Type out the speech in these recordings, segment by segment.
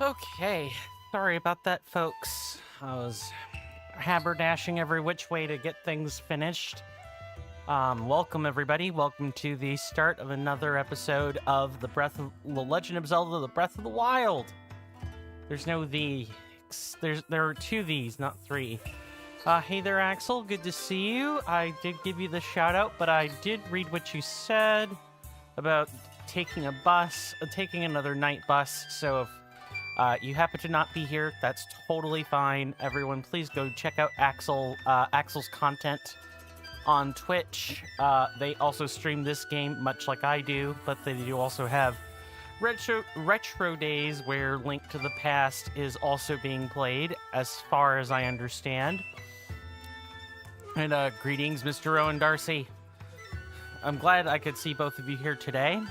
Okay, sorry about that, folks. I was haberdashing every which way to get things finished. Welcome everybody. Welcome to the start of another episode of the Legend of Zelda: The Breath of the Wild. There's no the. There are two these, not three. Hey there, Axel. Good to see you. I did give you the shout out, but I did read what you said about taking a bus, taking another night bus. So if you happen to not be here, that's totally fine. Everyone, please go check out Axel's content on Twitch. They also stream this game much like I do, but they do also have retro days where Link to the Past is also being played, as far as I understand. And greetings, Mr. Owen Darcy. I'm glad I could see both of you here today.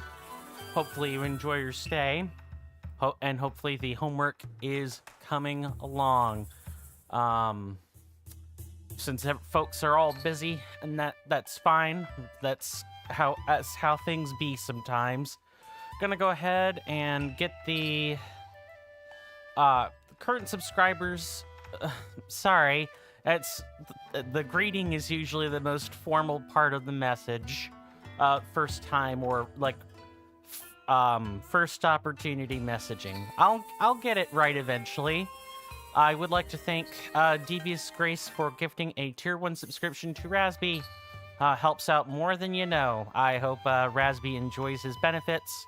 Hopefully you enjoy your stay. And hopefully the homework is coming along. Since folks are all busy, and that's fine. That's how things be sometimes. Gonna go ahead and get the current subscribers. Sorry, the greeting is usually the most formal part of the message. First time or like first opportunity messaging. I'll get it right eventually. I would like to thank Devious Grace for gifting a Tier 1 subscription to Rasby. Helps out more than you know. I hope Rasby enjoys his benefits.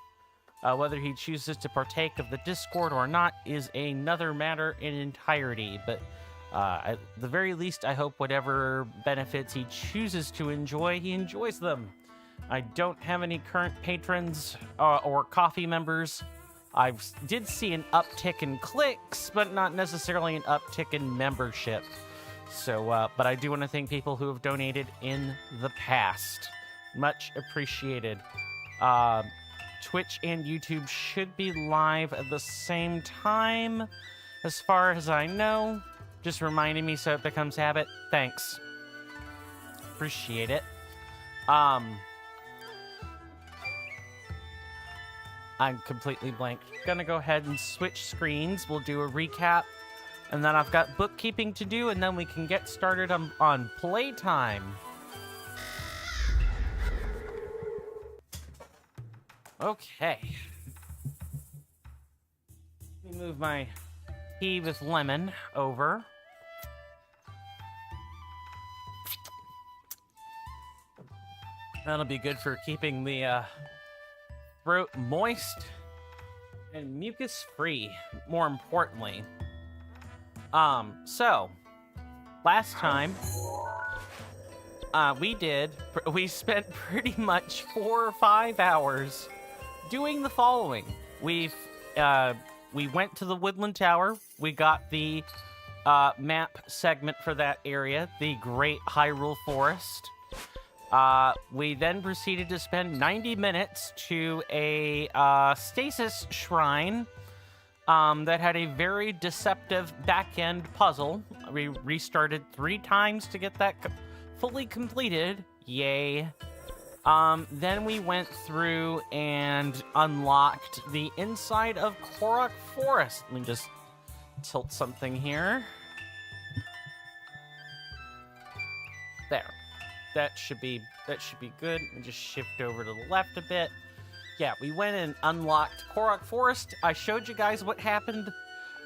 Whether he chooses to partake of the Discord or not is another matter in entirety, but at the very least, I hope whatever benefits he chooses to enjoy, he enjoys them. I don't have any current patrons or coffee members. I did see an uptick in clicks, but not necessarily an uptick in membership. So, but I do want to thank people who have donated in the past. Much appreciated. Twitch and YouTube should be live at the same time, as far as I know. Just reminding me so it becomes habit. Thanks. Appreciate it. I'm completely blank. Gonna go ahead and switch screens. We'll do a recap. And then I've got bookkeeping to do, and then we can get started on playtime. Okay. Let me move my tea with lemon over. That'll be good for keeping the throat moist and mucus free, more importantly. So last time we spent pretty much 4 or 5 hours doing the following. We went to the Woodland Tower. We got the map segment for that area, the Great Hyrule Forest. We then proceeded to spend 90 minutes to a stasis shrine that had a very deceptive back-end puzzle. We restarted 3 times to get that fully completed. Yay. Then we went through and unlocked the inside of Korok Forest. Let me just tilt something here. There. That should be good. Let me just shift over to the left a bit. Yeah, we went and unlocked Korok Forest. I showed you guys what happened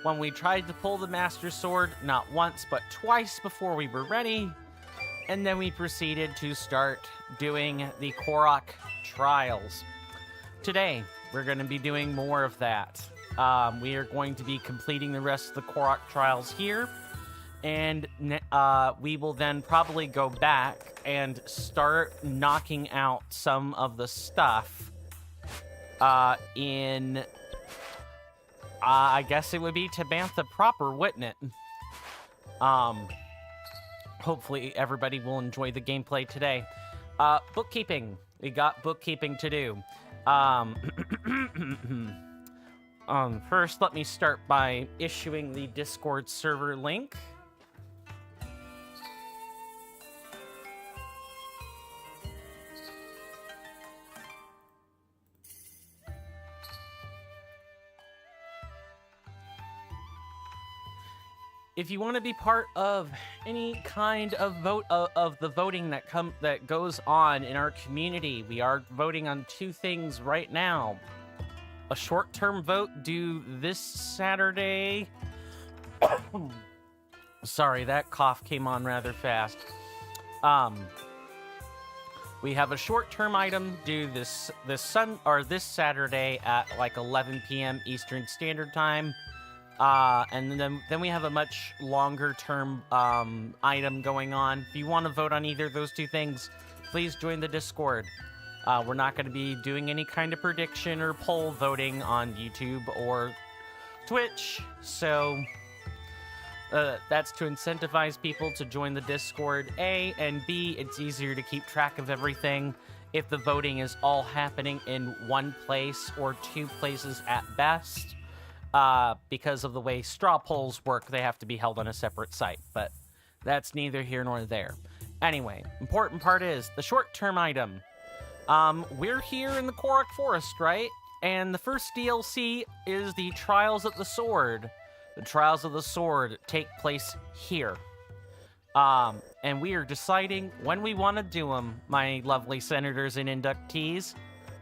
when we tried to pull the Master Sword, not once, but twice before we were ready. And then we proceeded to start doing the Korok Trials. Today, we're going to be doing more of that. We are going to be completing the rest of the Korok Trials here. And we will then probably go back and start knocking out some of the stuff in, I guess it would be Tabantha proper, wouldn't it? Hopefully everybody will enjoy the gameplay today. Bookkeeping. We got bookkeeping to do. First, let me start by issuing the Discord server link. if you want to be part of any kind of vote of the voting that goes on in our community, we are voting on 2 things right now. A short-term vote due this Saturday. Sorry, that cough came on rather fast. We have a short-term item due this Saturday at like 11 p.m. Eastern Standard Time. And then we have a much longer-term item going on. If you want to vote on either of those 2 things, please join the Discord. We're not going to be doing any kind of prediction or poll voting on YouTube or Twitch, so that's to incentivize people to join the Discord, A, and B, it's easier to keep track of everything if the voting is all happening in one place or 2 places at best. Because of the way straw polls work, they have to be held on a separate site, but that's neither here nor there. Anyway, important part is the short-term item. We're here in the Korok Forest, right? And the first DLC is the Trials of the Sword. The Trials of the Sword take place here. And we are deciding when we want to do them, my lovely senators and inductees.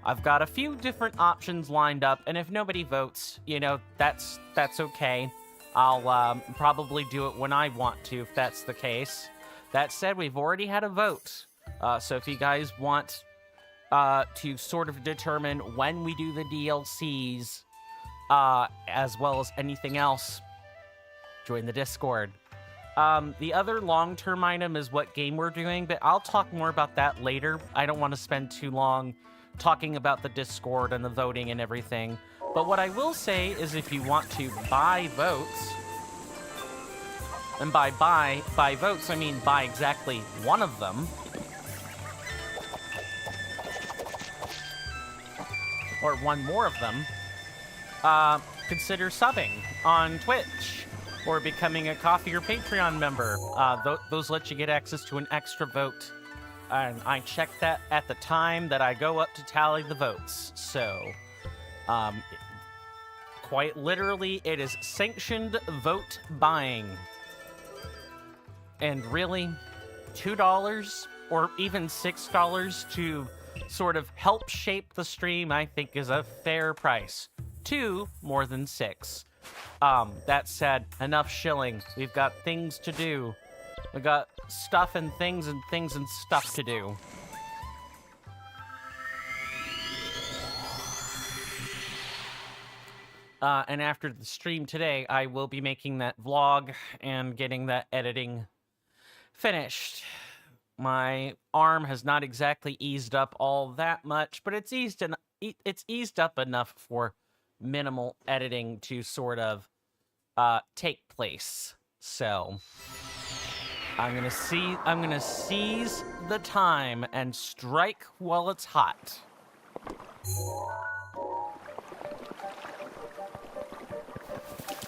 I've got a few different options lined up, and if nobody votes, you know, that's okay. I'll probably do it when I want to, if that's the case. That said, we've already had a vote. So if you guys want to sort of determine when we do the DLCs, as well as anything else, join the Discord. The other long-term item is what game we're doing, but I'll talk more about that later. I don't want to spend too long talking about the Discord and the voting and everything. But what I will say is if you want to buy votes, and by buy votes, I mean buy exactly one of them, or one more of them, consider subbing on Twitch or becoming a Coffee or Patreon member. Those let you get access to an extra vote. And I check that at the time that I go up to tally the votes. So, quite literally, it is sanctioned vote buying. And really, $2 or even $6 to sort of help shape the stream, I think is a fair price. 2 more than 6. That said, enough shilling. We've got things to do. We got stuff and things and stuff to do. And after the stream today, I will be making that vlog and getting that editing finished. My arm has not exactly eased up all that much, but it's eased up enough for minimal editing to sort of take place. So I'm gonna seize the time and strike while it's hot.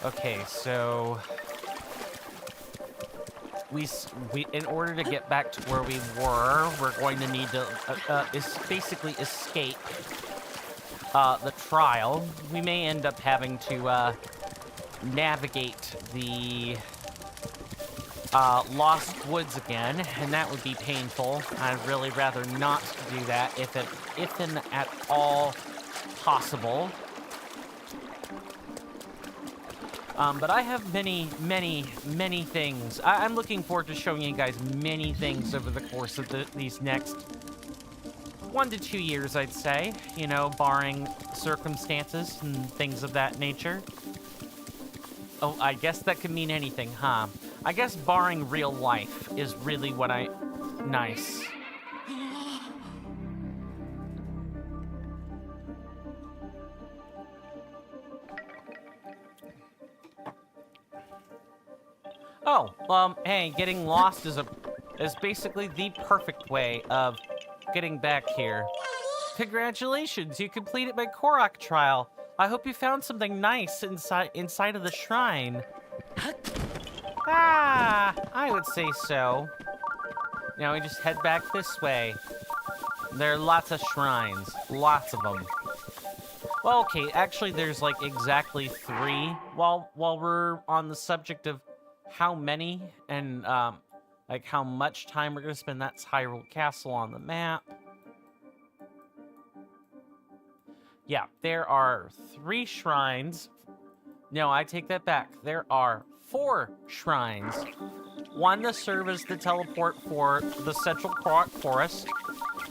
Okay, so we in order to get back to where we were, we're going to need to basically escape the trial. We may end up having to navigate the Lost Woods again, and that would be painful. I'd really rather not do that if and at all possible. But I have many things. I'm looking forward to showing you guys many things over the course of these next 1 to 2 years, I'd say. You know, barring circumstances and things of that nature. Oh, I guess that could mean anything, huh? I guess barring real life is really what nice. Oh, hey, getting lost is basically the perfect way of getting back here. Congratulations, you completed my Korok trial. I hope you found something nice inside of the shrine. Ah, I would say so. Now we just head back this way. There are lots of shrines, lots of them. Well, okay, actually there's like exactly 3 while we're on the subject of how many and like how much time we're gonna spend. That's Hyrule Castle on the map. Yeah, there are 3 shrines. No, I take that back. There are 4 shrines. One to serve as the teleport for the Central Korok Forest,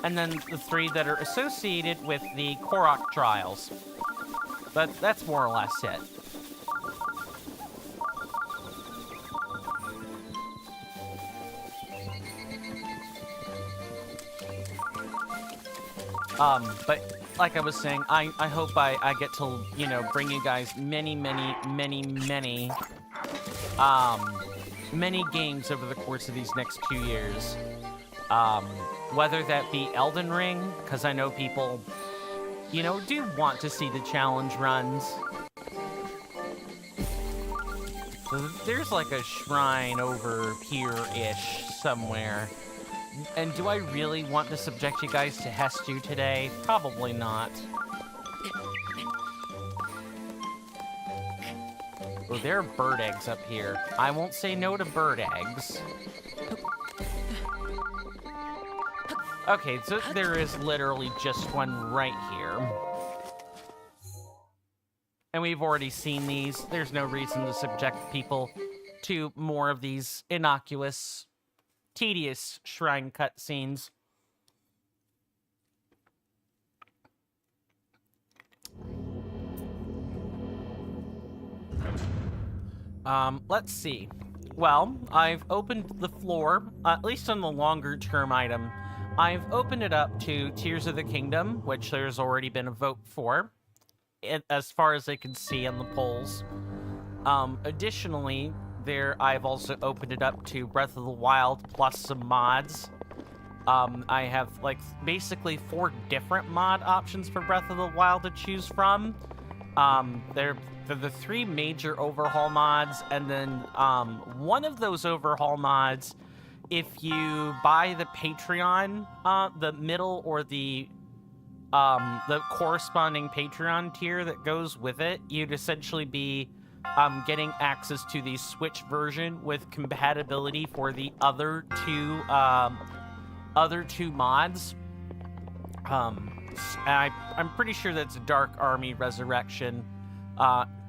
and then the 3 that are associated with the Korok Trials. But that's more or less it. But like I was saying, I hope I get to, you know, bring you guys many games over the course of these next 2 years. Whether that be Elden Ring, because I know people, you know, do want to see the challenge runs. There's like a shrine over here-ish somewhere. And do I really want to subject you guys to Hestu today? Probably not. Oh, there are bird eggs up here. I won't say no to bird eggs. Okay, so there is literally just one right here. And we've already seen these. There's no reason to subject people to more of these innocuous, tedious shrine cutscenes. Let's see. Well, I've opened the floor, at least on the longer term item. I've opened it up to Tears of the Kingdom, which there's already been a vote for, as far as I can see on the polls. Additionally, I've also opened it up to Breath of the Wild plus some mods. I have like basically 4 different mod options for Breath of the Wild to choose from. They're the 3 major overhaul mods, and then one of those overhaul mods, if you buy the Patreon, the middle or the corresponding Patreon tier that goes with it, you'd essentially be getting access to the Switch version with compatibility for the other two mods. I'm pretty sure that's Dark Army Resurrection,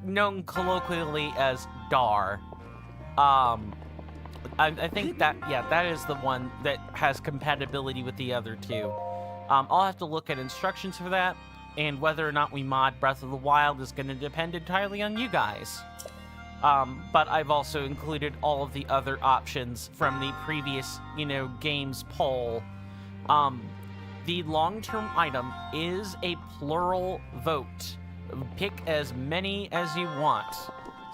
known colloquially as DAR. I think that, yeah, that is the one that has compatibility with the other 2. I'll have to look at instructions for that, and whether or not we mod Breath of the Wild is going to depend entirely on you guys. But I've also included all of the other options from the previous, you know, games poll. The long-term item is a plural vote. Pick as many as you want.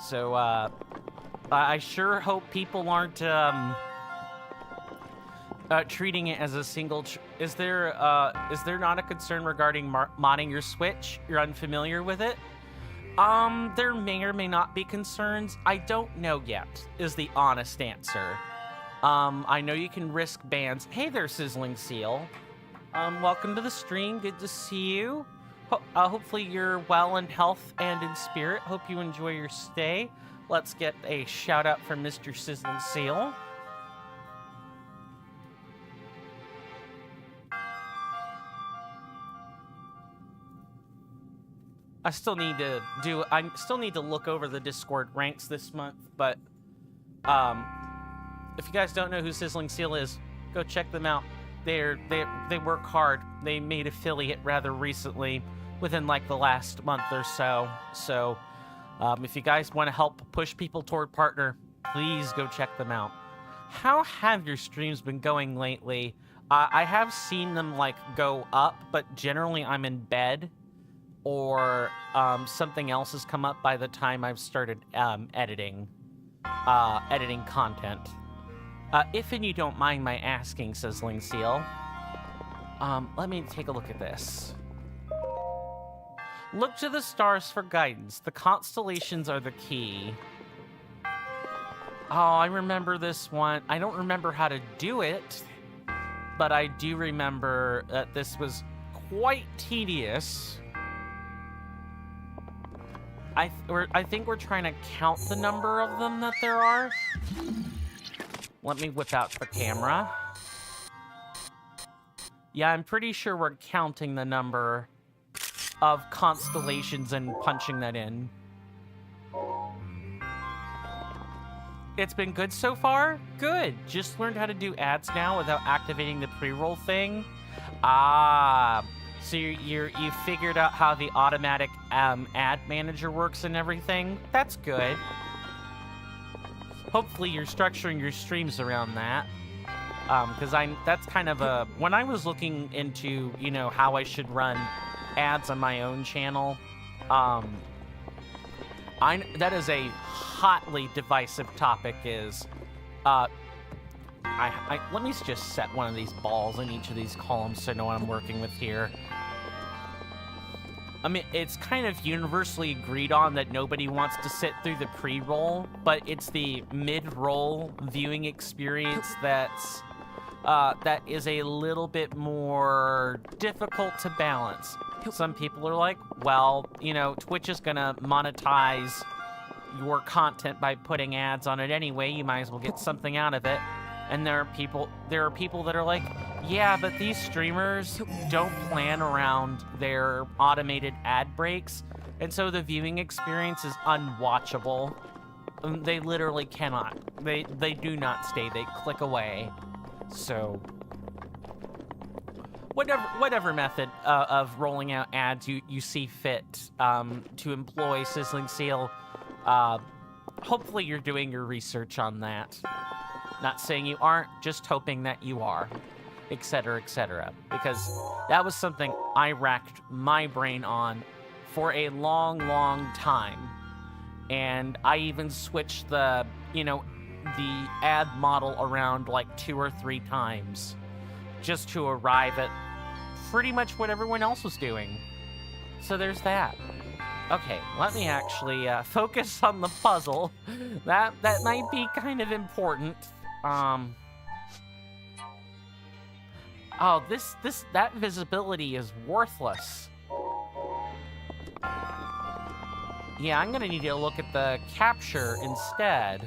So, I sure hope people aren't, treating it as a single... Is there not a concern regarding modding your Switch? You're unfamiliar with it? There may or may not be concerns. I don't know yet, is the honest answer. I know you can risk bans. Hey there, Sizzling Seal. Welcome to the stream. Good to see you. Hopefully you're well in health and in spirit. Hope you enjoy your stay. Let's get a shout out from Mr. Sizzling Seal. I still need to look over the Discord ranks this month, but if you guys don't know who Sizzling Seal is, go check them out. They work hard. They made affiliate rather recently, within like the last month or so. So if you guys want to help push people toward partner, please go check them out. How have your streams been going lately? I have seen them like go up, but generally I'm in bed, or something else has come up by the time I've started editing content. If and you don't mind my asking, Sizzling Seal, let me take a look at this. Look to the stars for guidance. The constellations are the key. Oh, I remember this one. I don't remember how to do it, but I do remember that this was quite tedious. I think we're trying to count the number of them that there are. Let me whip out the camera. Yeah, I'm pretty sure we're counting the number of constellations and punching that in. It's been good so far? Good. Just learned how to do ads now without activating the pre-roll thing. Ah, so you figured out how the automatic ad manager works and everything? That's good. Hopefully you're structuring your streams around that. Because that's kind of a... When I was looking into, you know, how I should run ads on my own channel, that is a hotly divisive topic is... let me just set one of these balls in each of these columns so I know what I'm working with here. I mean, it's kind of universally agreed on that nobody wants to sit through the pre-roll, but it's the mid-roll viewing experience that is a little bit more difficult to balance. Some people are like, well, you know, Twitch is gonna monetize your content by putting ads on it anyway. You might as well get something out of it. And there are people that are like, yeah, but these streamers don't plan around their automated ad breaks, and so the viewing experience is unwatchable. They literally cannot. They do not stay. They click away. So whatever method of rolling out ads you see fit to employ Sizzling Seal, hopefully you're doing your research on that. Not saying you aren't, just hoping that you are, etc., etc. Because that was something I racked my brain on for a long, long time. And I even switched the ad model around like 2 or 3 times just to arrive at pretty much what everyone else was doing. So there's that. Okay, let me actually focus on the puzzle. That might be kind of important. Oh, that visibility is worthless. Yeah, I'm gonna need to look at the capture instead.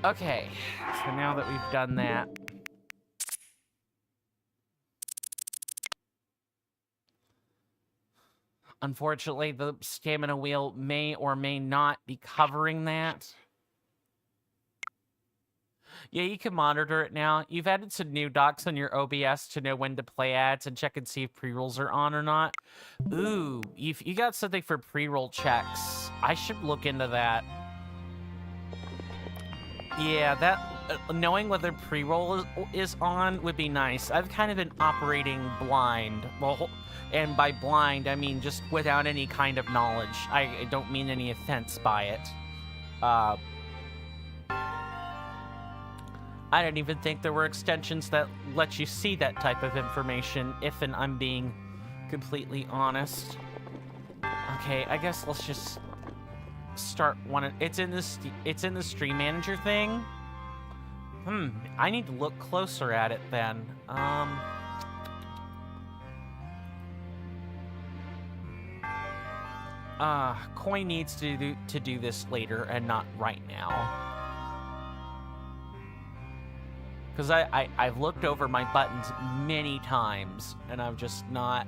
Okay, so now that we've done that, unfortunately, the stamina wheel may or may not be covering that. Yeah, you can monitor it now. You've added some new docs on your OBS to know when to play ads and check and see if pre-rolls are on or not. Ooh, you got something for pre-roll checks. I should look into that. Yeah, that knowing whether pre-roll is on would be nice. I've kind of been operating blind. Well, and by blind, I mean just without any kind of knowledge. I don't mean any offense by it. I didn't even think there were extensions that let you see that type of information, if and I'm being completely honest. Okay, I guess let's just start one. It's in the stream manager thing. I need to look closer at it then. Koi needs to do this later and not right now. Because I've looked over my buttons many times and I've just not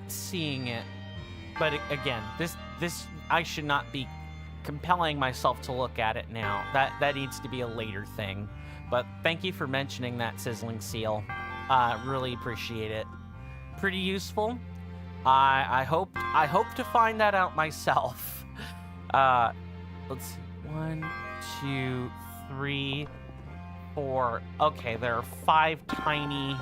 seeing it. But again, this I should not be compelling myself to look at it now. That needs to be a later thing. But thank you for mentioning that, Sizzling Seal. Really appreciate it. Pretty useful. I hope to find that out myself. Let's see. 1, 2, 3, 4. Okay, there are 5 tiny.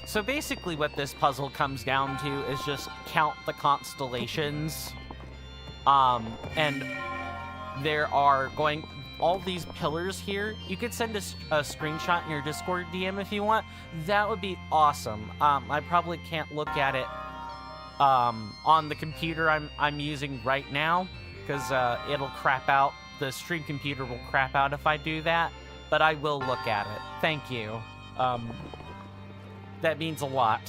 So basically what this puzzle comes down to is just count the constellations. And there are all these pillars here. You could send a screenshot in your Discord DM if you want. That would be awesome. I probably can't look at it on the computer I'm using right now, because it'll crap out. The stream computer will crap out if I do that, but I will look at it. Thank you. That means a lot.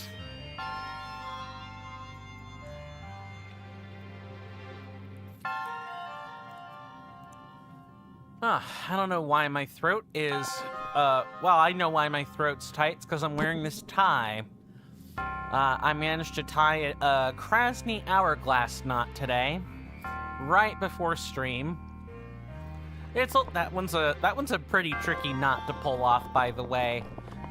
I don't know why my throat is, well, I know why my throat's tight. It's because I'm wearing this tie. I managed to tie a Krasny hourglass knot today, right before stream. That one's a pretty tricky knot to pull off, by the way.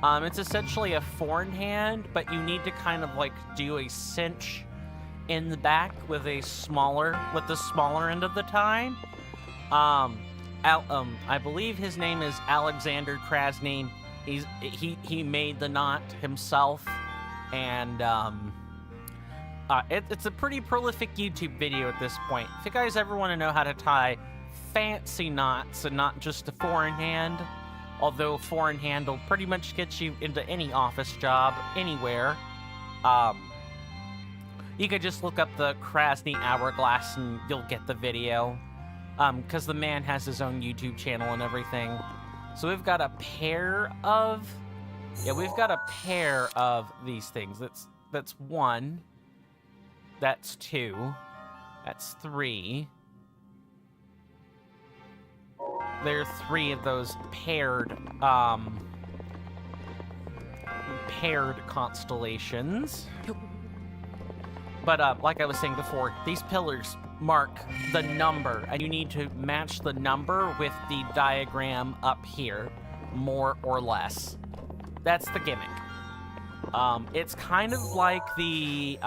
It's essentially a four in hand, but you need to kind of like do a cinch in the back with the smaller end of the tie. I believe his name is Alexander Krasny. He made the knot himself, and it's a pretty prolific YouTube video at this point. If you guys ever want to know how to tie fancy knots and not just a four in hand, although four in hand will pretty much get you into any office job anywhere, you could just look up the Krasny hourglass and you'll get the video. Because the man has his own YouTube channel and everything. So we've got a pair of these things. That's one. That's two. That's three. There are three of those paired constellations. But like I was saying before, these pillars mark the number, and you need to match the number with the diagram up here, more or less. That's the gimmick. It's kind of like the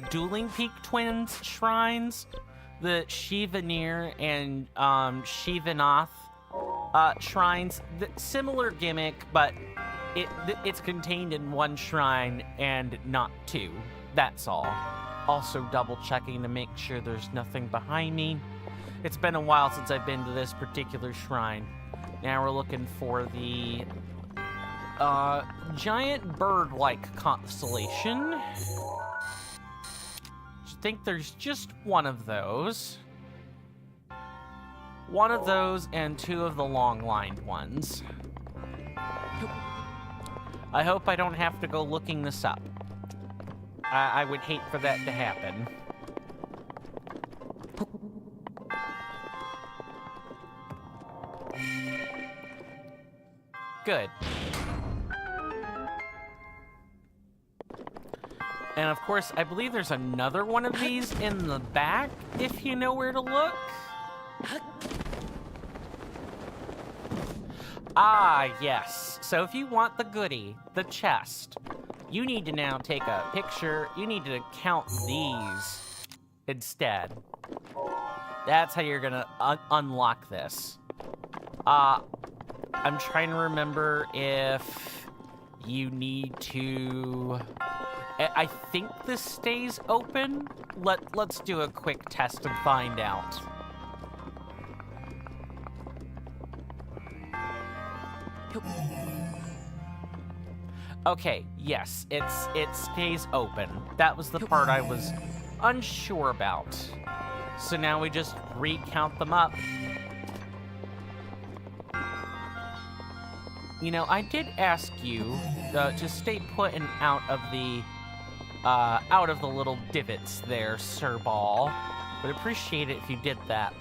Dueling Peak Twins shrines, the Shivanir and Shivanath shrines. Similar gimmick, but it's contained in one shrine and not two. That's all. Also double checking to make sure there's nothing behind me. It's been a while since I've been to this particular shrine. Now we're looking for the giant bird-like constellation. I think there's just one of those. One of those and two of the long-lined ones. I hope I don't have to go looking this up. I would hate for that to happen. Good. And of course, I believe there's another one of these in the back, if you know where to look. Ah, yes. So if you want the goodie, the chest, you need to now take a picture. You need to count these instead. That's how you're gonna unlock this. I'm trying to remember if you need to... I think this stays open. Let's do a quick test and find out. Okay, yes, it stays open. That was the part I was unsure about. So now we just recount them up. You know, I did ask you to stay put and out of the little divots there, Sir Ball. Would appreciate it if you did that.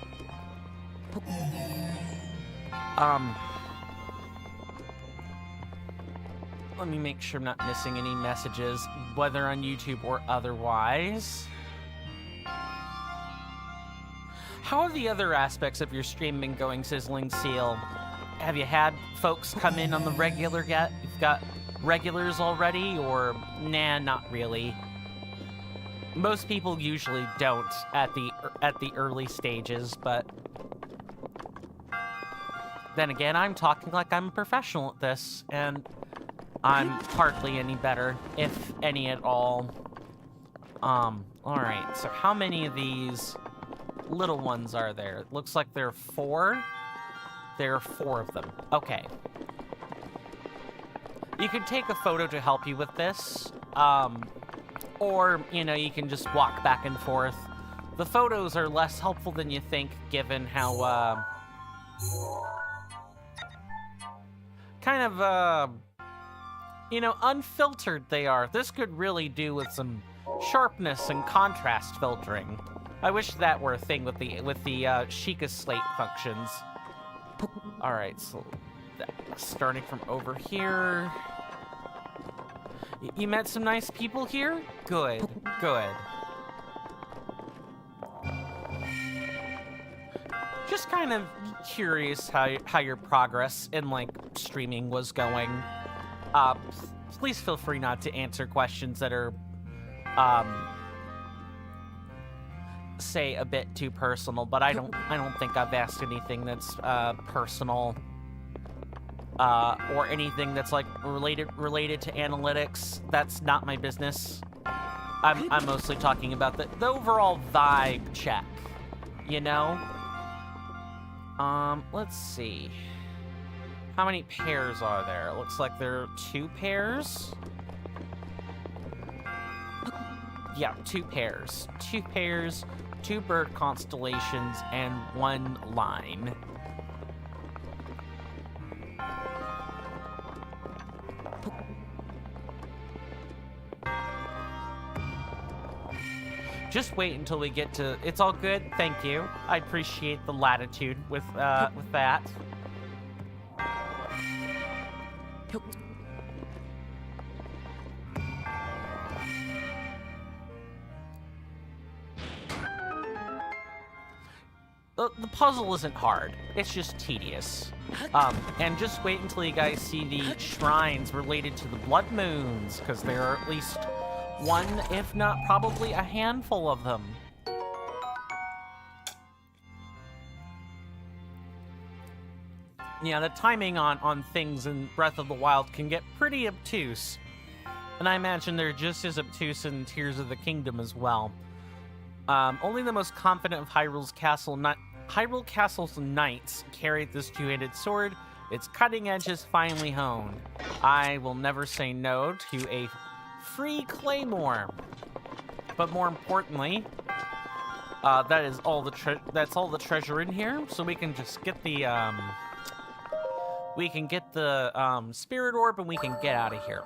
Let me make sure I'm not missing any messages, whether on YouTube or otherwise. How are the other aspects of your stream been going, Sizzling Seal? Have you had folks come in on the regular yet? You've got regulars already, or nah, not really? Most people usually don't at the early stages, but then again, I'm talking like I'm a professional at this, and I'm hardly any better, if any at all. Alright, so how many of these little ones are there? It looks like there are 4. There are 4 of them. Okay. You can take a photo to help you with this, Or, you know, you can just walk back and forth. The photos are less helpful than you think, given how, kind of, you know, unfiltered they are. This could really do with some sharpness and contrast filtering. I wish that were a thing with the Sheikah slate functions. All right, so starting from over here. You met some nice people here? Good, good. Just kind of curious how your progress in, like, streaming was going. Please feel free not to answer questions that are, say, a bit too personal, but I don't think I've asked anything that's personal, or anything that's, like, related to analytics. That's not my business. I'm mostly talking about the overall vibe check, you know? Let's see. How many pairs are there? It looks like there are 2 pairs. Yeah, 2 pairs. 2 pairs, 2 bird constellations, and 1 line. Just wait until we get to... It's all good, thank you. I appreciate the latitude with that. The puzzle isn't hard. It's just tedious. And just wait until you guys see the shrines related to the blood moons, because there are at least 1, if not probably a handful of them. Yeah, the timing on things in Breath of the Wild can get pretty obtuse. And I imagine they're just as obtuse in Tears of the Kingdom as well. Only the most confident of Hyrule Castle's knights carried this 2-handed sword. Its cutting edge is finely honed. I will never say no to a free claymore. But more importantly, that's all the treasure in here. So we can just get the spirit orb and we can get out of here.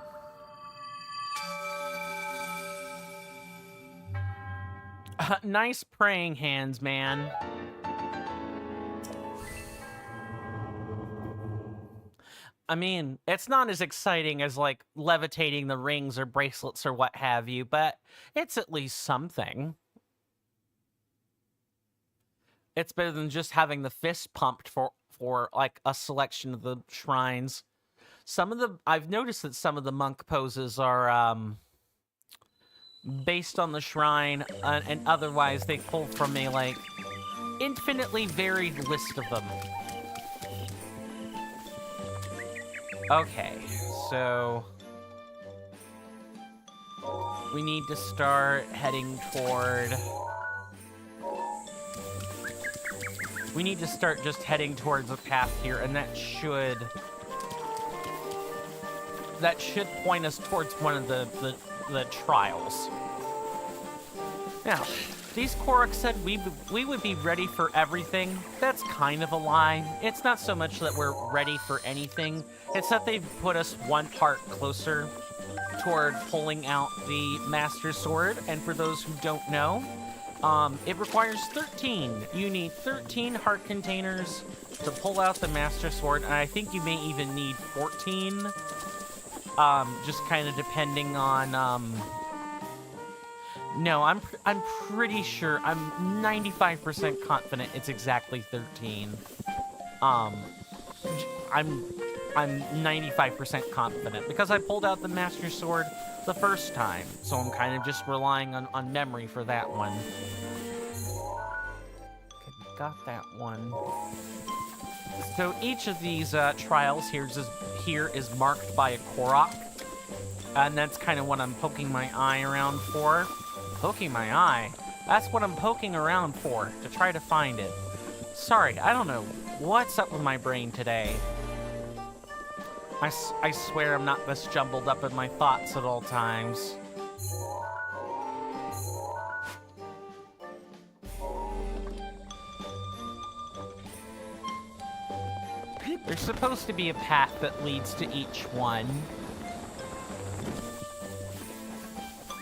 Nice praying hands, man. I mean, it's not as exciting as, like, levitating the rings or bracelets or what have you, but it's at least something. It's better than just having the fist pumped for like, a selection of the shrines. I've noticed that some of the monk poses are, based on the shrine, and otherwise they pull from a, like, infinitely varied list of them. Okay, so we need to start heading toward... We need to start just heading towards the path here, and that should point us towards one of the trials. Now, these Korok said we would be ready for everything. That's kind of a lie. It's not so much that we're ready for anything. It's that they've put us one part closer toward pulling out the Master Sword. And for those who don't know, it requires 13. You need 13 heart containers to pull out the Master Sword. And I think you may even need 14. Just kind of depending on... No, I'm pretty sure, I'm 95% confident it's exactly 13. I'm 95% confident, because I pulled out the Master Sword the first time, so I'm kind of just relying on memory for that one. Okay, got that one. So each of these trials here is marked by a Korok, and that's kind of what I'm poking my eye around for. Poking my eye? That's what I'm poking around for, to try to find it. Sorry, I don't know what's up with my brain today. I swear I'm not this jumbled up in my thoughts at all times. There's supposed to be a path that leads to each one.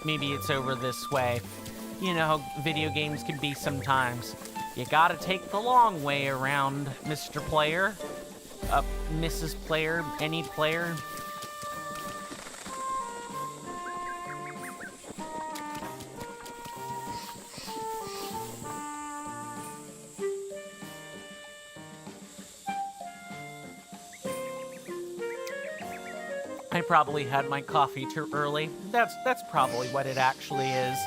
Maybe it's over this way. You know how video games can be sometimes. You gotta take the long way around, Mr. Player. Mrs. Player, any player. I probably had my coffee too early. That's probably what it actually is.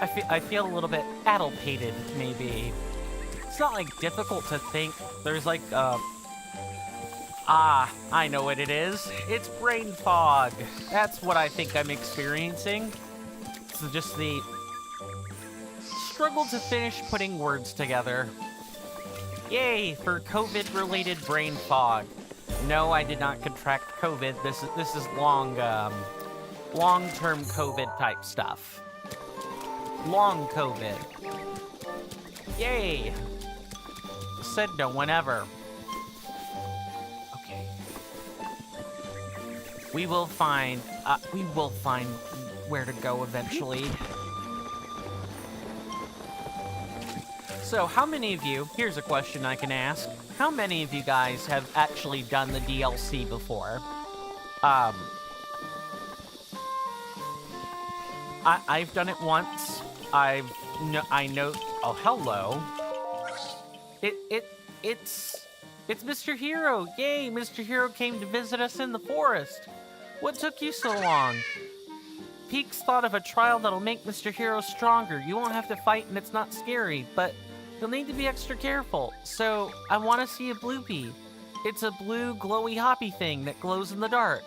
I feel a little bit addlepated, maybe. It's not, like, difficult to think. There's, like, I know what it is. It's brain fog. That's what I think I'm experiencing. It's just the struggle to finish putting words together. Yay, for COVID-related brain fog. No, I did not contract COVID. This is long-term COVID type stuff. Long COVID. Yay! Said no one ever. Okay. We will find where to go eventually. So, how many of you, here's a question I can ask. How many of you guys have actually done the DLC before? I've done it once. I know. Oh, hello. It's Mr. Hero. Yay, Mr. Hero came to visit us in the forest. What took you so long? Peaks thought of a trial that'll make Mr. Hero stronger. You won't have to fight and it's not scary, but you'll need to be extra careful. So, I want to see a bloopy. It's a blue glowy hoppy thing that glows in the dark.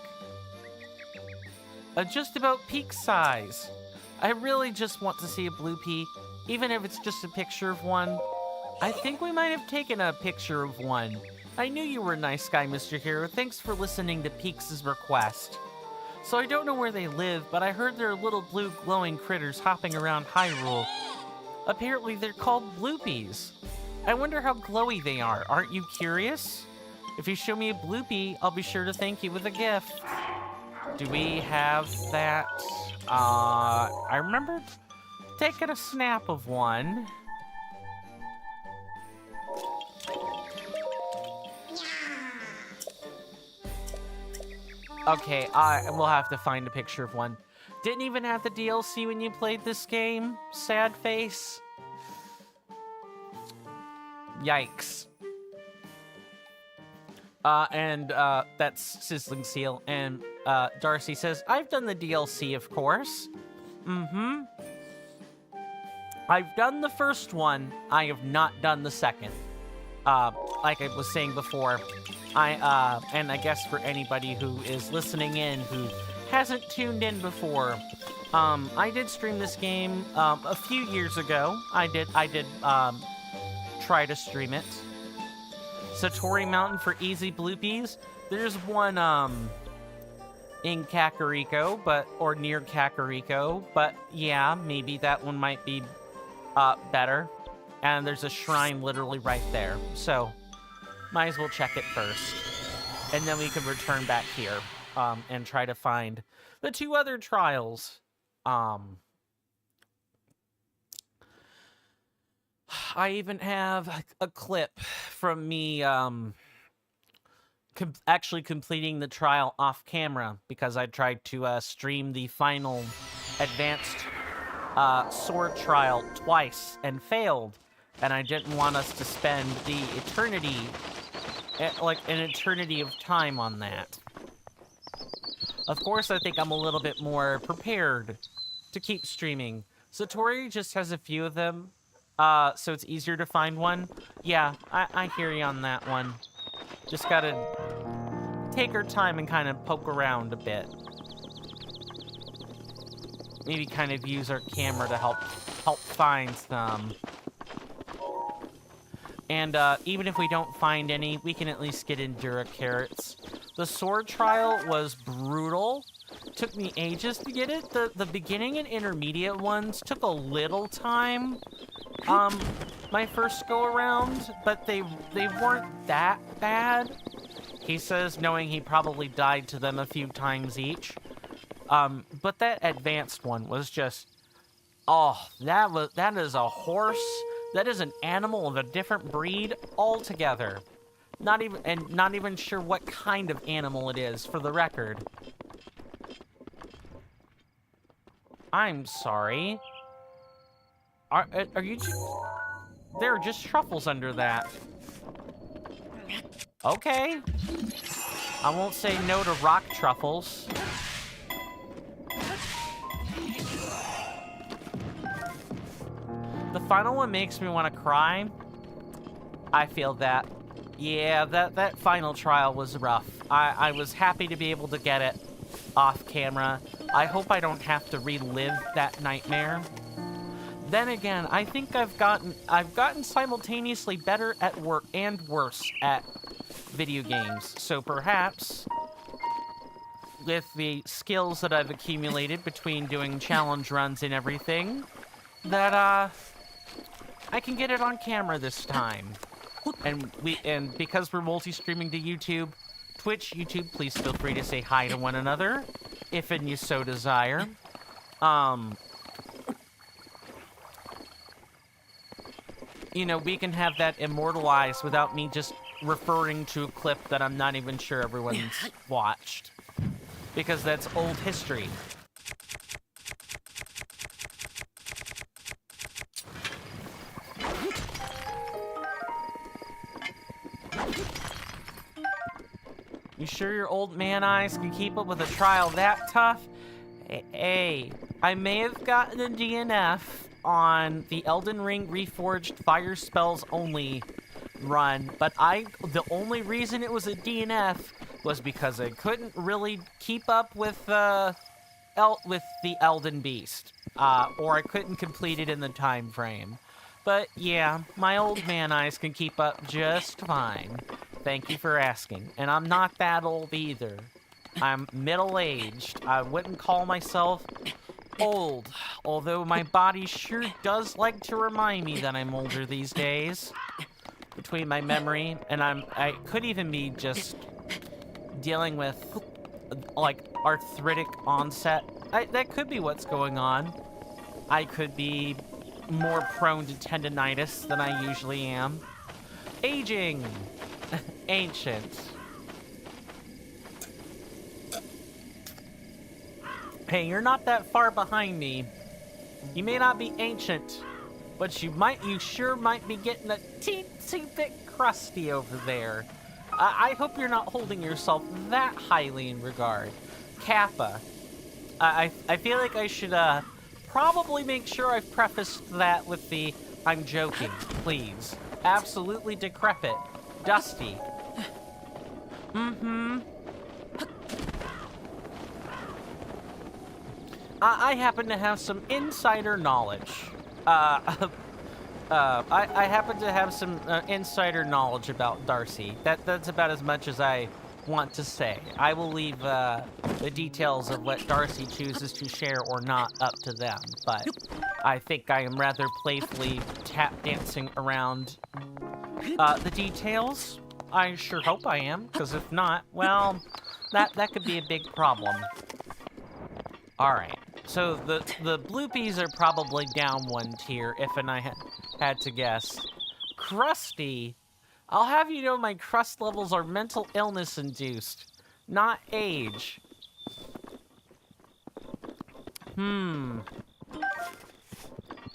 Just about Peak size. I really just want to see a bloopy, even if it's just a picture of one. I think we might have taken a picture of one. I knew you were a nice guy, Mr. Hero. Thanks for listening to Peaks' request. So I don't know where they live, but I heard there are little blue glowing critters hopping around Hyrule. Apparently they're called bloopies. I wonder how glowy they are. Aren't you curious? If you show me a bloopy, I'll be sure to thank you with a gift. Do we have that? I remember taking a snap of one. Okay, we'll have to find a picture of one. Didn't even have the DLC when you played this game? Sad face. Yikes. That's Sizzling Seal. And, Darcy says, I've done the DLC, of course. Mm-hmm. I've done the first one. I have not done the second. Like I was saying before, and I guess for anybody who is listening in who hasn't tuned in before, I did stream this game, a few years ago. I did, try to stream it. Satori Mountain for easy bloopies. There's one, in Kakariko, or near Kakariko, but yeah, maybe that one might be, better. And there's a shrine literally right there, so might as well check it first. And then we can return back here, and try to find the two other trials. I even have a clip from me, actually completing the trial off camera, because I tried to stream the final advanced sword trial twice and failed, and I didn't want us to spend the eternity, like an eternity of time on that. Of course, I think I'm a little bit more prepared to keep streaming. Satori just has a few of them, so it's easier to find one. Yeah, I hear you on that one. Just gotta take our time and kind of poke around a bit. Maybe kind of use our camera to help find some. And even if we don't find any, we can at least get Endura carrots. The sword trial was brutal. Took me ages to get it. The beginning and intermediate ones took a little time. My first go around, but they weren't that bad. He says knowing he probably died to them a few times each. But that advanced one was just, oh, that is a horse. That is an animal of a different breed altogether. Not even sure what kind of animal it is, for the record. I'm sorry. Are you just... There are just truffles under that. Okay. I won't say no to rock truffles. The final one makes me want to cry. I feel that. Yeah, that final trial was rough. I was happy to be able to get it off camera. I hope I don't have to relive that nightmare. Then again, I think I've gotten simultaneously better at work and worse at video games. So perhaps with the skills that I've accumulated between doing challenge runs and everything, that I can get it on camera this time. And because we're multi-streaming to YouTube, Twitch, YouTube, please feel free to say hi to one another, if and you so desire. You know, we can have that immortalized without me just referring to a clip that I'm not even sure everyone's watched. Because that's old history. You sure your old man eyes can keep up with a trial that tough? Hey, I may have gotten a DNF on the Elden Ring Reforged Fire Spells Only run, but the only reason it was a DNF was because I couldn't really keep up with the Elden Beast, or I couldn't complete it in the time frame. But yeah, my old man eyes can keep up just fine. Thank you for asking. And I'm not that old either. I'm middle-aged. I wouldn't call myself old, although my body sure does like to remind me that I'm older these days. Between my memory and I could even be just dealing with like arthritic onset. That could be what's going on. I could be more prone to tendonitis than I usually am. Aging. Ancient. Hey, you're not that far behind me. You may not be ancient, but you sure might be getting a teensy bit crusty over there. I hope you're not holding yourself that highly in regard. Kappa. I feel like I should probably make sure I've prefaced that with the I'm joking, please. Absolutely decrepit. Dusty. Mm-hmm. I happen to have some insider knowledge. I happen to have some insider knowledge about Darcy. That's about as much as I want to say. I will leave the details of what Darcy chooses to share or not up to them, but I think I am rather playfully tap dancing around the details. I sure hope I am, because if not, well, that could be a big problem. Alright, so the bloopies are probably down one tier, if and I had to guess. Crusty? I'll have you know my crust levels are mental illness induced, not age.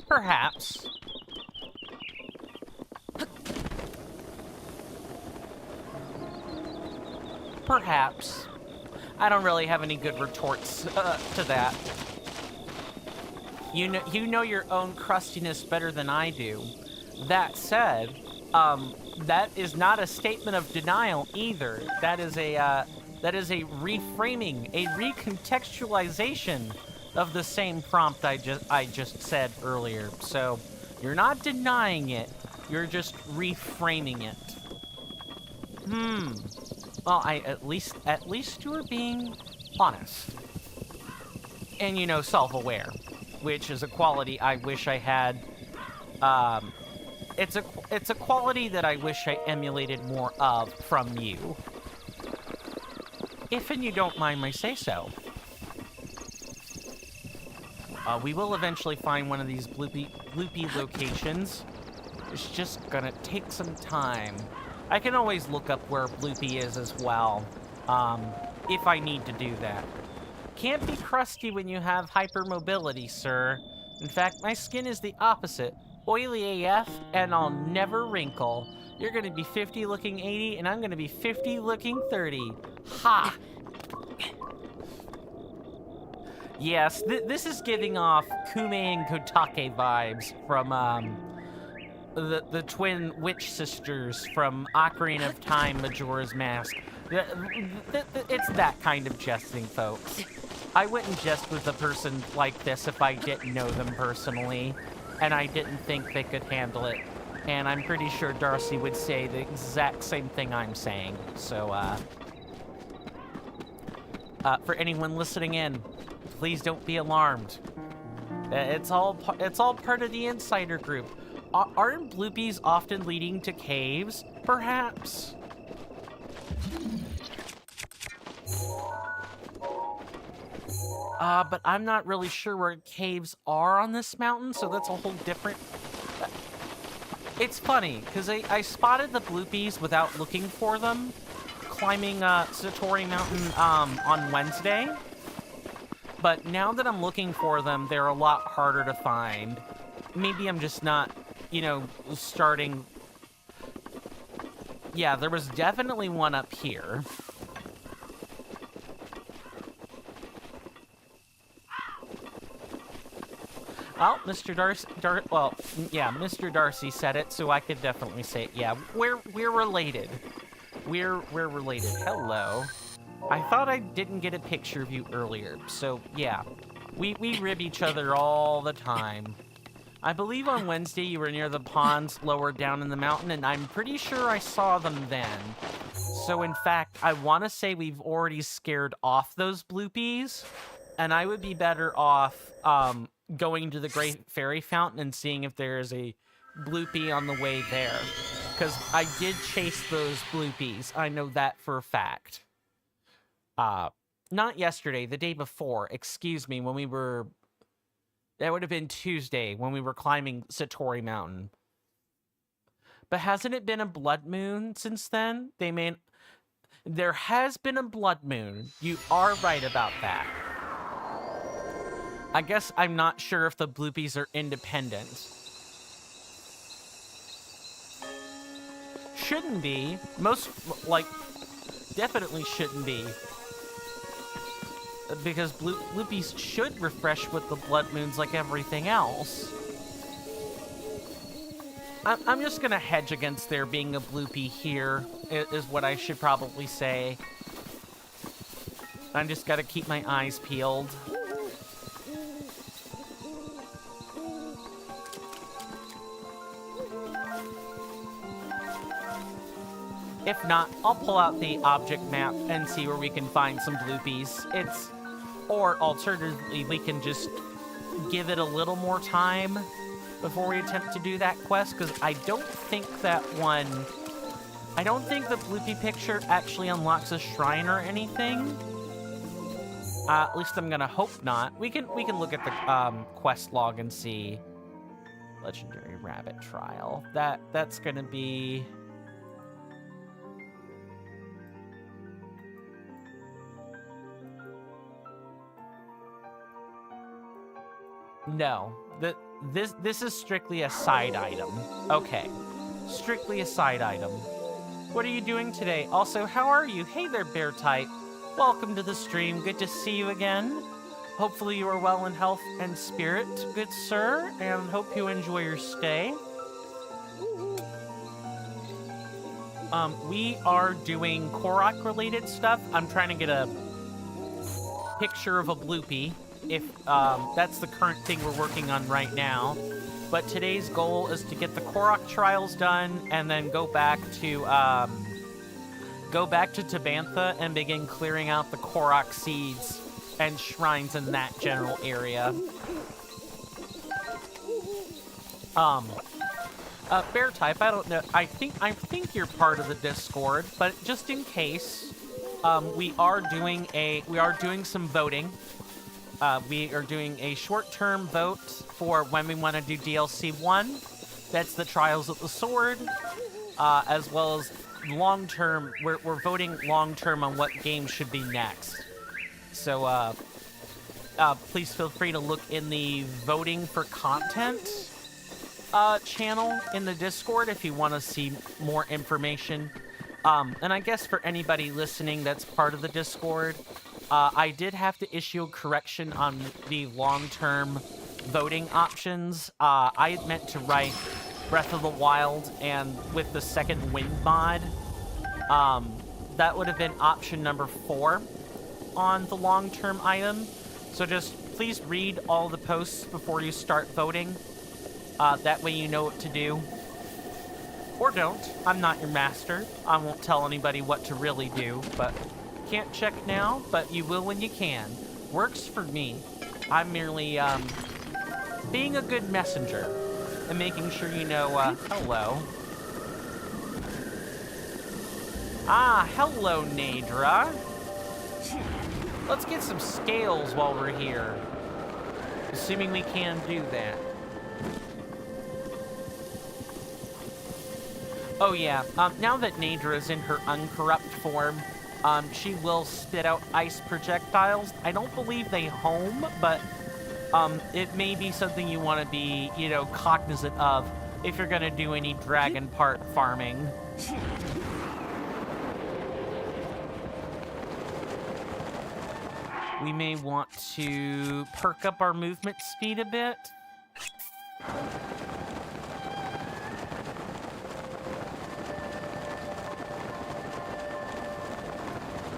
Perhaps. Perhaps. I don't really have any good retorts to that. You know your own crustiness better than I do. That said, that is not a statement of denial either. That is a reframing, a recontextualization of the same prompt I just said earlier. So you're not denying it. You're just reframing it. Well, at least you are being honest. And, you know, self-aware, which is a quality I wish I had. It's a quality that I wish I emulated more of from you. If and you don't mind my say-so. We will eventually find one of these bloopy locations. It's just gonna take some time. I can always look up where Bloopy is as well, if I need to do that. Can't be crusty when you have hypermobility, sir. In fact, my skin is the opposite. Oily AF, and I'll never wrinkle. You're gonna be 50 looking 80, and I'm gonna be 50 looking 30. Ha! Yes, this is giving off Kume and Kotake vibes from, the twin witch sisters from Ocarina of Time, Majora's Mask. It's that kind of jesting, folks. I wouldn't jest with a person like this if I didn't know them personally, and I didn't think they could handle it. And I'm pretty sure Darcy would say the exact same thing I'm saying. So, for anyone listening in, please don't be alarmed. It's all part of the insider group. Aren't bloopies often leading to caves? Perhaps. But I'm not really sure where caves are on this mountain, so that's a whole different... It's funny, because I spotted the bloopies without looking for them, climbing Satori Mountain on Wednesday. But now that I'm looking for them, they're a lot harder to find. Maybe I'm just not, you know, starting... Yeah, there was definitely one up here. Well, Mr. Mr. Darcy said it, so I could definitely say it. Yeah, we're related. We're related. Hello. I thought I didn't get a picture of you earlier, so yeah. We rib each other all the time. I believe on Wednesday you were near the ponds lower down in the mountain, and I'm pretty sure I saw them then. So in fact, I want to say we've already scared off those bloopies, and I would be better off going to the Great Fairy Fountain and seeing if there's a bloopy on the way there. Because I did chase those bloopies. I know that for a fact. Not yesterday, the day before, excuse me, when we were... That would have been Tuesday, when we were climbing Satori Mountain. But hasn't it been a blood moon since then? There has been a blood moon. You are right about that. I guess I'm not sure if the bloopies are independent. Shouldn't be. Definitely shouldn't be. Because bloopies should refresh with the blood moons like everything else. I'm just gonna hedge against there being a bloopy here, is what I should probably say. I just gotta keep my eyes peeled. If not, I'll pull out the object map and see where we can find some bloopies. Or alternatively, we can just give it a little more time before we attempt to do that quest, because I don't think the bloopy picture actually unlocks a shrine or anything. At least I'm gonna hope not. We can look at the quest log and see. Legendary Rabbit Trial. That's gonna be... No, this is strictly a side item. Okay, strictly a side item. What are you doing today? Also, how are you? Hey there, Bear Type. Welcome to the stream. Good to see you again. Hopefully you are well in health and spirit, good sir, and hope you enjoy your stay. We are doing Korok-related stuff. I'm trying to get a picture of a bloopy. If that's the current thing we're working on right now. But today's goal is to get the Korok trials done and then go back to Tabantha and begin clearing out the Korok seeds and shrines in that general area. Bear Type, I don't know. I think you're part of the Discord, but just in case, we are doing some voting. We are doing a short-term vote for when we want to do DLC 1. That's the Trials of the Sword, as well as long-term. We're voting long-term on what game should be next. So please feel free to look in the voting for content channel in the Discord if you want to see more information. And I guess for anybody listening that's part of the Discord, I did have to issue a correction on the long-term voting options. I meant to write Breath of the Wild, and with the second wind mod, that would have been option number 4 on the long-term item. So just please read all the posts before you start voting. That way you know what to do. Or don't. I'm not your master. I won't tell anybody what to really do, but can't check now, but you will when you can. Works for me. I'm merely, being a good messenger and making sure you know, hello. Ah, hello, Nadra. Let's get some scales while we're here. Assuming we can do that. Oh yeah, now that Nadra is in her uncorrupt form, she will spit out ice projectiles. I don't believe they home, but it may be something you want to be, you know, cognizant of if you're going to do any dragon part farming. We may want to perk up our movement speed a bit.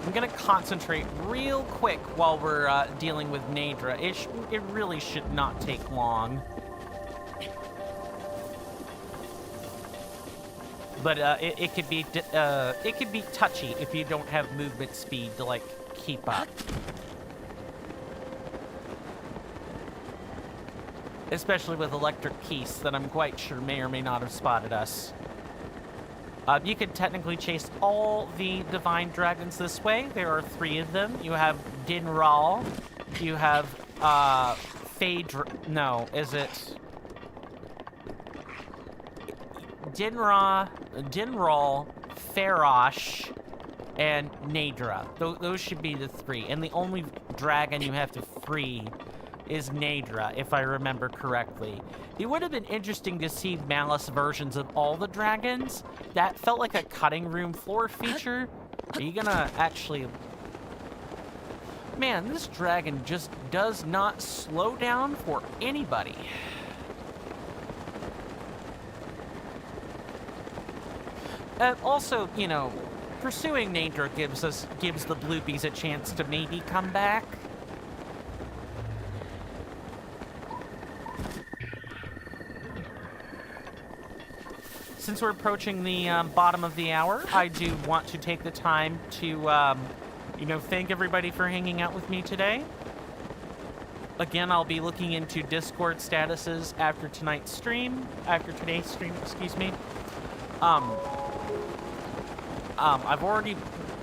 I'm gonna concentrate real quick while we're dealing with Nadra. It really should not take long. But it could be touchy if you don't have movement speed to like keep up. Especially with Electric Peace, that I'm quite sure may or may not have spotted us. You can technically chase all the Divine Dragons this way. There are 3 of them. You have Dinral. You have, no, is it? Dinral, Farosh, and Nadra. Those should be the 3. And the only dragon you have to free is Nadra, if I remember correctly. It would have been interesting to see Malice versions of all the dragons. That felt like a cutting room floor feature. Are you gonna actually... Man, this dragon just does not slow down for anybody. Also, you know, pursuing Nadra gives the Bloopies a chance to maybe come back. Since we're approaching the bottom of the hour, I do want to take the time to, you know, thank everybody for hanging out with me today. Again, I'll be looking into Discord statuses after today's stream, excuse me. I've already,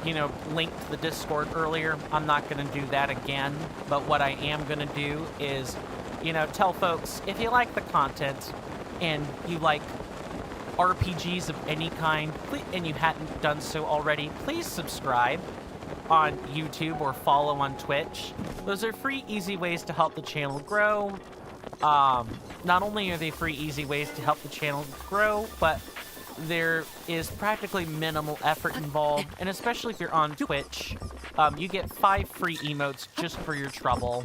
you know, linked the Discord earlier. I'm not going to do that again, but what I am going to do is, you know, tell folks, if you like the content and you like RPGs of any kind, and you hadn't done so already, please subscribe on YouTube or follow on Twitch. Those are free, easy ways to help the channel grow. Not only are they free, easy ways to help the channel grow, but there is practically minimal effort involved, and especially if you're on Twitch, you get 5 free emotes just for your trouble,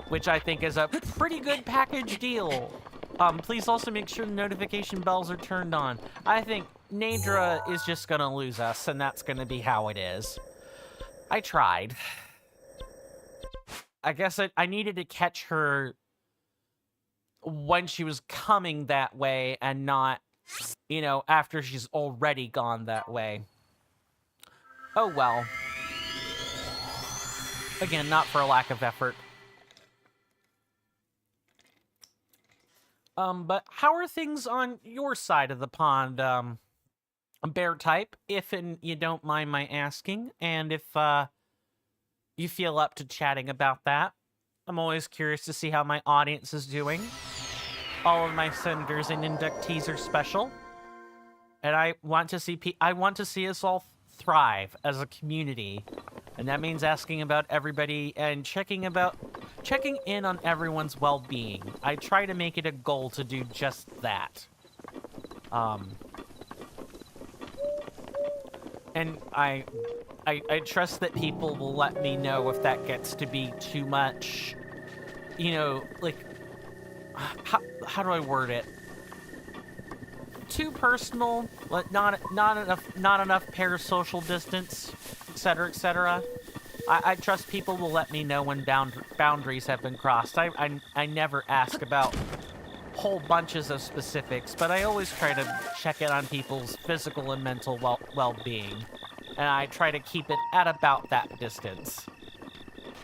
which I think is a pretty good package deal. Please also make sure the notification bells are turned on. I think Nadra is just gonna lose us, and that's gonna be how it is. I tried. I guess I needed to catch her when she was coming that way and not, you know, after she's already gone that way. Oh well. Again, not for a lack of effort. But how are things on your side of the pond, bear type, if and you don't mind my asking, and if you feel up to chatting about that. I'm always curious to see how my audience is doing. All of my senators and inductees are special, and I want to see us all thrive as a community, and that means asking about everybody and checking in on everyone's well-being. I try to make it a goal to do just that. And I trust that people will let me know if that gets to be too much, you know, like, how do I word it? Too personal, but not enough parasocial distance, etc., etc. I trust people will let me know when boundaries have been crossed. I never ask about whole bunches of specifics, but I always try to check in on people's physical and mental well-being, and I try to keep it at about that distance.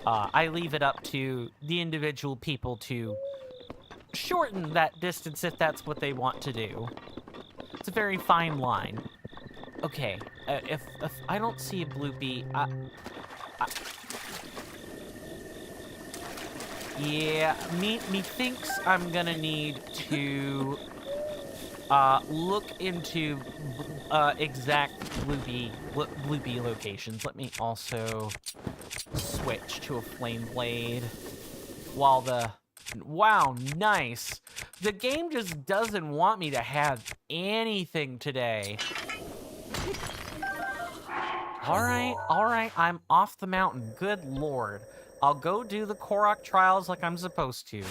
I leave it up to the individual people to shorten that distance if that's what they want to do. It's a very fine line. Okay, if I don't see a bloopy, yeah, me thinks I'm gonna need to look into exact bloopy locations. Let me also switch to a flame blade while wow, nice. The game just doesn't want me to have anything today. All right, I'm off the mountain. Good lord. I'll go do the Korok trials like I'm supposed to.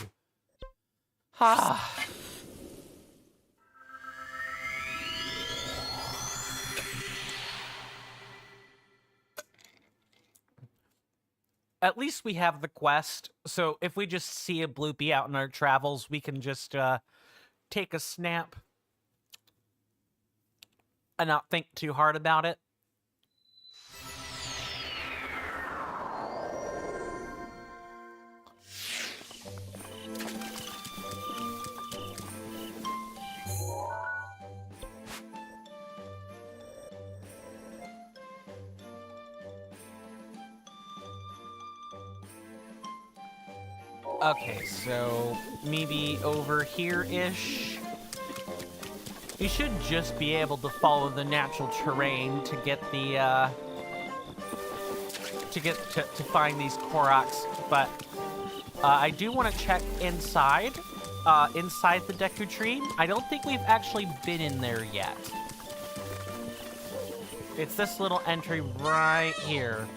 At least we have the quest, so if we just see a bloopy out in our travels, we can just take a snap and not think too hard about it. Okay, so maybe over here-ish. You should just be able to follow the natural terrain to get the, to find these Koroks, but I do want to check inside the Deku Tree. I don't think we've actually been in there yet. It's this little entry right here.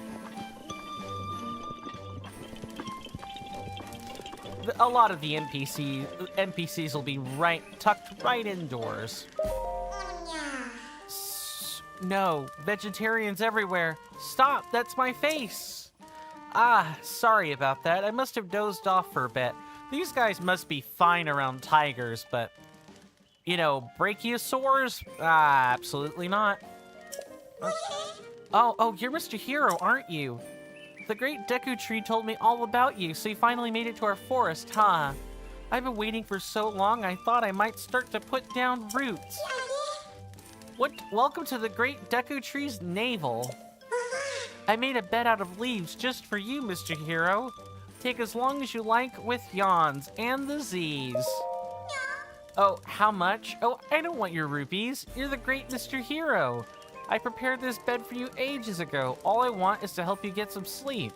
A lot of the NPCs will be tucked right indoors. No, vegetarians everywhere. Stop, that's my face. Ah, sorry about that. I must have dozed off for a bit. These guys must be fine around tigers, but, you know, brachiosaurs? Ah, absolutely not. Oh, you're Mr. Hero, aren't you? The great Deku Tree told me all about you, so you finally made it to our forest, huh? I've been waiting for so long, I thought I might start to put down roots. Welcome to the great Deku Tree's navel. I made a bed out of leaves just for you, Mr. Hero. Take as long as you like with yawns and the Z's. Oh, how much? Oh, I don't want your rupees. You're the great Mr. Hero. I prepared this bed for you ages ago. All I want is to help you get some sleep.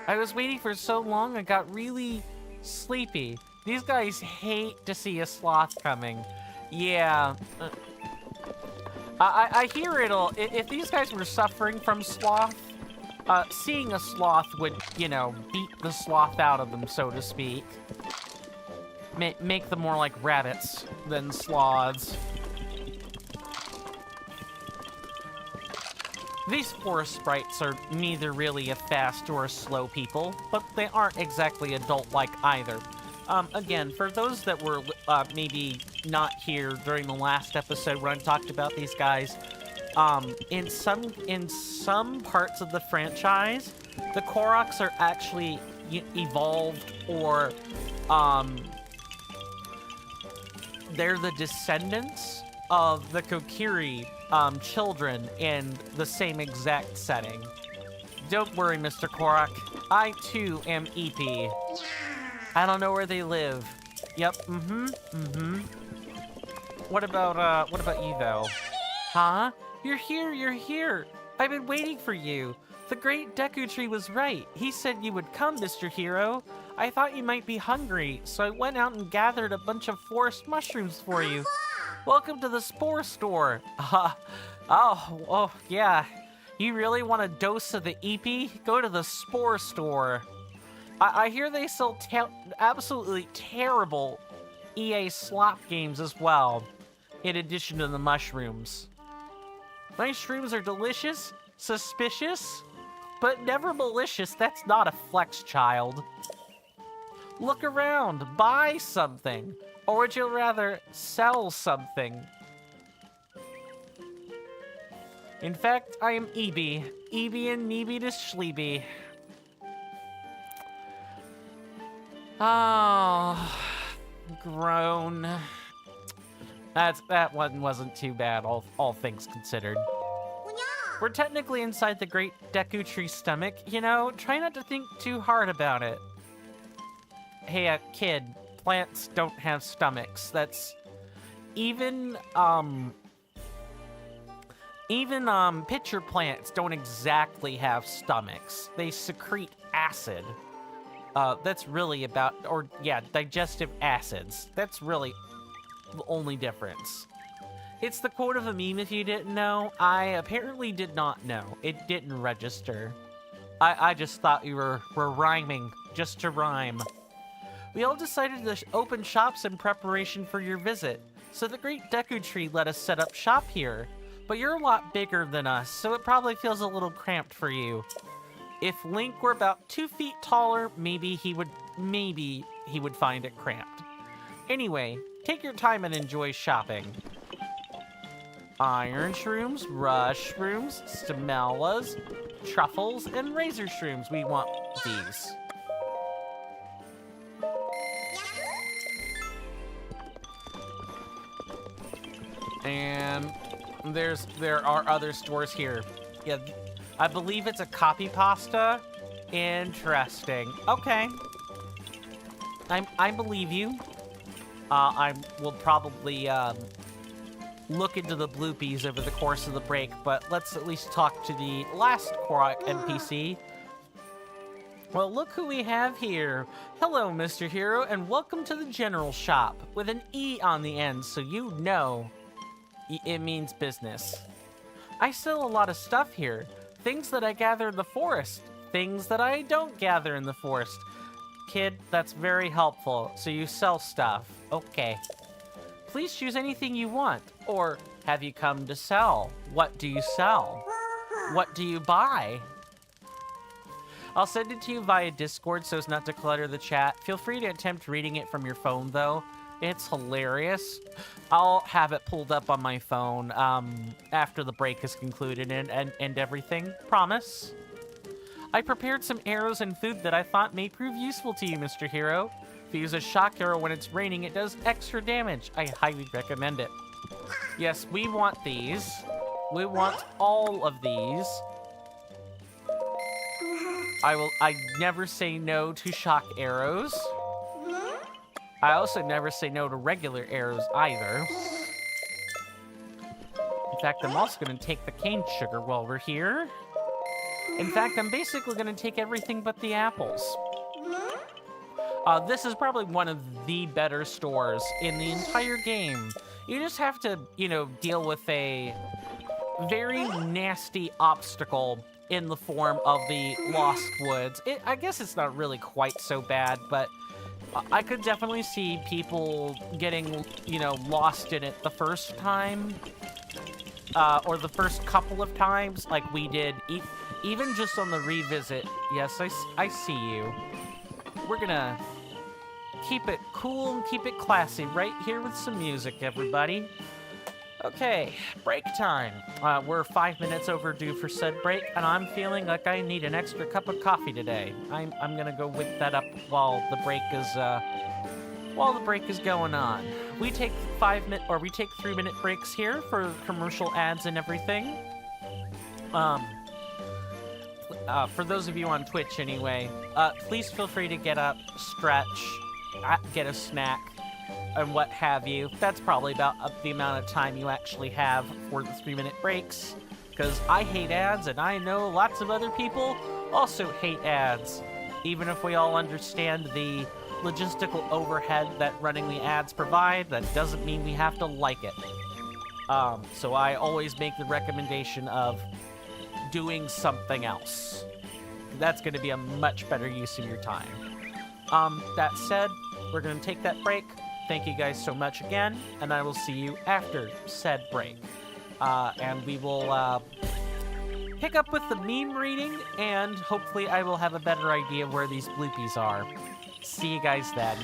I was waiting for so long, I got really sleepy. These guys hate to see a sloth coming. Yeah. I hear it'll... If these guys were suffering from sloth, seeing a sloth would, you know, beat the sloth out of them, so to speak. Make them more like rabbits than sloths. These forest sprites are neither really a fast or a slow people, but they aren't exactly adult-like either. Again, for those that were maybe not here during the last episode when I talked about these guys, in some parts of the franchise, the Koroks are actually evolved, or they're the descendants of the Kokiri children in the same exact setting. Don't worry, Mr. Korak. I too am EP. I don't know where they live. Yep, What about you though? Huh? You're here. I've been waiting for you. The great Deku Tree was right. He said you would come, Mr. Hero. I thought you might be hungry, so I went out and gathered a bunch of forest mushrooms for you. Welcome to the Spore Store. Oh, yeah. You really want a dose of the EP? Go to the Spore Store. I hear they sell absolutely terrible EA slop games as well, in addition to the mushrooms. My shrooms are delicious, suspicious, but never malicious. That's not a flex, child. Look around, buy something, or would you rather sell something? In fact, I am Ebi. Ebi and Neeby to Schleeby. Oh, groan. That one wasn't too bad, all things considered. We're technically inside the great Deku Tree stomach, you know? Try not to think too hard about it. Hey, kid, plants don't have stomachs. That's... Even pitcher plants don't exactly have stomachs. They secrete acid. That's really about... Or, yeah, digestive acids. That's really the only difference. It's the quote of a meme if you didn't know. I apparently did not know. It didn't register. I just thought you were rhyming just to rhyme. We all decided to open shops in preparation for your visit. So the great Deku Tree let us set up shop here. But you're a lot bigger than us, so it probably feels a little cramped for you. If Link were about 2 feet taller, maybe he would find it cramped. Anyway, take your time and enjoy shopping. Iron shrooms, rush shrooms, stamellas, truffles, and razor shrooms. We want these. And there are other stores here. Yeah, I believe it's a copy pasta. Interesting. Okay. I believe you. I will probably look into the bloopies over the course of the break, but let's at least talk to the last Korok NPC. Well, look who we have here. Hello, Mr. Hero, and welcome to the general shop, with an E on the end, so you know it means business. I sell a lot of stuff here. Things that I gather in the forest. Things that I don't gather in the forest. Kid, that's very helpful. So you sell stuff. Okay. Please choose anything you want. Or have you come to sell? What do you sell? What do you buy? I'll send it to you via Discord so as not to clutter the chat. Feel free to attempt reading it from your phone, though. It's hilarious. I'll have it pulled up on my phone after the break is concluded and everything. Promise. I prepared some arrows and food that I thought may prove useful to you, Mr. Hero. If you use a shock arrow when it's raining, it does extra damage. I highly recommend it. Yes, we want these. We want all of these. I never say no to shock arrows. I also never say no to regular arrows either. In fact, I'm also going to take the cane sugar while we're here. In fact, I'm basically going to take everything but the apples. This is probably one of the better stores in the entire game. You just have to, you know, deal with a very nasty obstacle in the form of the Lost Woods. I guess it's not really quite so bad, but I could definitely see people getting, you know, lost in it the first time. Or the first couple of times, like we did, even just on the revisit. Yes, I see you. We're gonna keep it cool and keep it classy right here with some music, everybody. Okay, break time. We're 5 minutes overdue for said break, and I'm feeling like I need an extra cup of coffee today. I'm gonna go whip that up while the break is going on. we take 5-minute or we take 3-minute breaks here for commercial ads and everything. For those of you on Twitch anyway, please feel free to get up, stretch, get a snack, and what have you. That's probably about the amount of time you actually have for the 3-minute breaks, because I hate ads, and I know lots of other people also hate ads. Even if we all understand the logistical overhead that running the ads provide, that doesn't mean we have to like it. So I always make the recommendation of doing something else. That's going to be a much better use of your time. That said, we're going to take that break. Thank you guys so much again, and I will see you after said break. And we will pick up with the meme reading, and hopefully I will have a better idea of where these bloopies are. See you guys then.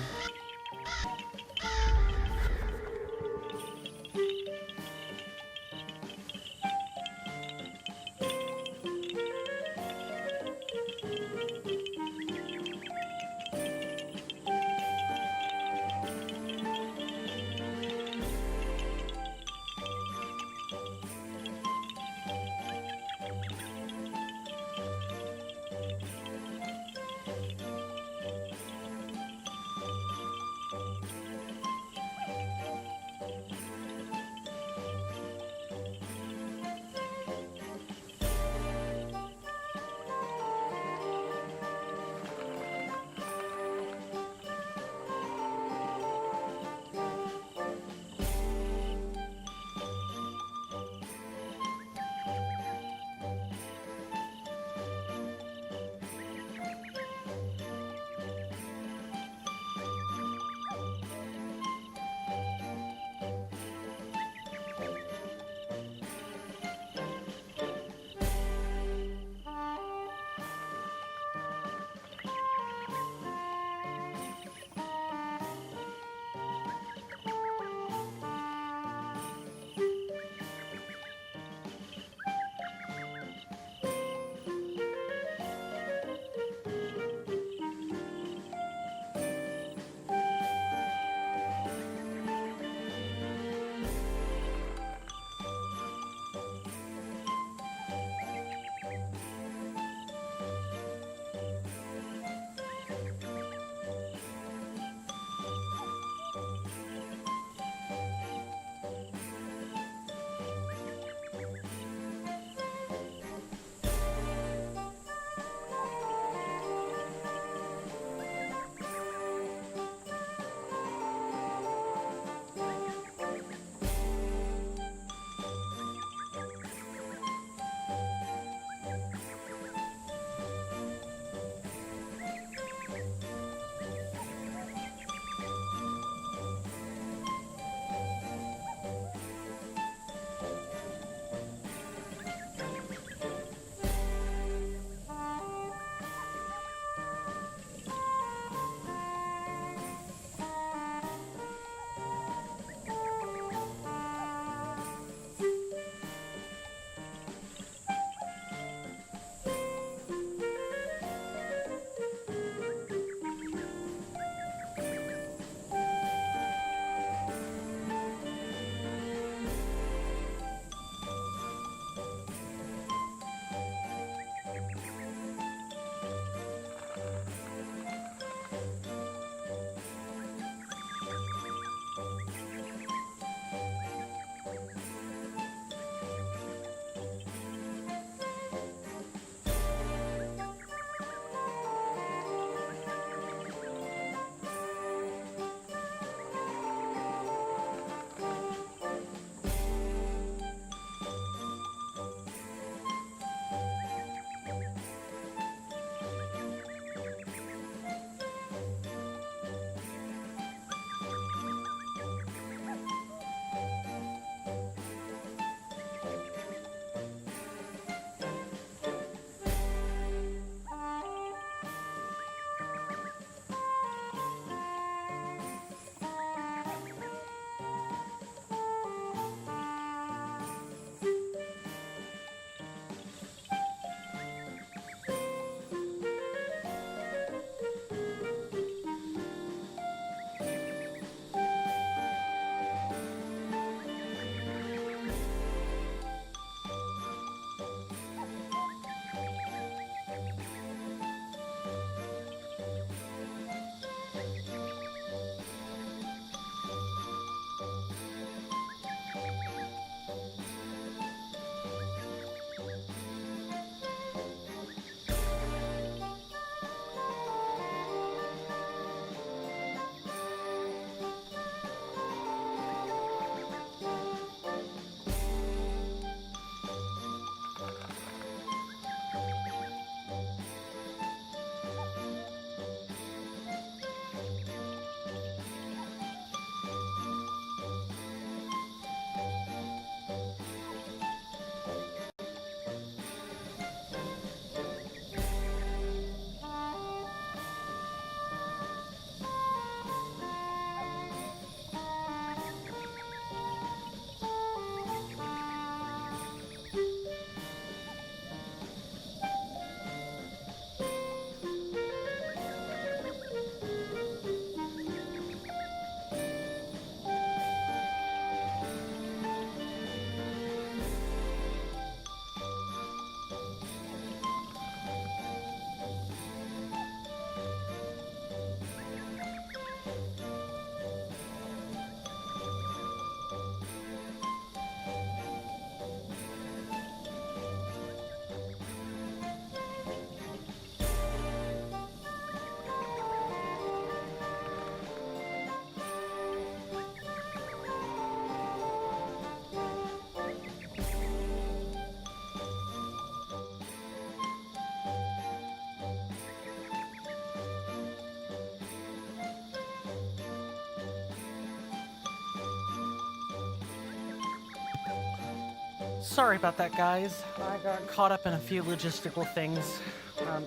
Sorry about that, guys. I got caught up in a few logistical things,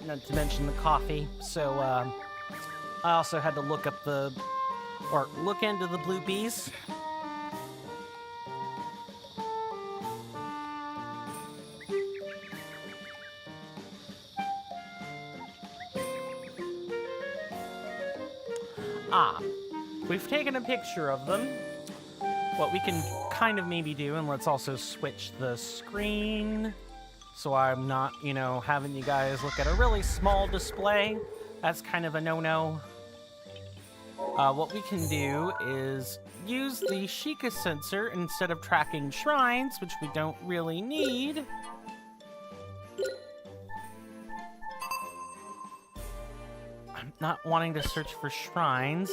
not to mention the coffee. So, I also had to look into the blue bees. We've taken a picture of them. What we can kind of maybe do, and let's also switch the screen so I'm not, having you guys look at a really small display. That's kind of a no-no. What we can do is use the Sheikah sensor instead of tracking shrines, which we don't really need. I'm not wanting to search for shrines.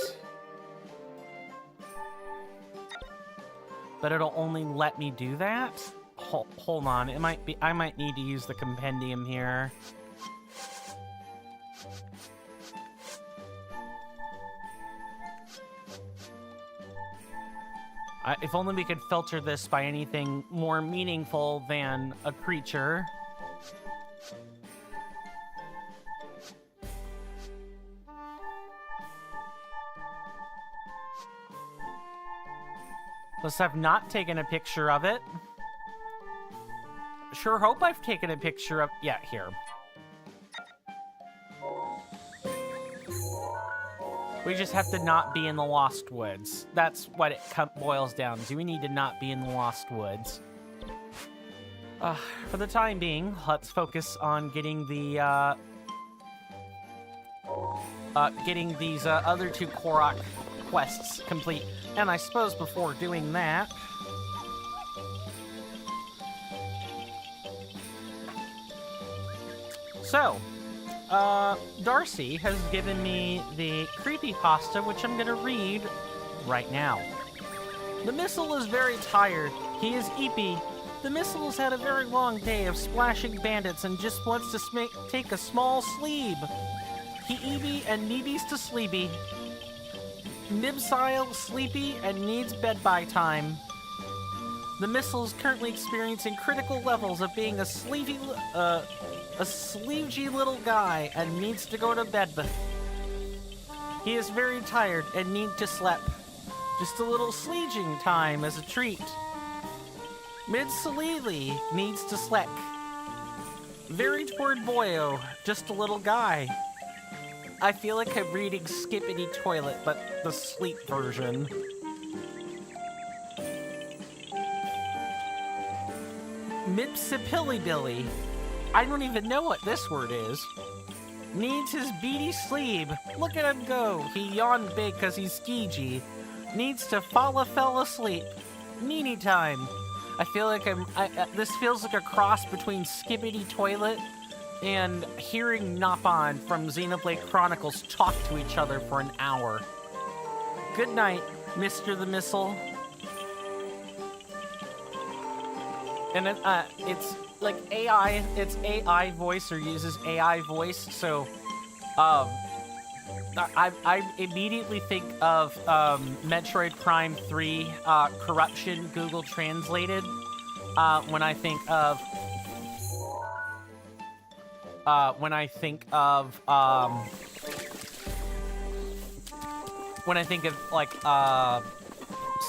But it'll only let me do that? Hold on, I might need to use the compendium here. If only we could filter this by anything more meaningful than a creature. Unless I've not taken a picture of it. Sure hope I've taken a picture of... Yeah, here. We just have to not be in the Lost Woods. That's what it boils down to. We need to not be in the Lost Woods. For the time being, let's focus on getting the, getting these other two Korok quests complete. And I suppose before doing that... So, Darcy has given me the creepypasta, which I'm gonna read right now. The missile is very tired. He is eepy. The missile has had a very long day of splashing bandits and just wants to take a small sleep. He eepy and needies to sleepy. Nibsile sleepy and needs bed-by time. The missile is currently experiencing critical levels of being a sleepy, sleevey little guy and needs to go to bed. He is very tired and need to sleep. Just a little sleeging time as a treat. Mid-Salili needs to sleep. Very toward boyo, just a little guy. I feel like I'm reading Skippity Toilet, but the sleep version. Mipsipilly-billy. I don't even know what this word is. Needs his beady sleep. Look at him go. He yawned big because he's skeegee. Needs to fell asleep. Needy time. I feel like this feels like a cross between Skippity Toilet and hearing Napon from Xenoblade Chronicles talk to each other for an hour. Good night, Mr. the Missile. And it's like AI, it's AI voice or uses AI voice, so I immediately think of Metroid Prime 3 Corruption Google Translated when I think of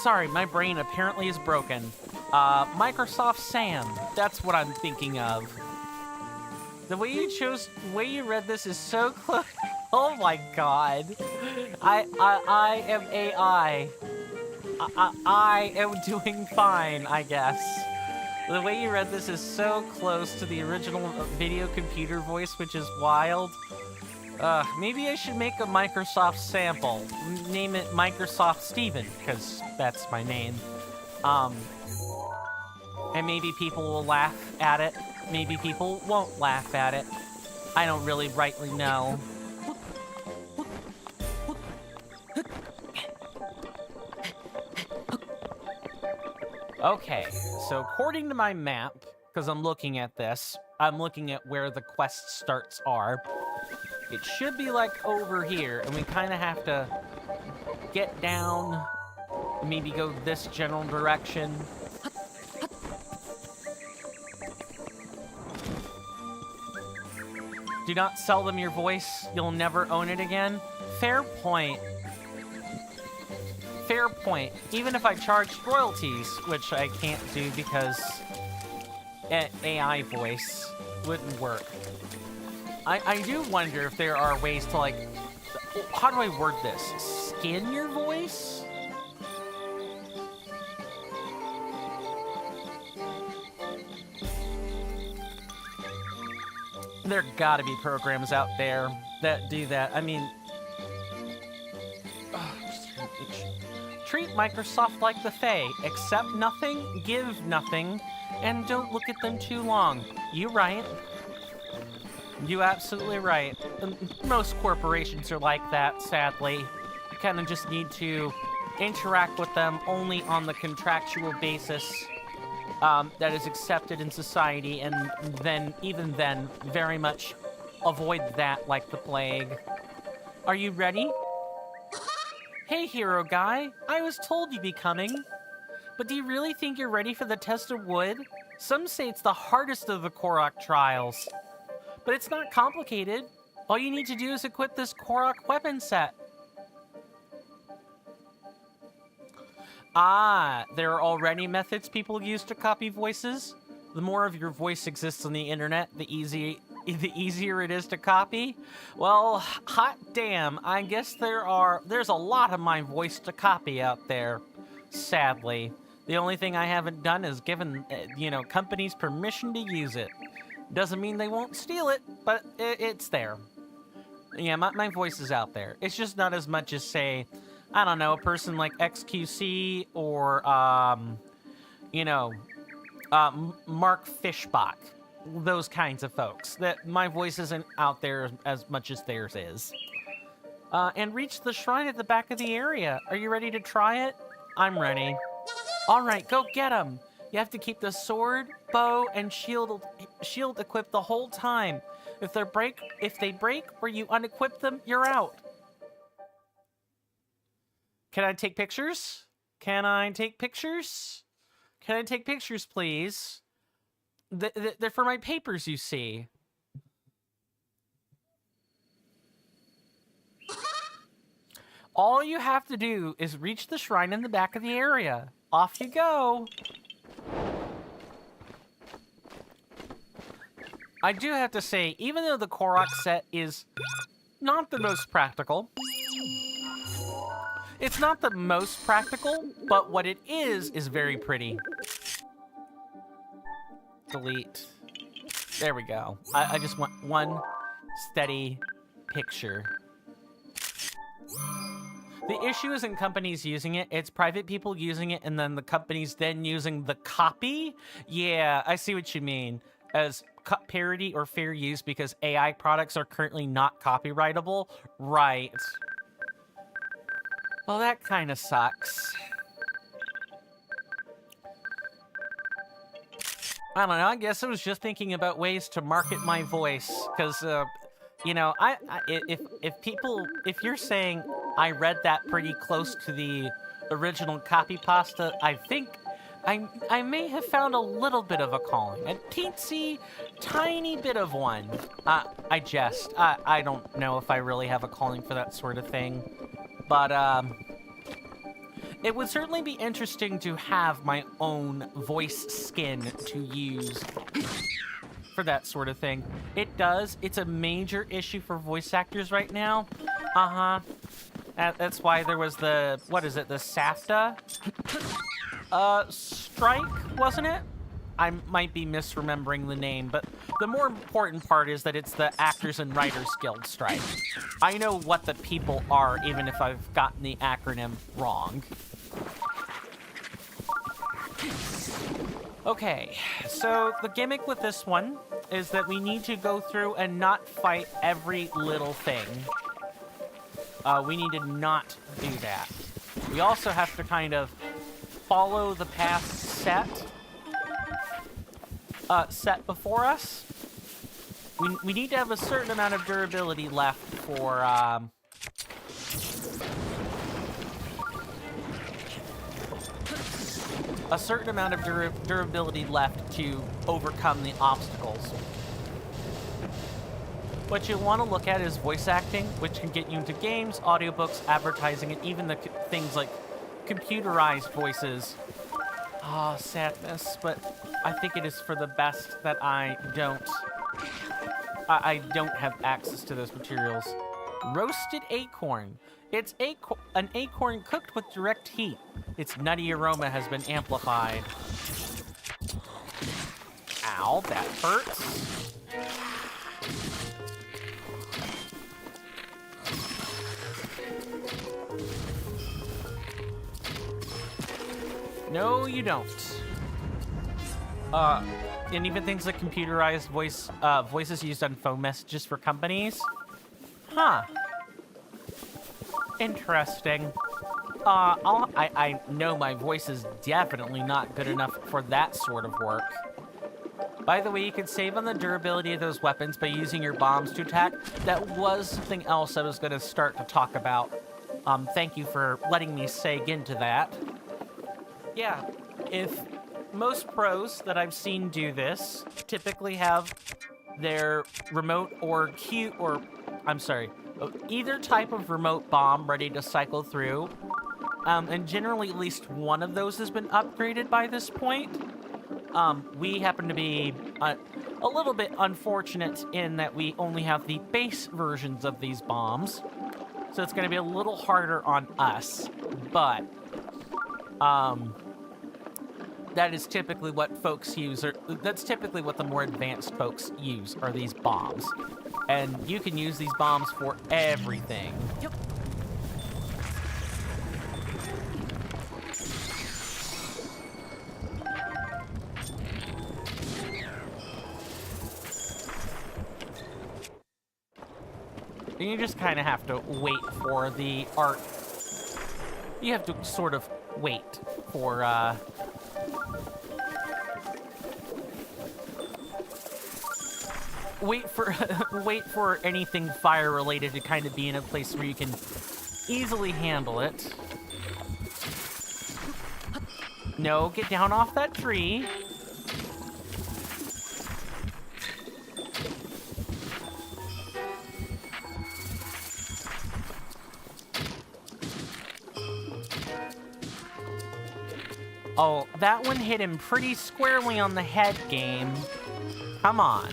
sorry, my brain apparently is broken. Microsoft Sam, that's what I'm thinking of. The way you read this is so close. Oh my god. I am AI. I am doing fine, I guess. The way you read this is so close to the original video computer voice, which is wild. Maybe I should make a Microsoft sample. Name it Microsoft Steven, because that's my name. And maybe people will laugh at it. Maybe people won't laugh at it. I don't really rightly know. Okay, so according to my map, because I'm looking at this, I'm looking at where the quest starts are. It should be like over here, and we kind of have to get down, maybe go this general direction. Do not sell them your voice. You'll never own it again. Fair point. Fair point. Even if I charged royalties, which I can't do because AI voice wouldn't work. I do wonder if there are ways to, like, how do I word this? Skin your voice? There gotta be programs out there that do that. I mean, treat Microsoft like the Fae. Accept nothing, give nothing, and don't look at them too long. You right. You absolutely right. Most corporations are like that, sadly. You kind of just need to interact with them only on the contractual basis that is accepted in society, and then, even then, very much avoid that like the plague. Are you ready? Hey, hero guy. I was told you'd be coming. But do you really think you're ready for the test of wood? Some say it's the hardest of the Korok trials. But it's not complicated. All you need to do is equip this Korok weapon set. Ah, there are already methods people use to copy voices. The more of your voice exists on the internet, the easier it is to copy. Well, hot damn, I guess there's a lot of my voice to copy out there. Sadly, the only thing I haven't done is given, companies permission to use it. Doesn't mean they won't steal it, but it's there. Yeah, my voice is out there. It's just not as much as, say, I don't know, a person like XQC or, Mark Fishbach. Those kinds of folks. That my voice isn't out there as much as theirs is. And reach the shrine at the back of the area. Are you ready to try it? I'm ready. All right, go get them. You have to keep the sword, bow, and shield equipped the whole time. If they break or you unequip them, you're out. Can I take pictures? Can I take pictures? Can I take pictures, please? They're for my papers, you see. All you have to do is reach the shrine in the back of the area. Off you go. I do have to say, even though the Korok set is not the most practical, it's not the most practical, but what it is very pretty. Delete. There we go. I just want one steady picture. The issue isn't companies using it, it's private people using it and then the companies then using the copy. Yeah, I see what you mean. As parody or fair use because AI products are currently not copyrightable. Right. Well, that kind of sucks. I don't know, I guess I was just thinking about ways to market my voice, because, if you're saying I read that pretty close to the original copy pasta, I think I may have found a little bit of a calling, a teensy, tiny bit of one. I jest. I don't know if I really have a calling for that sort of thing, but, it would certainly be interesting to have my own voice skin to use for that sort of thing. It does. It's a major issue for voice actors right now. Uh-huh. That's why there was the, what is it, the SAFTA strike, wasn't it? I might be misremembering the name, but the more important part is that it's the Actors and Writers Guild strike. I know what the people are, even if I've gotten the acronym wrong. Okay, so the gimmick with this one is that we need to go through and not fight every little thing. We need to not do that. We also have to kind of follow the path set before us. We need to have a certain amount of durability left for, a certain amount of durability left to overcome the obstacles. What you want to look at is voice acting, which can get you into games, audiobooks, advertising, and even the things like computerized voices. Ah, sadness, but I think it is for the best that I don't have access to those materials. Roasted acorn. It's an acorn cooked with direct heat. Its nutty aroma has been amplified. Ow, that hurts. No, you don't. And even things like computerized voices used on phone messages for companies. Huh. Interesting. I know my voice is definitely not good enough for that sort of work. By the way, you can save on the durability of those weapons by using your bombs to attack. That was something else I was going to start to talk about. Thank you for letting me seg into that. Yeah, if most pros that I've seen do this typically have their remote or either type of remote bomb ready to cycle through. And generally at least one of those has been upgraded by this point. We happen to be a little bit unfortunate in that we only have the base versions of these bombs. So it's going to be a little harder on us. But, that is typically what folks use, or that's typically what the more advanced folks use, are these bombs. And you can use these bombs for everything. Yep. And you just kind of have to wait for the art. You have to sort of wait for, wait for anything fire related to kind of be in a place where you can easily handle it. No, get down off that tree. Oh, that one hit him pretty squarely on the head, game. Come on.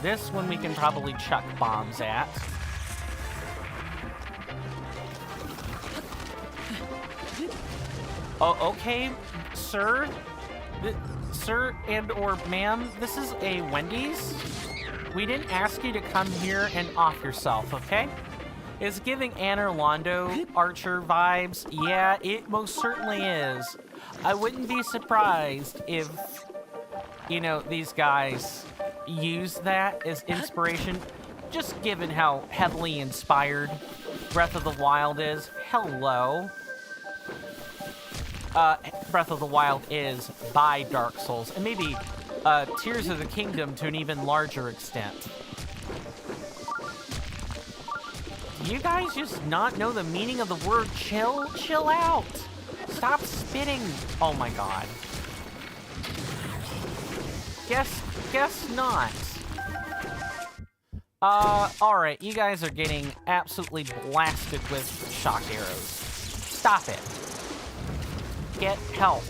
This one we can probably chuck bombs at. Oh, okay, sir. Sir and or ma'am, this is a Wendy's. We didn't ask you to come here and off yourself, okay? It's giving Anne Orlando Archer vibes. Yeah, it most certainly is. I wouldn't be surprised if, you know, these guys use that as inspiration, just given how heavily inspired Breath of the Wild is. Hello. Breath of the Wild is by Dark Souls, and maybe Tears of the Kingdom to an even larger extent. Do you guys just not know the meaning of the word chill? Chill out. Stop spitting. Oh my god. Guess not. Alright, you guys are getting absolutely blasted with shock arrows. Stop it. Get help.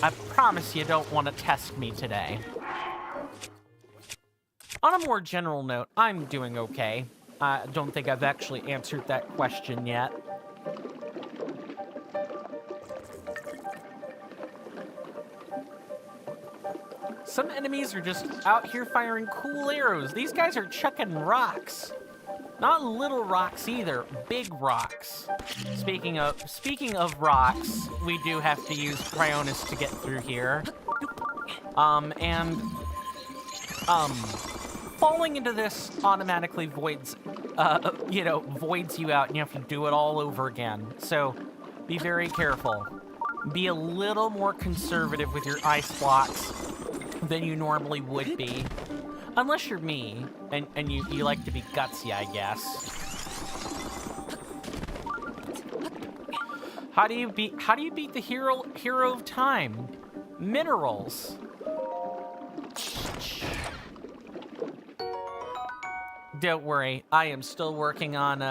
I promise you don't want to test me today. On a more general note, I'm doing okay. I don't think I've actually answered that question yet. Some enemies are just out here firing cool arrows. These guys are chucking rocks. Not little rocks either, big rocks. Speaking of rocks, we do have to use Cryonis to get through here. Falling into this automatically voids you out, and you have to do it all over again. So be very careful. Be a little more conservative with your ice blocks than you normally would be. Unless you're me, and you like to be gutsy, I guess. How do you beat the hero of time? Minerals. Don't worry, I am still working on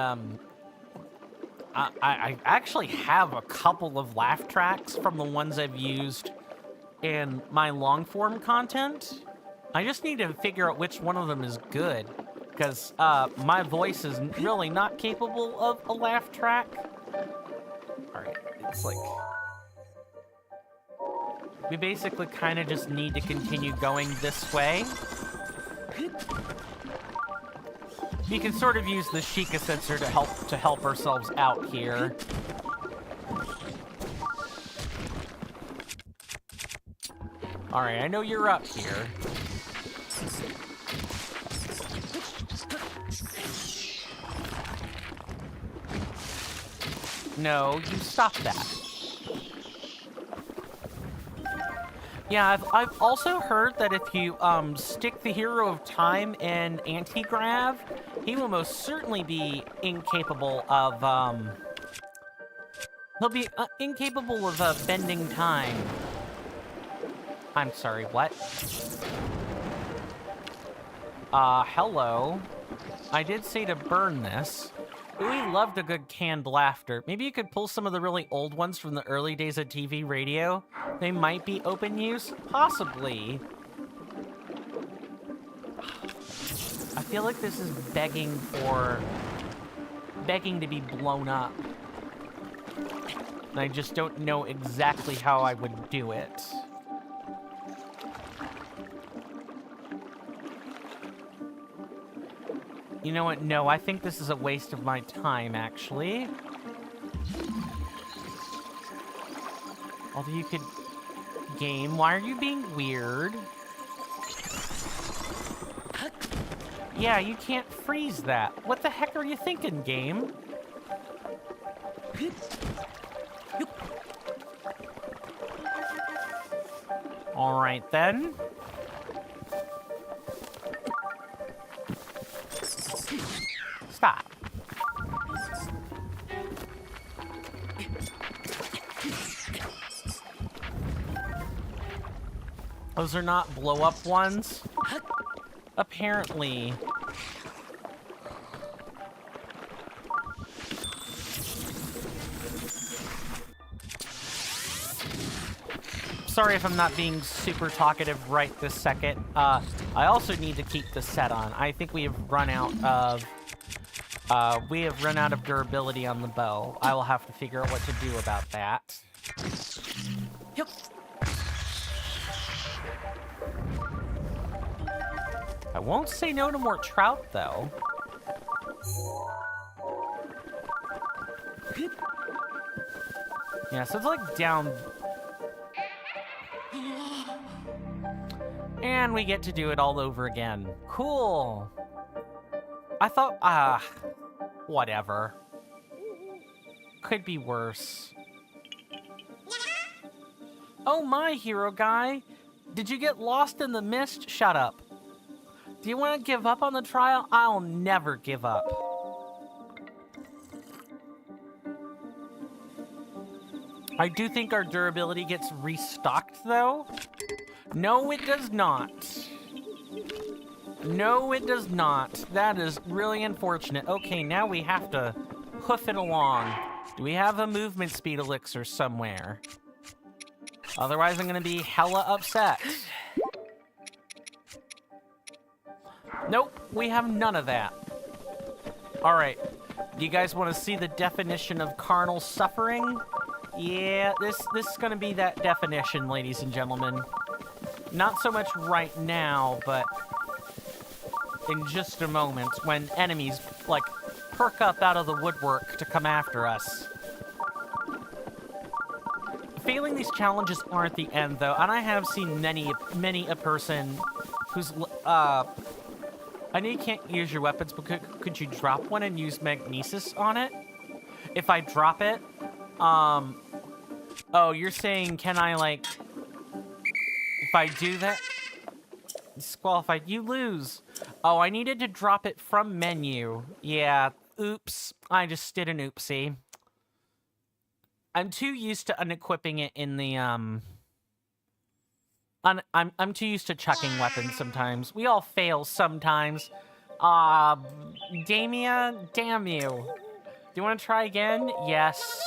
I actually have a couple of laugh tracks from the ones I've used in my long form content. I just need to figure out which one of them is good, because my voice is really not capable of a laugh track. Alright, it's like... we basically kind of just need to continue going this way. We can sort of use the Sheikah sensor to help ourselves out here. Alright, I know you're up here. No, you stop that. Yeah, I've also heard that if you stick the Hero of Time in anti-grav, he will most certainly be incapable of he'll be incapable of bending time. I'm sorry, what? Hello. I did say to burn this. We loved a good canned laughter. Maybe you could pull some of the really old ones from the early days of TV radio. They might be open use? Possibly. I feel like this is begging to be blown up. And I just don't know exactly how I would do it. You know what? No, I think this is a waste of my time, actually. Although you could... Game, why are you being weird? Yeah, you can't freeze that. What the heck are you thinking, game? Alright, then. Stop. Those are not blow-up ones? Apparently. Sorry if I'm not being super talkative right this second. I also need to keep the set on. I think we have run out of... durability on the bow. I will have to figure out what to do about that. Yep. I won't say no to more trout, though. Yeah, so it's like down... And we get to do it all over again. Cool. I thought, whatever. Could be worse. Oh my, hero guy. Did you get lost in the mist? Shut up. Do you want to give up on the trial? I'll never give up. I do think our durability gets restocked, though. No, it does not. No, it does not. That is really unfortunate. Okay, now we have to hoof it along. Do we have a movement speed elixir somewhere? Otherwise, I'm going to be hella upset. Nope, we have none of that. All right, do you guys want to see the definition of carnal suffering? Yeah, this is going to be that definition, ladies and gentlemen. Not so much right now, but in just a moment when enemies, like, perk up out of the woodwork to come after us. Failing these challenges aren't the end, though, and I have seen many a person who's, I know you can't use your weapons, but could you drop one and use magnesis on it? If I drop it, oh, you're saying, can I, like... If I do that... Disqualified. You lose. Oh, I needed to drop it from menu. Yeah, oops. I just did an oopsie. I'm too used to unequipping it in the, I'm too used to chucking weapons sometimes. We all fail sometimes. Damia, damn you. Do you want to try again? Yes.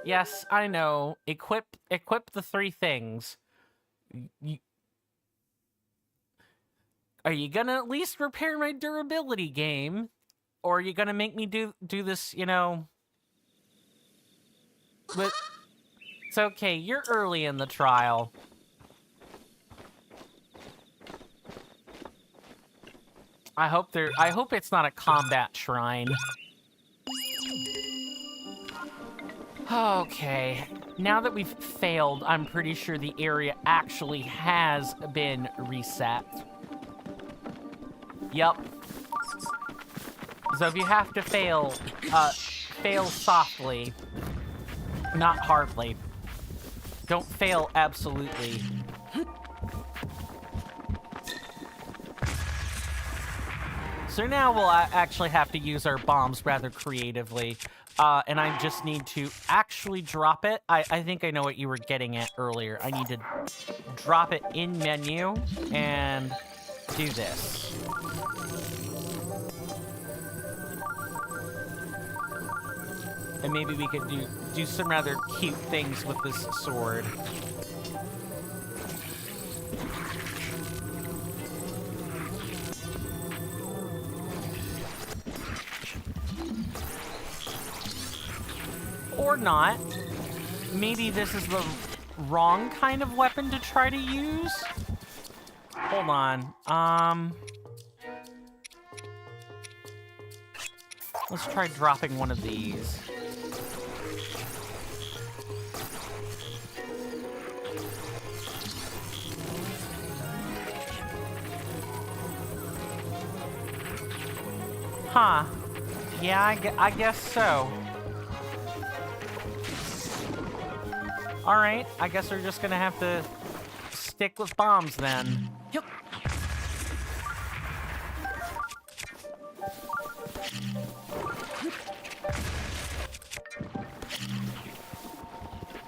Yes, I know. Equip the 3 things. Are you gonna at least repair my durability, game? Or are you gonna make me do this, you know? But it's okay, you're early in the trial. I hope it's not a combat shrine. Okay, now that we've failed, I'm pretty sure the area actually has been reset. Yep. So if you have to fail, fail softly, not hardly. Don't fail absolutely. So now we'll actually have to use our bombs rather creatively. And I just need to actually drop it. I think I know what you were getting at earlier. I need to drop it in menu and do this. And maybe we could do some rather cute things with this sword. Or not. Maybe this is the wrong kind of weapon to try to use? Hold on. Let's try dropping one of these. Huh. Yeah, I guess so. Alright, I guess we're just gonna have to stick with bombs then. Yep.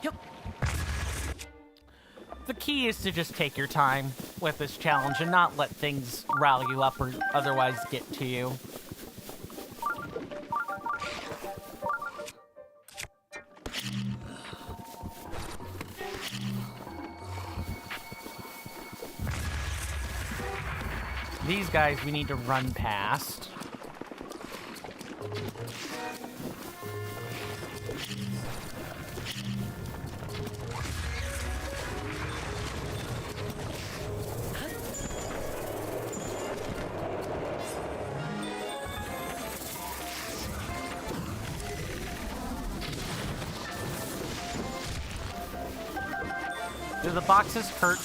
Yep. The key is to just take your time with this challenge and not let things rile you up or otherwise get to you. These guys we need to run past. Do the boxes hurt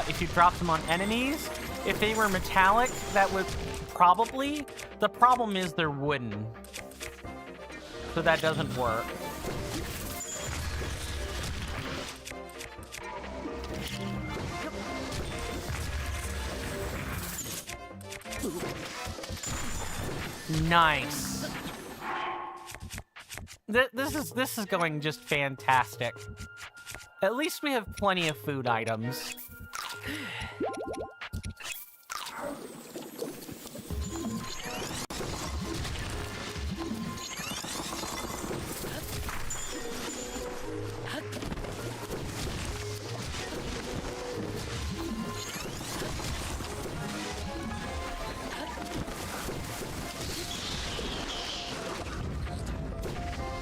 if you drop them on enemies? If they were metallic, that would probably. The problem is they're wooden. So that doesn't work. Nice. This is going just fantastic. At least we have plenty of food items.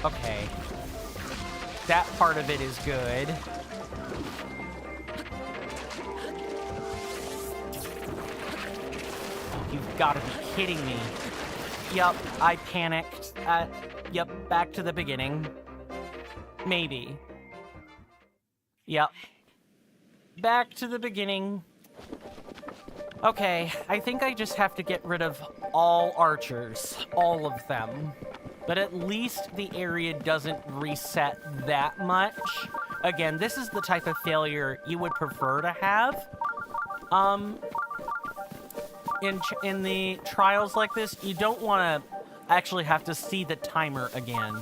Okay. That part of it is good. You've got to be kidding me. Yup, I panicked. Yup, back to the beginning. Maybe. Yup. Back to the beginning. Okay, I think I just have to get rid of all archers. All of them. But at least the area doesn't reset that much. Again, this is the type of failure you would prefer to have. In the trials like this, you don't want to actually have to see the timer again.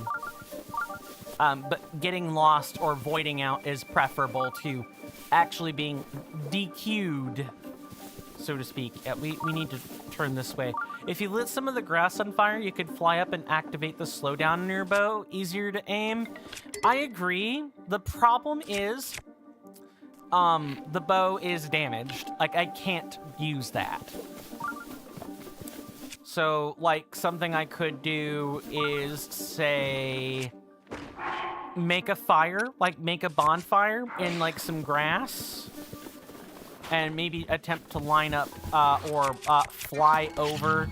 But getting lost or voiding out is preferable to actually being DQ'd, so to speak. Yeah, we need to turn this way. If you lit some of the grass on fire, you could fly up and activate the slowdown in your bow. Easier to aim. I agree. The problem is, the bow is damaged. Like, I can't use that. So, like, something I could do is, say, make a fire, like, make a bonfire in, like, some grass. And maybe attempt to line up, or fly over.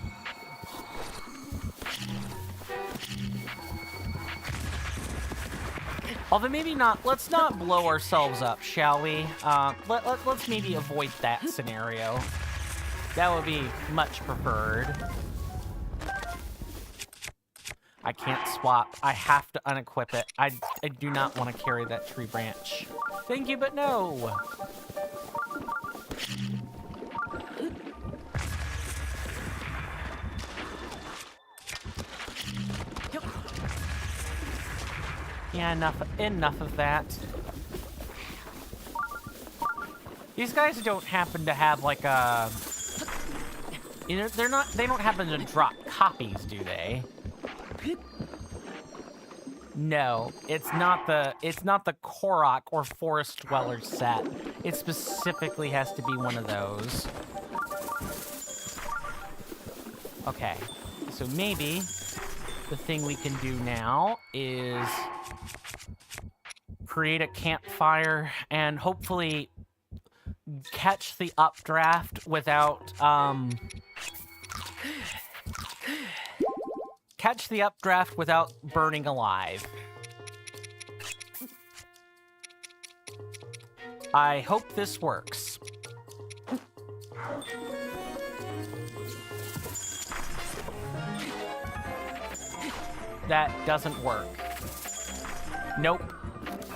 Although maybe not, let's not blow ourselves up, shall we? Let's maybe avoid that scenario. That would be much preferred. I can't swap. I have to unequip it. I do not want to carry that tree branch. Thank you, but no! Yeah, enough of that. These guys don't happen to have like a, you know, they don't happen to drop copies, do they? No, it's not the Korok or Forest Dweller set. It specifically has to be one of those. Okay, so maybe the thing we can do now is create a campfire and hopefully catch the updraft without, burning alive. I hope this works. That doesn't work. Nope.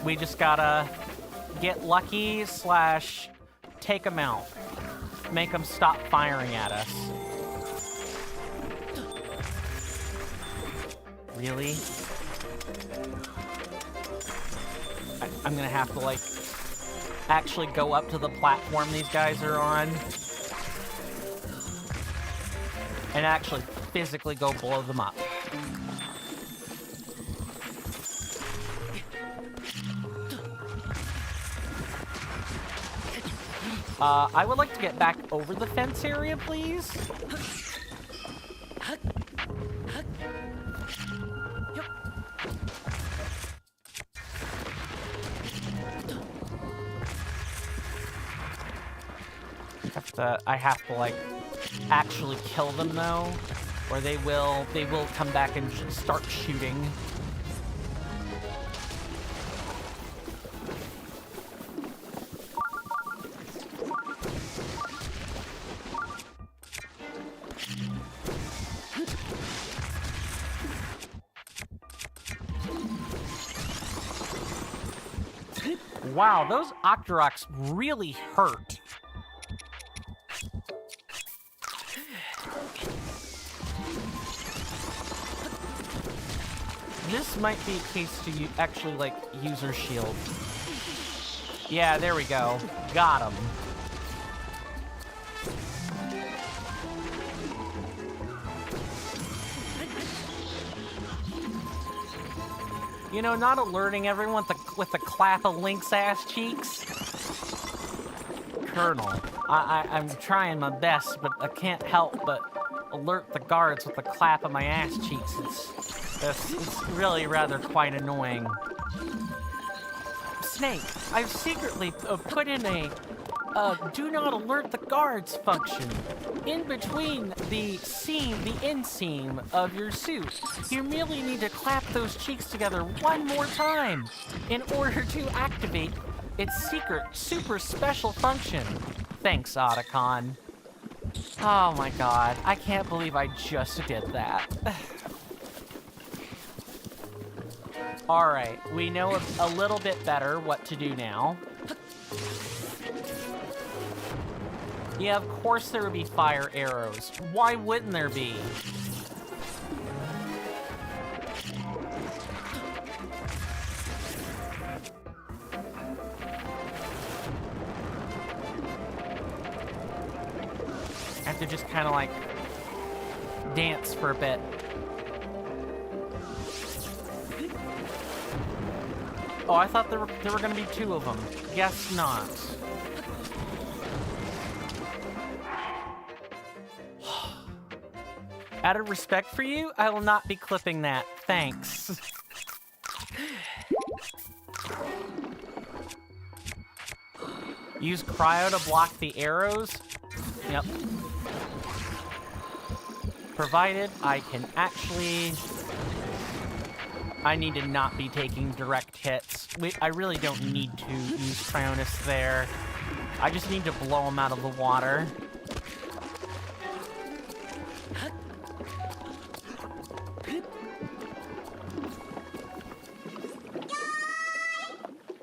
We just gotta get lucky / take them out. Make them stop firing at us. Really? I'm gonna have to, like, actually go up to the platform these guys are on. And actually physically go blow them up. I would like to get back over the fence area, please. I have to, like, actually kill them, though, or they will come back and start shooting. Wow, those Octoroks really hurt. This might be a case to actually, like, user shield. Yeah, there we go. Got him. You know, not alerting everyone with the clap of Link's ass cheeks. Colonel, I'm trying my best, but I can't help but alert the guards with the clap of my ass cheeks. It's really rather quite annoying. Snake, I've secretly put in a do not alert the guards function in between the inseam of your suit. You merely need to clap those cheeks together one more time in order to activate its secret, super special function. Thanks, Otacon. Oh my god, I can't believe I just did that. Alright, we know a little bit better what to do now. Yeah, of course there would be fire arrows. Why wouldn't there be? to just kind of like dance for a bit. Oh, I thought there were going to be 2 of them. Guess not. Out of respect for you, I will not be clipping that. Thanks. Use cryo to block the arrows. Yep. Provided I can actually... I need to not be taking direct hits. I really don't need to use Cryonis there. I just need to blow them out of the water.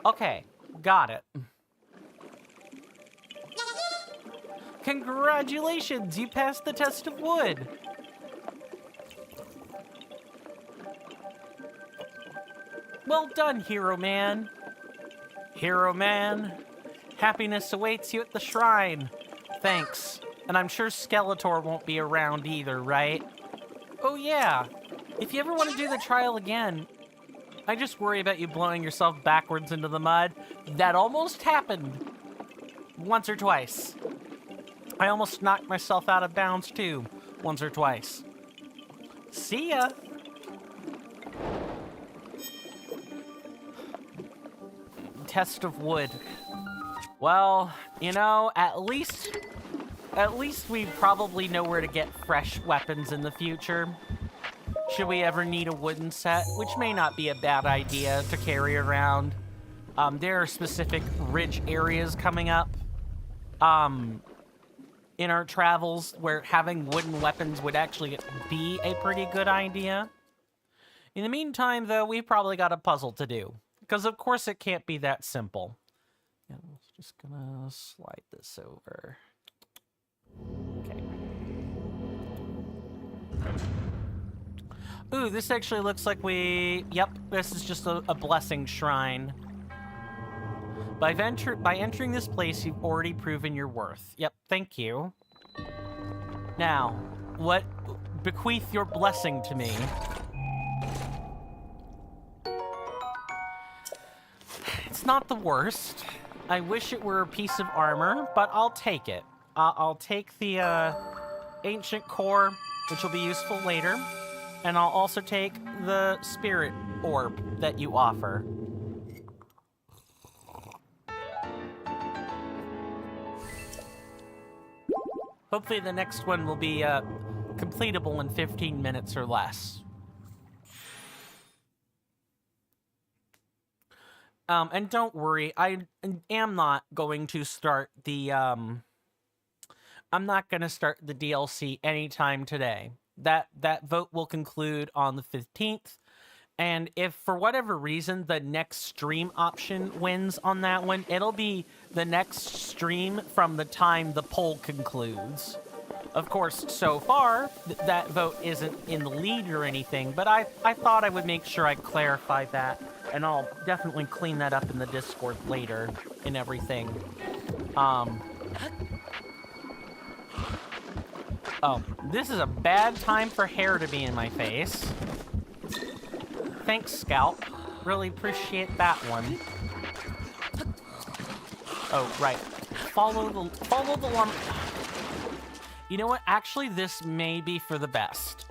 Okay, got it. Congratulations, you passed the test of wood. Well done, Hero Man. Hero Man, happiness awaits you at the shrine. Thanks. And I'm sure Skeletor won't be around either, right? Oh yeah, if you ever want to do the trial again, I just worry about you blowing yourself backwards into the mud. That almost happened. Once or twice. I almost knocked myself out of bounds too. Once or twice. See ya. Test of wood. Well, you know, at least we probably know where to get fresh weapons in the future. Should we ever need a wooden set, which may not be a bad idea to carry around. There are specific ridge areas coming up in our travels where having wooden weapons would actually be a pretty good idea. In the meantime, though, we've probably got a puzzle to do. Because, of course, it can't be that simple. Yeah, I'm just gonna slide this over. Okay. Ooh, this actually looks like Yep, this is just a blessing shrine. By entering this place, you've already proven your worth. Yep, thank you. Now, bequeath your blessing to me. It's not the worst. I wish it were a piece of armor, but I'll take it. I'll take the ancient core, which will be useful later, and I'll also take the spirit orb that you offer. Hopefully the next one will be completable in 15 minutes or less. And don't worry, I am not going to start the, I'm not going to start the DLC anytime today. That vote will conclude on the 15th, and if for whatever reason the next stream option wins on that one, it'll be the next stream from the time the poll concludes. Of course, so far, that vote isn't in the lead or anything, but I thought I would make sure I clarified that. And I'll definitely clean that up in the Discord later and everything. Oh, this is a bad time for hair to be in my face. Thanks, Scalp. Really appreciate that one. Oh, right. Follow the lump. You know what? Actually, this may be for the best.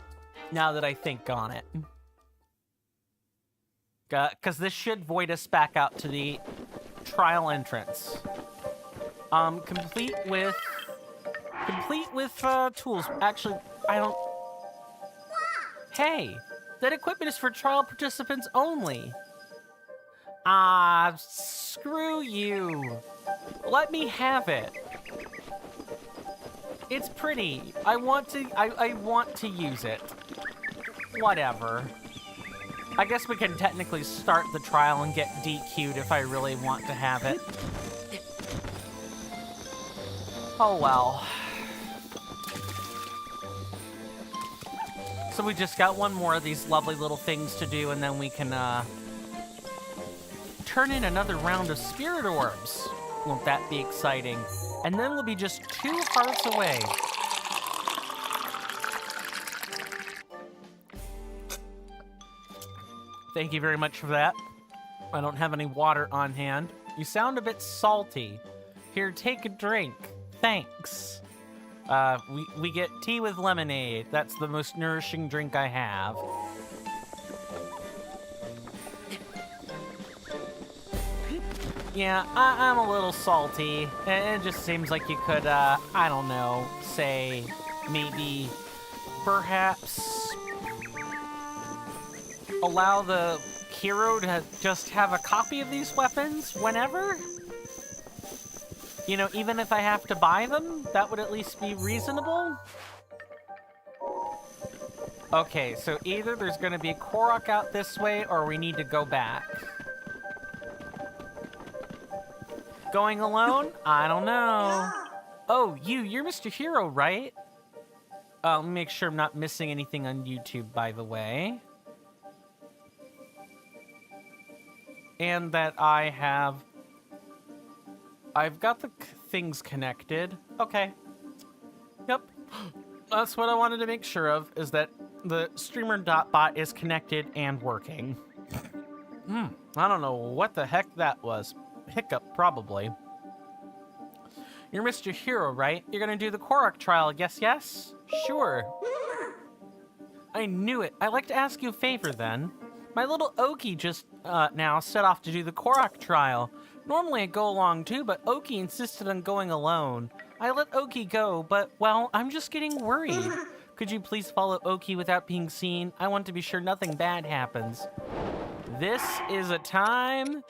Now that I think on it. Because this should void us back out to the trial entrance. Complete with tools. Actually, I don't... Hey, that equipment is for trial participants only. Ah, screw you. Let me have it. It's pretty. I want to use it. Whatever. I guess we can technically start the trial and get DQ'd if I really want to have it. Oh well. So we just got one more of these lovely little things to do, and then we can turn in another round of spirit orbs. Won't that be exciting? And then we'll be just 2 hearts away Thank you very much for that. I don't have any water on hand. You sound a bit salty. Here, take a drink. Thanks. We get tea with lemonade. That's the most nourishing drink I have. Yeah, I'm a little salty. It just seems like you could, I don't know, say, maybe, perhaps, allow the hero to just have a copy of these weapons whenever? You know, even if I have to buy them, that would at least be reasonable? Okay, so either there's gonna be Korok out this way, or we need to go back. Going alone? I don't know. Oh, you're Mr. Hero, right? Let me make sure I'm not missing anything on YouTube, by the way. And that I've got the things connected. Okay. Yep. That's what I wanted to make sure of, is that the streamer.bot is connected and working. I don't know what the heck that was. Hiccup, probably. You're Mr. Hero, right? You're gonna do the Korok trial, I guess, yes? Sure. I knew it. I'd like to ask you a favor, then. My little Oki just, now set off to do the Korok trial. Normally I'd go along too, but Oki insisted on going alone. I let Oki go, but, well, I'm just getting worried. Could you please follow Oki without being seen? I want to be sure nothing bad happens. This is the time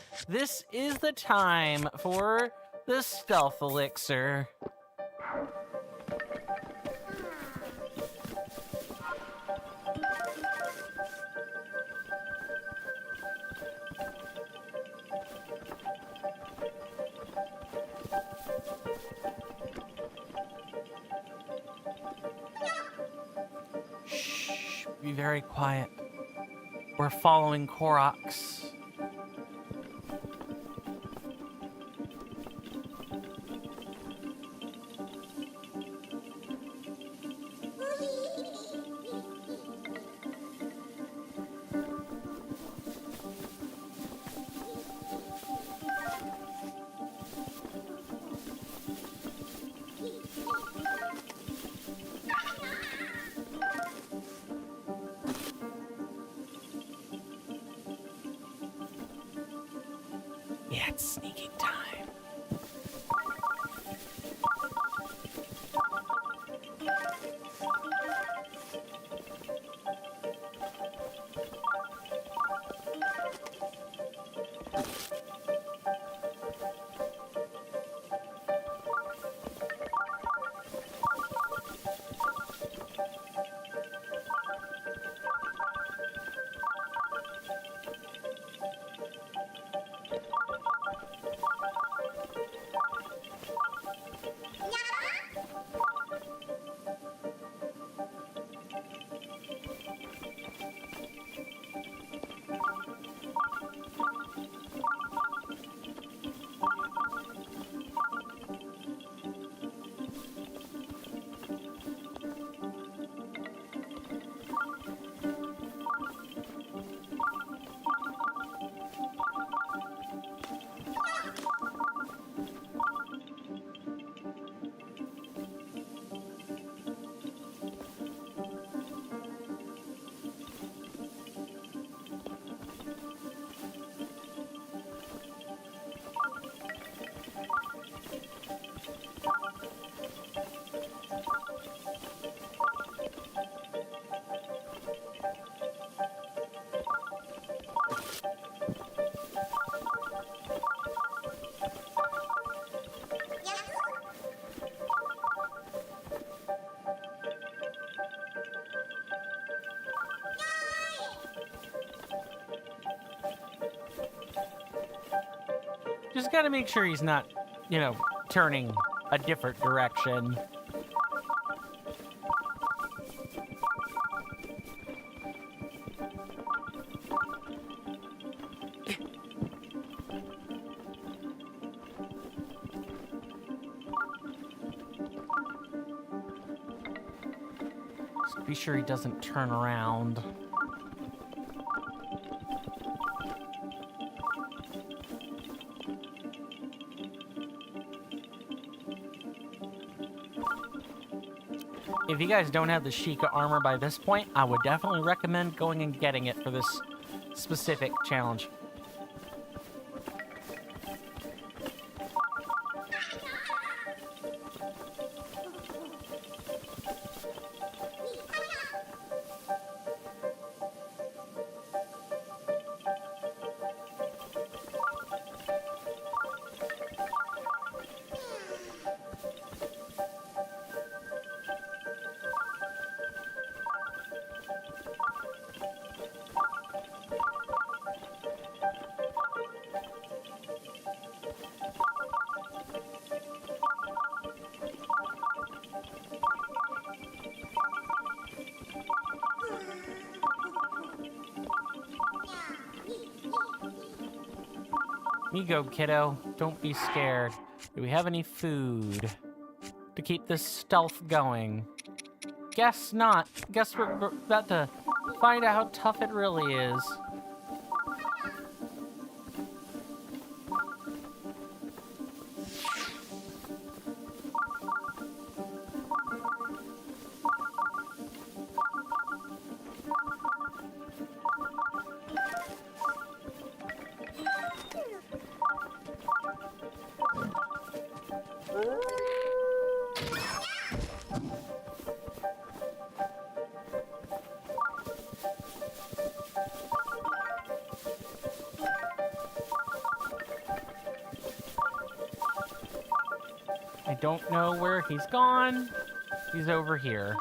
for the stealth elixir. Shh, be very quiet. We're following Koroks. Yeah, it's sneaking time. Just gotta make sure he's not, you know, turning a different direction. Just be sure he doesn't turn around. if you guys don't have the Sheikah armor by this point, I would definitely recommend going and getting it for this specific challenge. You go, kiddo. Don't be scared. Do we have any food to keep this stealth going? Guess not. Guess we're about to find out how tough it really is. I don't know where he's gone. He's over here.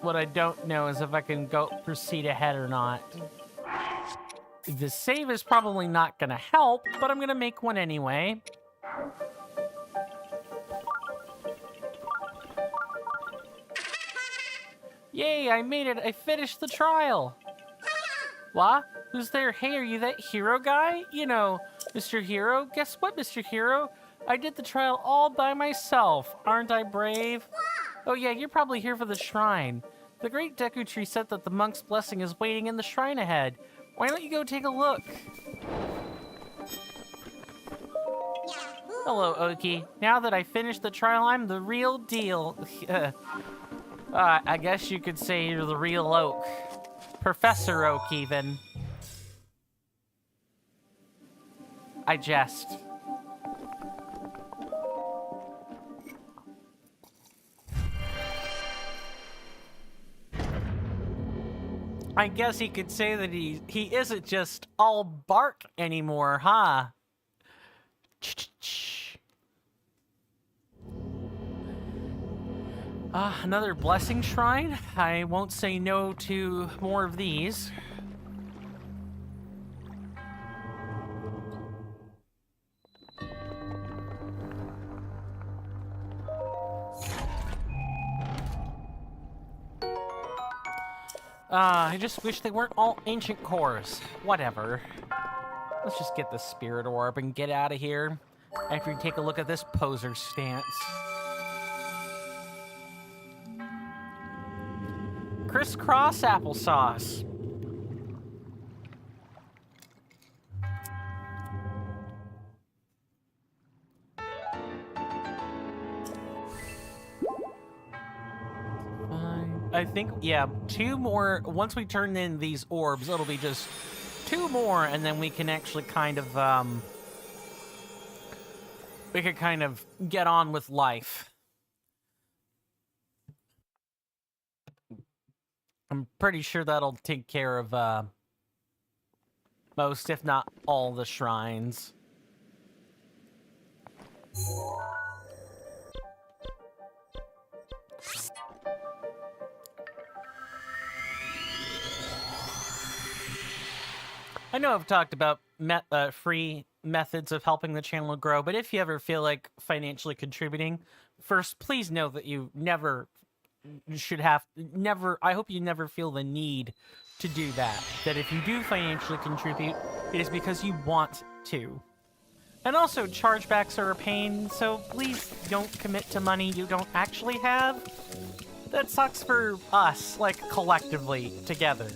What I don't know is if I can proceed ahead or not. The save is probably not gonna help, but I'm gonna make one anyway. Yay, I made it. I finished the trial. What? Who's there? Hey, are you that hero guy? You know, Mr. Hero? Guess what, Mr. Hero? I did the trial all by myself. Aren't I brave? Oh yeah, you're probably here for the shrine. The great Deku Tree said that the monk's blessing is waiting in the shrine ahead. Why don't you go take a look? Hello, Oki. Now that I finished the trial, I'm the real deal. I guess you could say you're the real Oak. Professor Oak, even. I jest. I guess he could say that he isn't just all bark anymore, huh? Another blessing shrine? I won't say no to more of these. I just wish they weren't all ancient cores. Whatever. Let's just get the spirit orb and get out of here after you take a look at this poser stance. Crisscross applesauce. I think, yeah, 2 more. Once we turn in these orbs, it'll be just 2 more, and then we can actually kind of, we could kind of get on with life. I'm pretty sure that'll take care of, most, if not all, the shrines. I know I've talked about free methods of helping the channel grow, but if you ever feel like financially contributing, first, please know that you never should have, I hope you never feel the need to do that. That if you do financially contribute, it is because you want to. And also, chargebacks are a pain, so please don't commit to money you don't actually have. That sucks for us, like, collectively, together.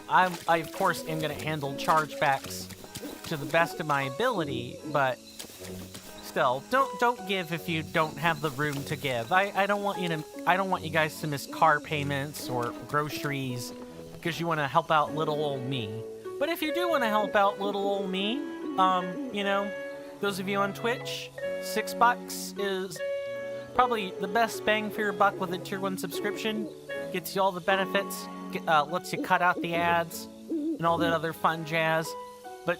I of course, am going to handle chargebacks to the best of my ability, but still, don't give if you don't have the room to give. I don't want you guys to miss car payments or groceries because you want to help out little old me. But if you do want to help out little old me, you know, those of you on Twitch, $6 is probably the best bang for your buck with a tier 1 subscription. Gets you all the benefits, lets you cut out the ads, and all that other fun jazz. But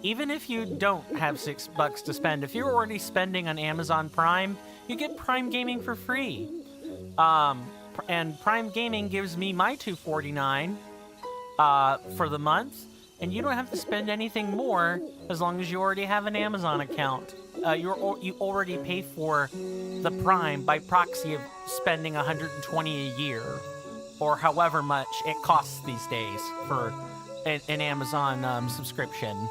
even if you don't have $6 to spend, if you're already spending on Amazon Prime, you get Prime Gaming for free. And Prime Gaming gives me my $2.49 for the month, and you don't have to spend anything more as long as you already have an Amazon account. You already pay for the Prime by proxy of spending $120 a year, or however much it costs these days for an Amazon subscription.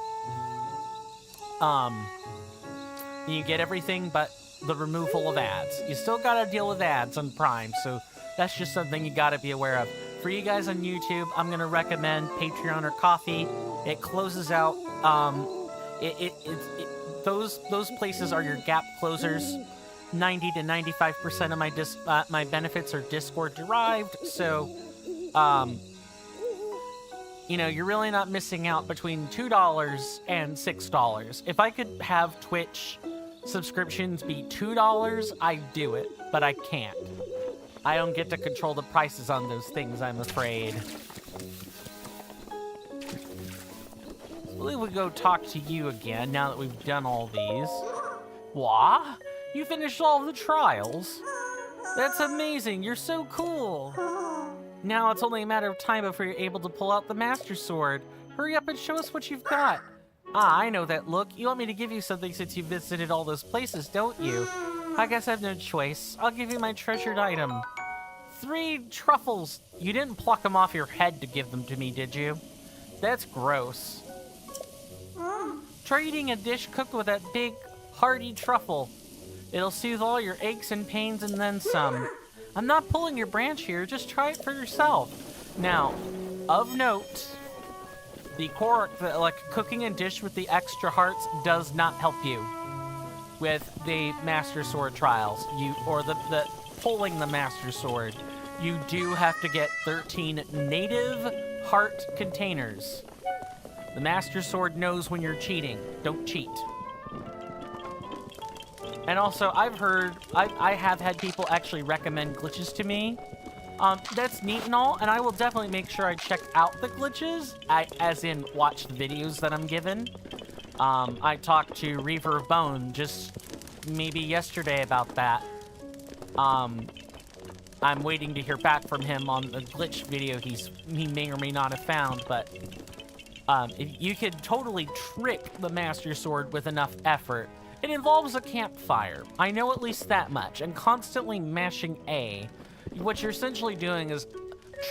You get everything but the removal of ads. You still gotta deal with ads on Prime, so that's just something you gotta be aware of. For you guys on YouTube, I'm gonna recommend Patreon or Coffee. It closes out, those places are your gap closers. 90 to 95% of my benefits are Discord derived, so, you know, you're really not missing out between $2 and $6. If I could have Twitch subscriptions be $2, I'd do it, but I can't. I don't get to control the prices on those things, I'm afraid. We'll go talk to you again now that we've done all these. Wah? You finished all of the trials? That's amazing, you're so cool. Now it's only a matter of time before you're able to pull out the Master Sword. Hurry up and show us what you've got. Ah, I know that look. You want me to give you something since you visited all those places, don't you? I guess I have no choice. I'll give you my treasured item. 3 truffles. You didn't pluck them off your head to give them to me, did you? That's gross. Try eating a dish cooked with that big, hearty truffle. It'll soothe all your aches and pains and then some. I'm not pulling your branch here, just try it for yourself. Now, of note, cooking a dish with the extra hearts does not help you with the Master Sword trials. The pulling the Master Sword. You do have to get 13 native heart containers. The Master Sword knows when you're cheating. Don't cheat. And also, I have had people actually recommend glitches to me. That's neat and all, and I will definitely make sure I check out the glitches, as in watch the videos that I'm given. I talked to Reaver of Bone just maybe yesterday about that. I'm waiting to hear back from him on the glitch video he may or may not have found, but you could totally trick the Master Sword with enough effort. It involves a campfire. I know at least that much, and constantly mashing A. What you're essentially doing is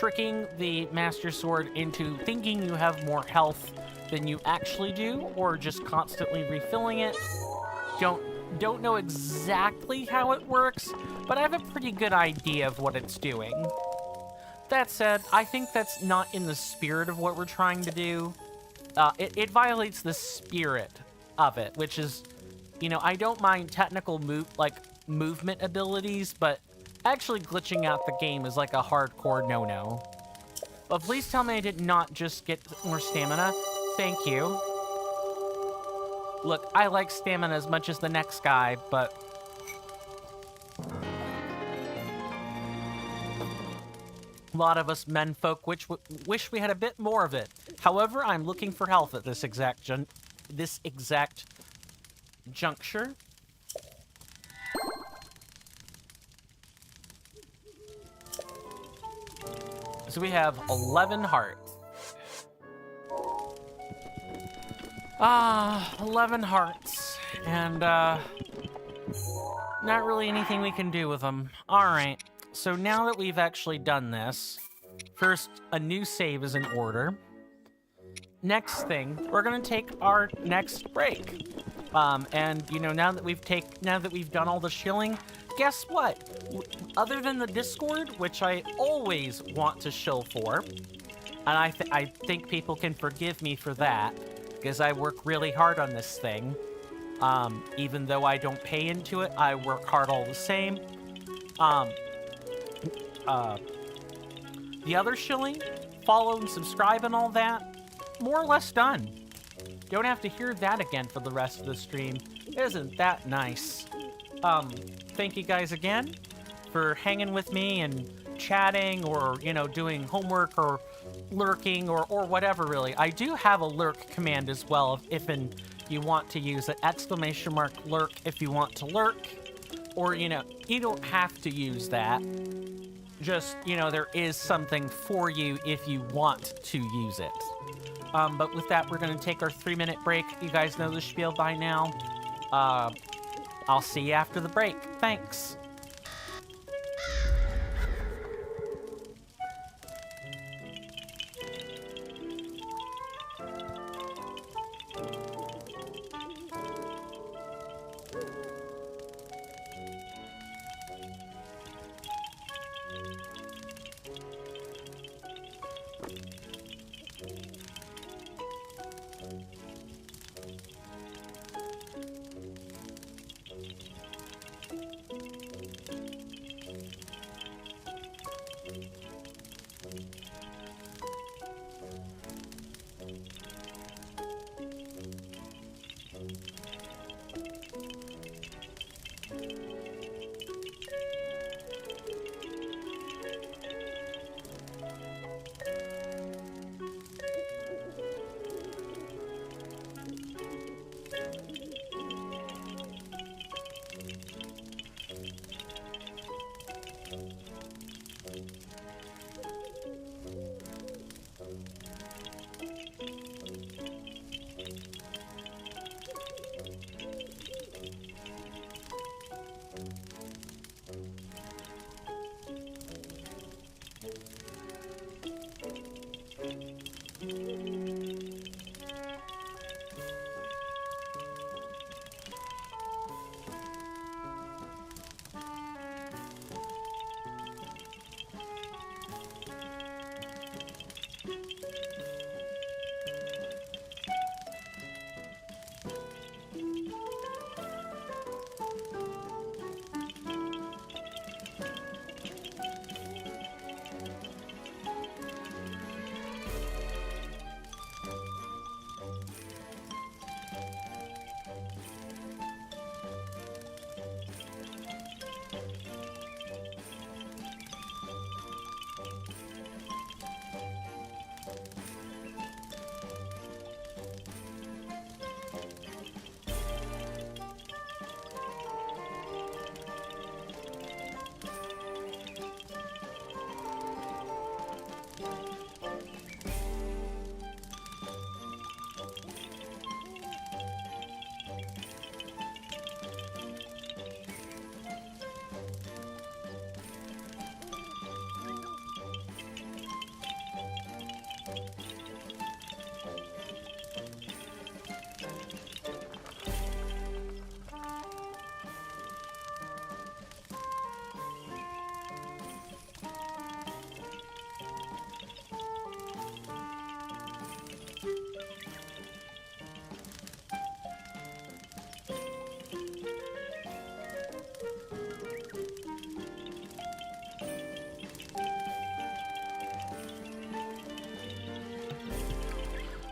tricking the Master Sword into thinking you have more health than you actually do, or just constantly refilling it. Don't know exactly how it works, but I have a pretty good idea of what it's doing. That said, I think that's not in the spirit of what we're trying to do. It violates the spirit of it, which is, you know, I don't mind technical movement abilities, but actually glitching out the game is like a hardcore no-no. But please tell me I did not just get more stamina. Thank you. Look, I like stamina as much as the next guy, but a lot of us menfolk wish we had a bit more of it. However, I'm looking for health at this exact juncture. So we have 11 hearts. 11 hearts. And, not really anything we can do with them. Alright, so now that we've actually done this, first, a new save is in order. Next thing, we're gonna take our next break. And you know, now that we've done all the shilling, guess what? Other than the Discord, which I always want to shill for, and I think people can forgive me for that, because I work really hard on this thing. Even though I don't pay into it, I work hard all the same. The other shilling, follow and subscribe and all that, more or less done. Don't have to hear that again for the rest of the stream. Isn't that nice? Thank you guys again for hanging with me and chatting, or, you know, doing homework or lurking or whatever, really. I do have a lurk command as well if you want to use it. ! lurk if you want to lurk. Or, you know, you don't have to use that. Just, you know, there is something for you if you want to use it. But with that, we're going to take our 3-minute break. You guys know the spiel by now. I'll see you after the break. Thanks.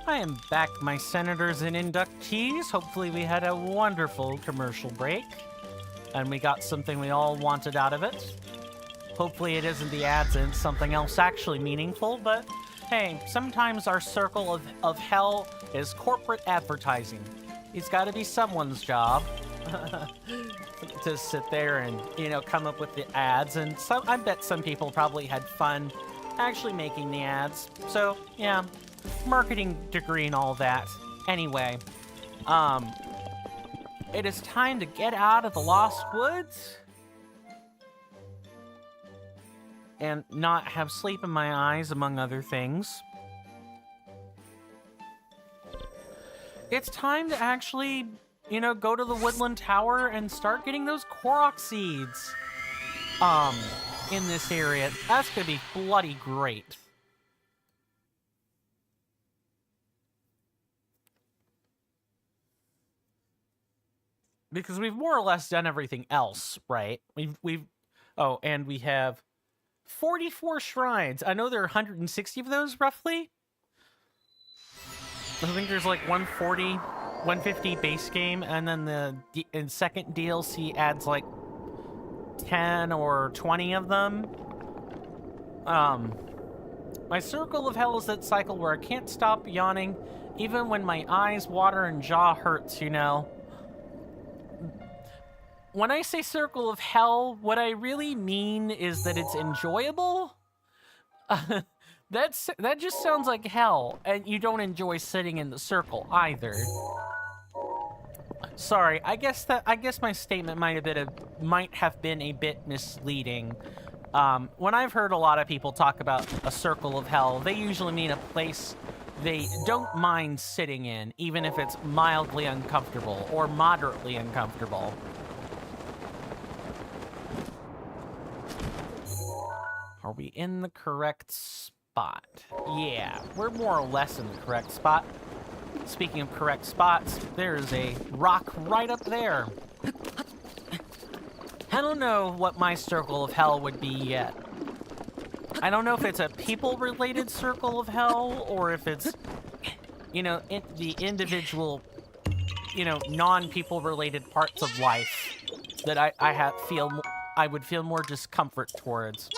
I am back, my senators and inductees. Hopefully we had a wonderful commercial break, and we got something we all wanted out of it. Hopefully it isn't the ads and something else actually meaningful, but hey, sometimes our circle of hell is corporate advertising. It's got to be someone's job to sit there and, you know, come up with the ads, and I bet some people probably had fun actually making the ads. So, yeah, marketing degree and all that. Anyway, it is time to get out of the Lost Woods and not have sleep in my eyes, among other things. It's time to actually, you know, go to the Woodland Tower and start getting those Korok seeds in this area. That's gonna be bloody great. Because we've more or less done everything else, right? Oh, and we have 44 shrines. I know there are 160 of those, roughly. I think there's like 140, 150 base game, and then the second DLC adds like 10 or 20 of them. My circle of hell is that cycle where I can't stop yawning, even when my eyes water and jaw hurts, you know. When I say circle of hell, what I really mean is that it's enjoyable. That just sounds like hell, and you don't enjoy sitting in the circle either. Sorry, I guess my statement might have been a bit misleading. When I've heard a lot of people talk about a circle of hell, they usually mean a place they don't mind sitting in, even if it's mildly uncomfortable or moderately uncomfortable. Are we in the correct spot? Yeah, we're more or less in the correct spot. Speaking of correct spots, there's a rock right up there. I don't know what my circle of hell would be yet. I don't know if it's a people-related circle of hell, or if it's, you know, the individual, you know, non-people-related parts of life that I would feel more discomfort towards.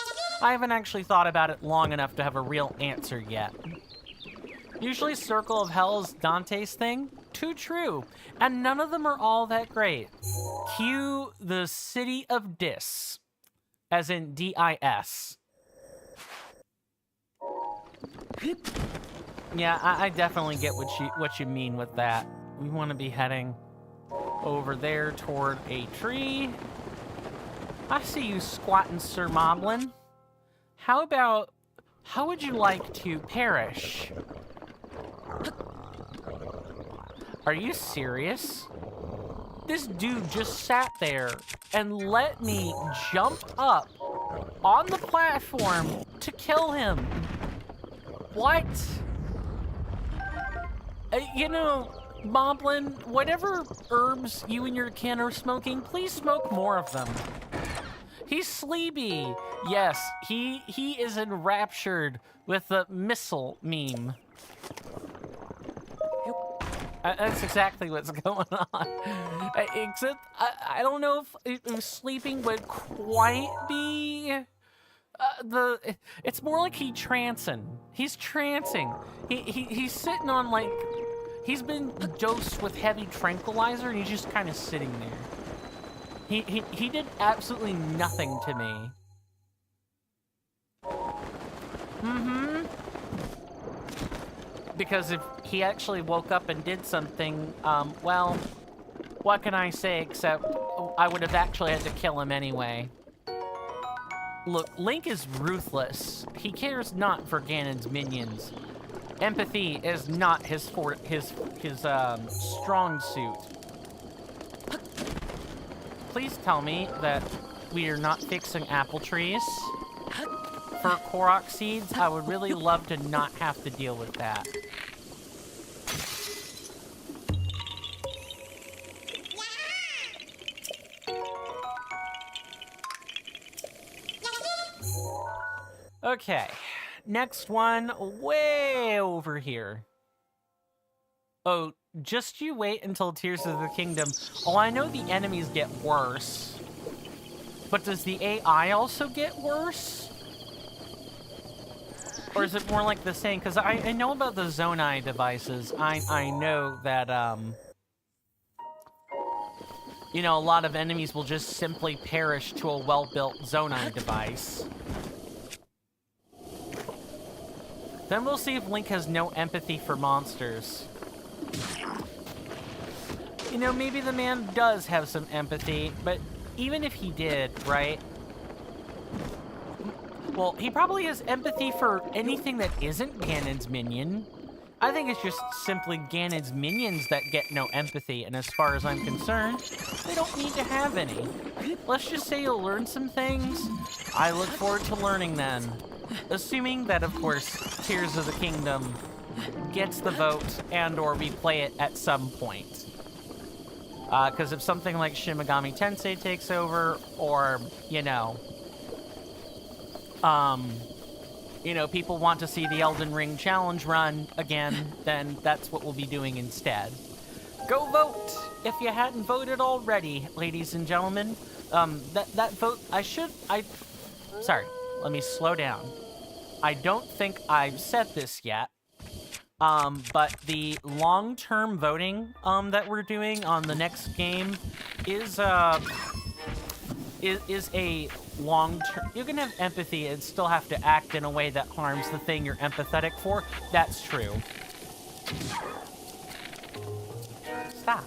I haven't actually thought about it long enough to have a real answer yet. Usually Circle of Hell is Dante's thing. Too true. And none of them are all that great. Cue the City of Dis. As in D-I-S. Yeah, I definitely get what you mean with that. We want to be heading over there toward a tree. I see you squatting, Sir Moblin. How would you like to perish? Are you serious? This dude just sat there and let me jump up on the platform to kill him. What? You know, Moblin, whatever herbs you and your kin are smoking, please smoke more of them. He's sleepy. Yes, he is enraptured with the missile meme. That's exactly what's going on. Except, I don't know if sleeping would quite be it's more like he's trancing. He's trancing. He's sitting on, like, he's been dosed with heavy tranquilizer and he's just kind of sitting there. He did absolutely nothing to me. Mm-hmm. Because if he actually woke up and did something, well, what can I say except I would have actually had to kill him anyway. Look, Link is ruthless. He cares not for Ganon's minions. Empathy is not his strong suit. Please tell me that we are not fixing apple trees for Korok seeds. I would really love to not have to deal with that. Okay, next one, way over here. Oh, just you wait until Tears of the Kingdom. Oh, I know the enemies get worse. But does the AI also get worse? Or is it more like the same? Because I know about the Zonai devices. I know that, you know, a lot of enemies will just simply perish to a well-built Zonai device. Then we'll see if Link has no empathy for monsters. You know, maybe the man does have some empathy, but even if he did, right? Well, he probably has empathy for anything that isn't Ganon's minion. I think it's just simply Ganon's minions that get no empathy, and as far as I'm concerned, they don't need to have any. Let's just say you'll learn some things. I look forward to learning then. Assuming that, of course, Tears of the Kingdom gets the vote and/or we play it at some point. Because if something like Shin Megami Tensei takes over, or, you know, people want to see the Elden Ring challenge run again, then that's what we'll be doing instead. Go vote if you hadn't voted already, ladies and gentlemen. That vote, sorry, let me slow down. I don't think I've said this yet, but the long-term voting that we're doing on the next game is a long-term. You can have empathy and still have to act in a way that harms the thing you're empathetic for. That's true. Stop.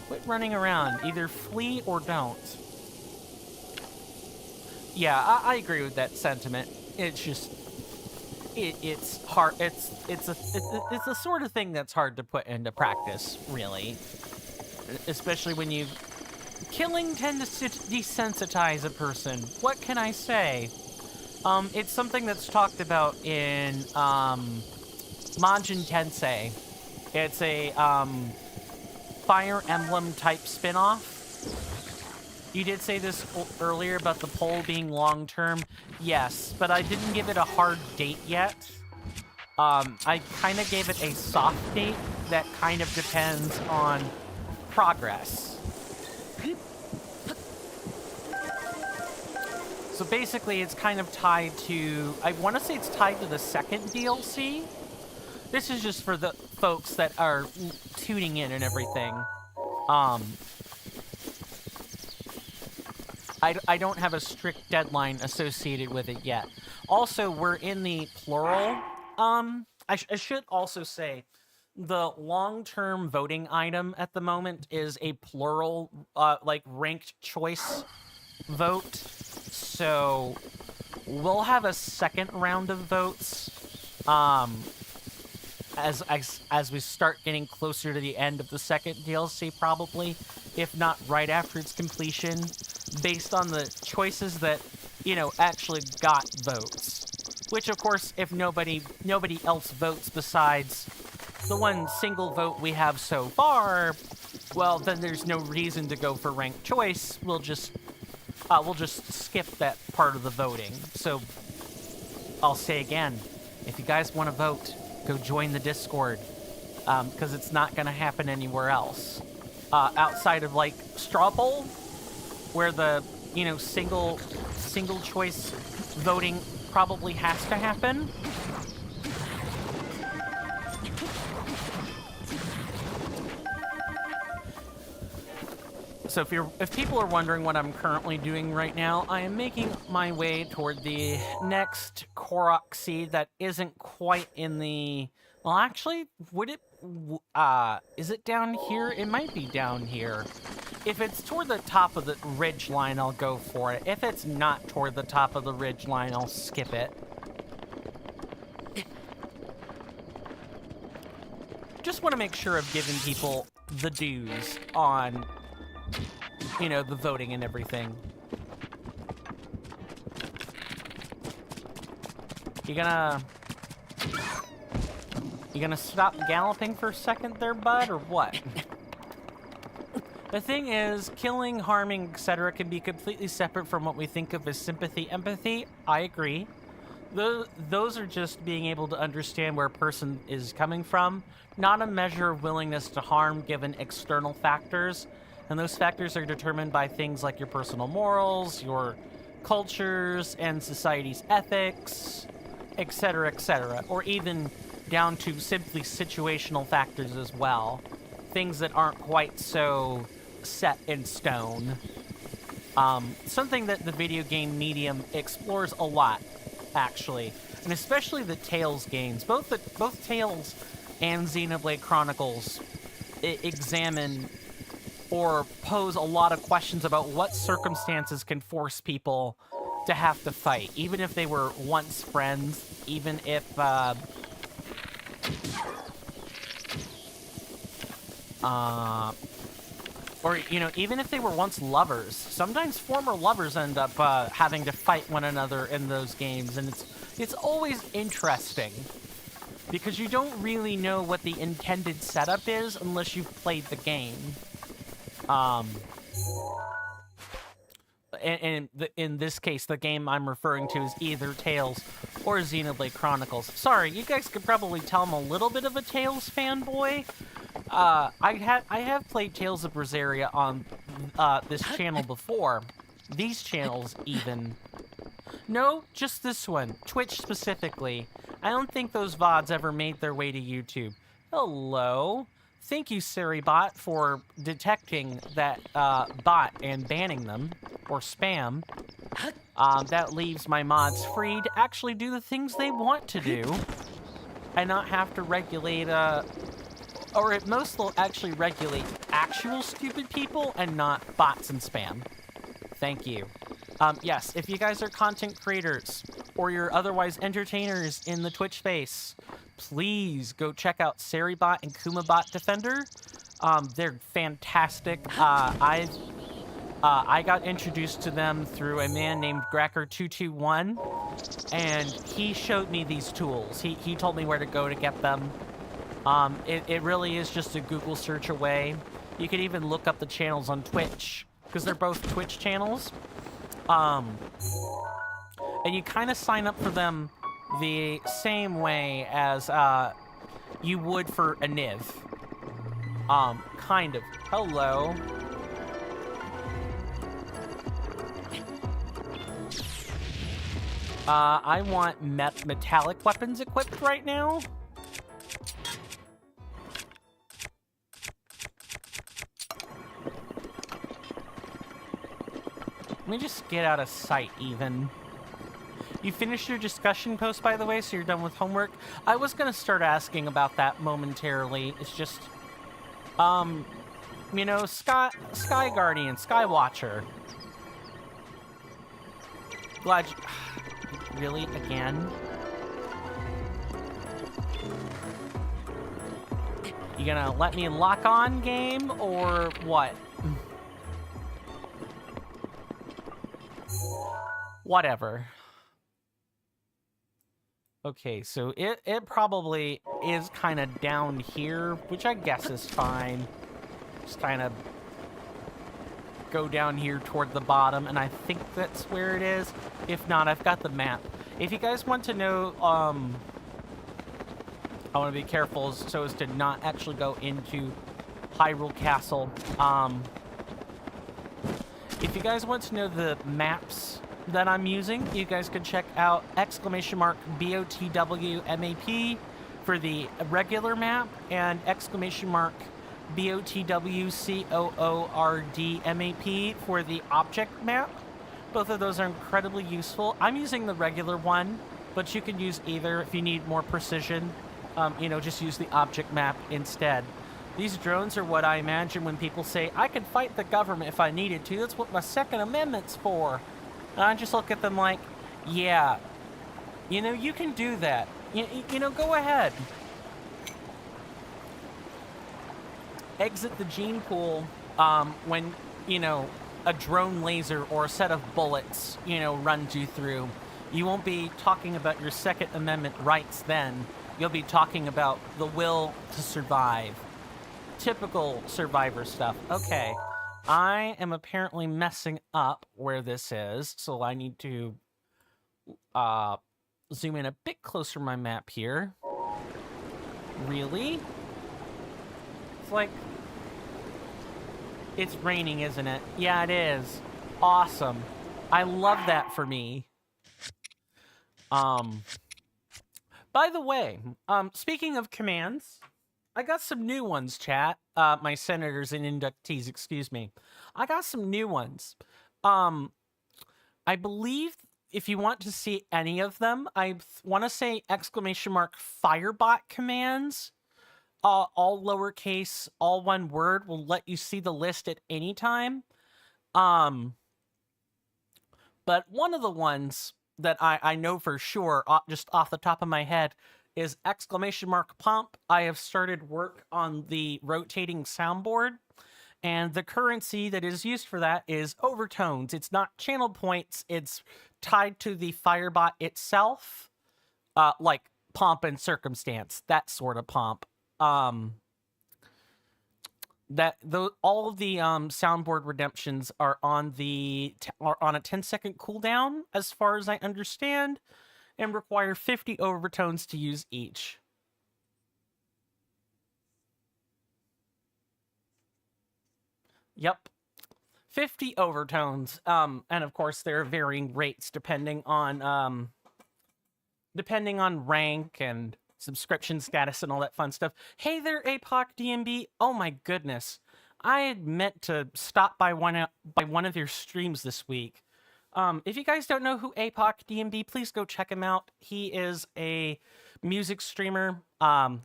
Quit running around. Either flee or don't. Yeah, I agree with that sentiment. It's just, it's hard. It's the sort of thing that's hard to put into practice, really. Especially when you, killing tends to desensitize a person. What can I say? It's something that's talked about in Majin Tensei. It's a Fire Emblem type spin-off. You did say this earlier about the poll being long-term. Yes, but I didn't give it a hard date yet. I kind of gave it a soft date that kind of depends on progress. So basically, it's kind of tied to, I want to say it's tied to the second DLC. This is just for the folks that are tuning in and everything. I don't have a strict deadline associated with it yet. Also, we're in the plural. I should also say, the long-term voting item at the moment is a plural, like, ranked choice vote. So, we'll have a second round of votes, as we start getting closer to the end of the second DLC, probably, if not right after its completion, based on the choices that, you know, actually got votes. Which, of course, if nobody else votes besides the one single vote we have so far, well, then there's no reason to go for ranked choice. We'll just skip that part of the voting. So, I'll say again, if you guys want to vote, go join the Discord, because it's not going to happen anywhere else. Outside of, like, straw poll, where the, you know, single choice voting probably has to happen. So if people are wondering what I'm currently doing right now, I am making my way toward the next Korok seed that isn't quite in the... Well, actually, would it... is it down here? It might be down here. If it's toward the top of the ridge line, I'll go for it. If it's not toward the top of the ridge line, I'll skip it. Just want to make sure I've given people the dues on, you know, the voting and everything. You gonna stop galloping for a second there, bud, or what? The thing is, killing, harming, etc. can be completely separate from what we think of as sympathy, empathy. I agree. Those are just being able to understand where a person is coming from, not a measure of willingness to harm given external factors. And those factors are determined by things like your personal morals, your cultures, and society's ethics, etc., or even down to simply situational factors as well. Things that aren't quite so set in stone. Something that the video game medium explores a lot, actually. and especially the Tales games. Both Tales and Xenoblade Chronicles examine or pose a lot of questions about what circumstances can force people to have to fight, even if they were once friends, even if or, you know, even if they were once lovers. Sometimes former lovers end up having to fight one another in those games, and it's always interesting because you don't really know what the intended setup is unless you've played the game. In this case, the game I'm referring to is either Tales or Xenoblade Chronicles. Sorry, you guys could probably tell I'm a little bit of a Tales fanboy. I have played Tales of Berseria on this channel before. These channels, even. No, just this one. Twitch specifically. I don't think those VODs ever made their way to YouTube. Hello. Thank you, Seribot, for detecting that bot and banning them, or spam. That leaves my mods free to actually do the things they want to do, and not have to regulate, or at most they'll actually regulate actual stupid people and not bots and spam. Thank you. Yes, if you guys are content creators, or you're otherwise entertainers in the Twitch space, please go check out Seribot and Kumabot Defender. They're fantastic. I got introduced to them through a man named Gracker221, and he showed me these tools. He told me where to go to get them. It really is just a Google search away. You could even look up the channels on Twitch, because they're both Twitch channels. And you kind of sign up for them the same way as you would for a NIV. Kind of. Hello. I want metallic weapons equipped right now. Let me just get out of sight, even. You finished your discussion post, by the way, so you're done with homework? I was gonna start asking about that momentarily. It's just, you know, Sky Guardian, Sky Watcher. Glad you... Really? Again? You gonna let me lock on, game, or what? Whatever. Okay, so it probably is kind of down here, which I guess is fine. Just kind of go down here toward the bottom, and I think that's where it is. If not, I've got the map. If you guys want to know, I want to be careful so as to not actually go into Hyrule Castle. If you guys want to know the maps that I'm using, you guys can check out !BOTWMAP for the regular map and !BOTWCOORDMAP for the object map. Both of those are incredibly useful. I'm using the regular one, but you can use either if you need more precision. You know, just use the object map instead. These drones are what I imagine when people say, I could fight the government if I needed to. That's what my Second Amendment's for. And I just look at them like, yeah, you know, you can do that. You know, go ahead. Exit the gene pool when, you know, a drone laser or a set of bullets, you know, runs you through. You won't be talking about your Second Amendment rights then. You'll be talking about the will to survive. Typical survivor stuff. Okay. I am apparently messing up where this is, so I need to zoom in a bit closer to my map here. Really? It's like... It's raining, isn't it? Yeah, it is. Awesome. I love that for me. By the way, speaking of commands... I got some new ones, chat. My senators and inductees, excuse me. I got some new ones. I believe if you want to see any of them, I want to say !firebot commands, all lowercase, all one word, will let you see the list at any time. But one of the ones that I know for sure, just off the top of my head, is !pump. I have started work on the rotating soundboard, and the currency that is used for that is overtones. It's not channel points, it's tied to the Firebot itself, like pomp and circumstance, that sort of pomp. All of the soundboard redemptions are on a 10-second cooldown, as far as I understand, and require 50 overtones to use each. Yep. 50 overtones. And of course there are varying rates depending on rank and subscription status and all that fun stuff. Hey there, APOC DMB. Oh my goodness. I had meant to stop by one of your streams this week. If you guys don't know who APOC DMB, please go check him out. He is a music streamer. I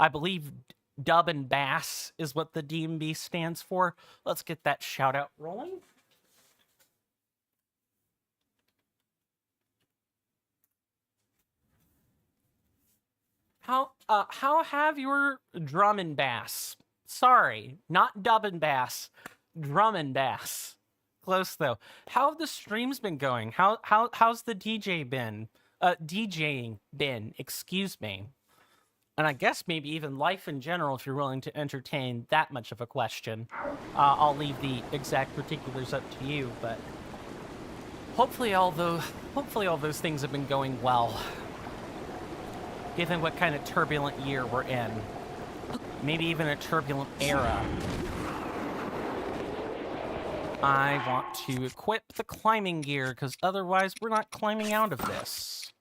believe Dub and Bass is what the DMB stands for. Let's get that shout out rolling. How have your drum and bass? Sorry, not dub and bass, drum and bass. Close though. How have the streams been going? How's the DJing been? Excuse me. And I guess maybe even life in general, if you're willing to entertain that much of a question. I'll leave the exact particulars up to you, but hopefully all those things have been going well, given what kind of turbulent year we're in. Maybe even a turbulent era. I want to equip the climbing gear, because otherwise we're not climbing out of this.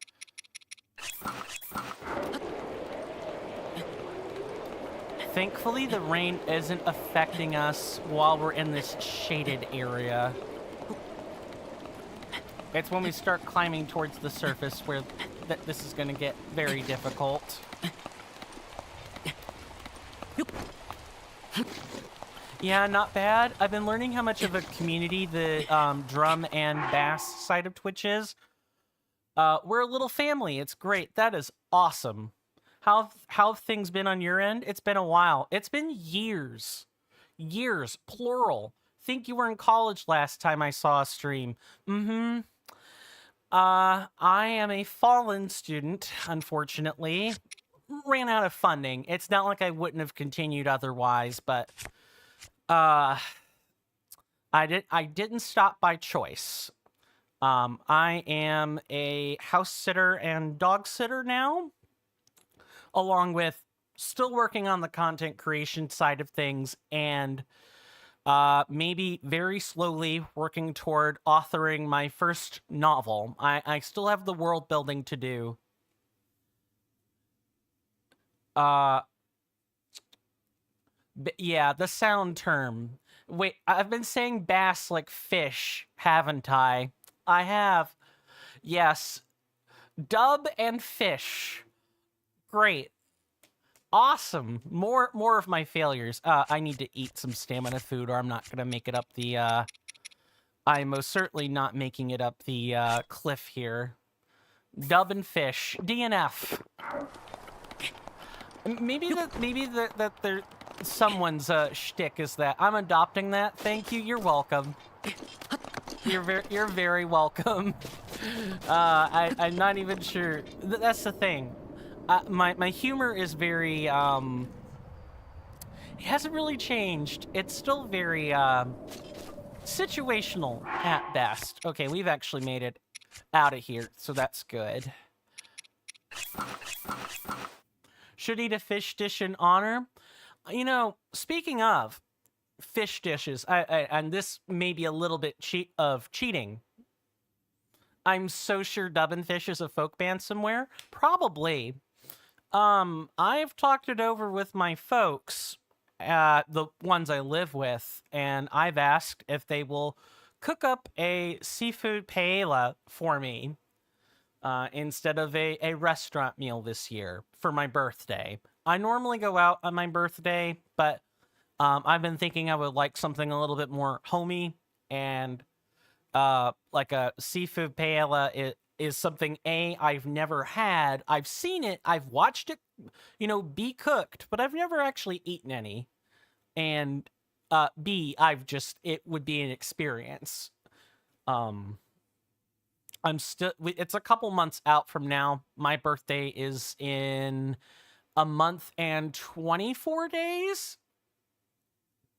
Thankfully, the rain isn't affecting us while we're in this shaded area. It's when we start climbing towards the surface where this is going to get very difficult. Yeah, not bad. I've been learning how much of a community the drum and bass side of Twitch is. We're a little family. It's great. That is awesome. How have things been on your end? It's been a while. It's been years. Years, plural. Think you were in college last time I saw a stream. I am a fallen student, unfortunately. Ran out of funding. It's not like I wouldn't have continued otherwise, but I didn't stop by choice. I am a house sitter and dog sitter now, along with still working on the content creation side of things, and maybe very slowly working toward authoring my first novel. I still have the world building to do. Yeah, the sound term. Wait, I've been saying bass like fish, haven't I? I have. Yes. Dub and fish. Great. Awesome. More of my failures. I need to eat some stamina food or I'm not gonna make it up the I'm most certainly not making it up the cliff here. Dub and fish. DNF. Maybe that there someone's shtick is that. I'm adopting that. Thank you. You're welcome. You're very welcome. I'm not even sure. That's the thing. My humor is very it hasn't really changed. It's still very situational at best. Okay, we've actually made it out of here, so that's good. Should eat a fish dish in honor. You know, speaking of fish dishes, and this may be a little bit cheating. I'm so sure Dub and Fish is a folk band somewhere. Probably. I've talked it over with my folks, the ones I live with, and I've asked if they will cook up a seafood paella for me instead of a restaurant meal this year for my birthday. I normally go out on my birthday, but I've been thinking I would like something a little bit more homey, and like a seafood paella is something I've never had. I've seen it, I've watched it, be cooked, but I've never actually eaten any. And B, it would be an experience. It's a couple months out from now. My birthday is in a month and 24 days,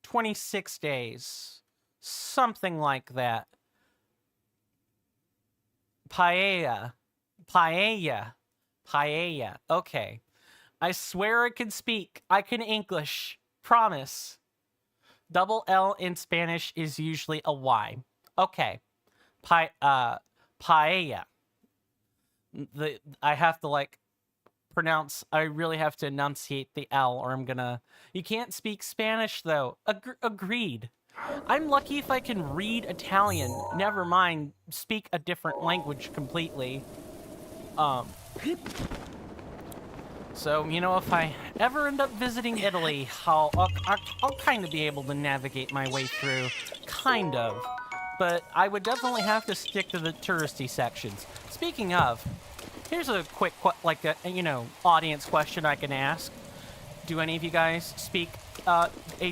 26 days, something like that. Paella. Okay. I swear I can speak. I can English. Promise. Double L in Spanish is usually a Y. Okay. Paella. I have to I really have to enunciate the L, or I'm gonna. You can't speak Spanish though. Agreed. I'm lucky if I can read Italian. Never mind, speak a different language completely. So, if I ever end up visiting Italy, I'll kind of be able to navigate my way through. Kind of. But I would definitely have to stick to the touristy sections. Speaking of, here's a quick, audience question I can ask. Do any of you guys speak a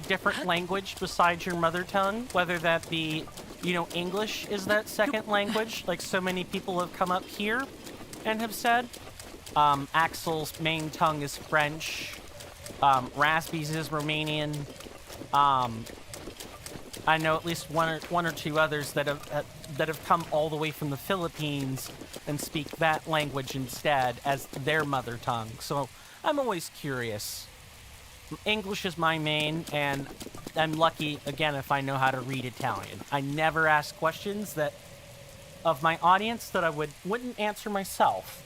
different language besides your mother tongue? Whether that be, English is that second language, like so many people have come up here and have said. Axel's main tongue is French. Raspy's is Romanian. I know at least one or two others that have come all the way from the Philippines and speak that language instead as their mother tongue. So I'm always curious. English is my main, and I'm lucky again if I know how to read Italian. I never ask questions of my audience that I wouldn't answer myself.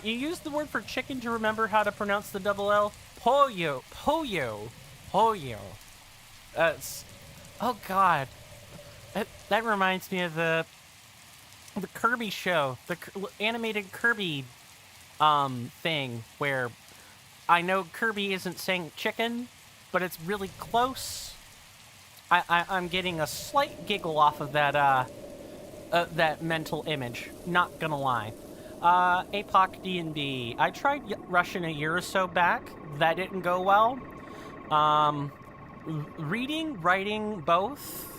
You use the word for chicken to remember how to pronounce the double L. Pollo. Oh God, that reminds me of the Kirby show, the animated Kirby thing, where I know Kirby isn't saying chicken, but it's really close. I'm getting a slight giggle off of that mental image. Not gonna lie. APOC D&D. I tried Russian a year or so back. That didn't go well. Reading, writing, both,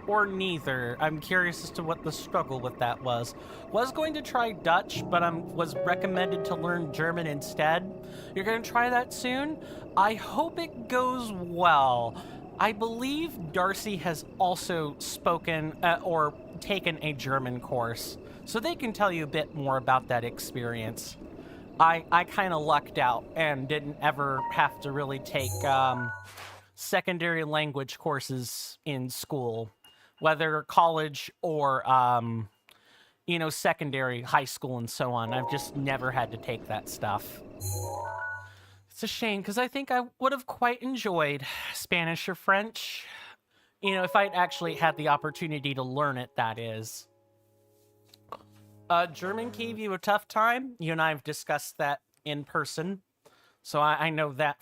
or neither. I'm curious as to what the struggle with that was. Was going to try Dutch, but was recommended to learn German instead. You're going to try that soon? I hope it goes well. I believe Darcy has also spoken or taken a German course, so they can tell you a bit more about that experience. I kind of lucked out and didn't ever have to really take secondary language courses in school, whether college or, secondary, high school, and so on. I've just never had to take that stuff. It's a shame, because I think I would have quite enjoyed Spanish or French, if I'd actually had the opportunity to learn it, that is. German gave you a tough time. You and I have discussed that in person, so I know that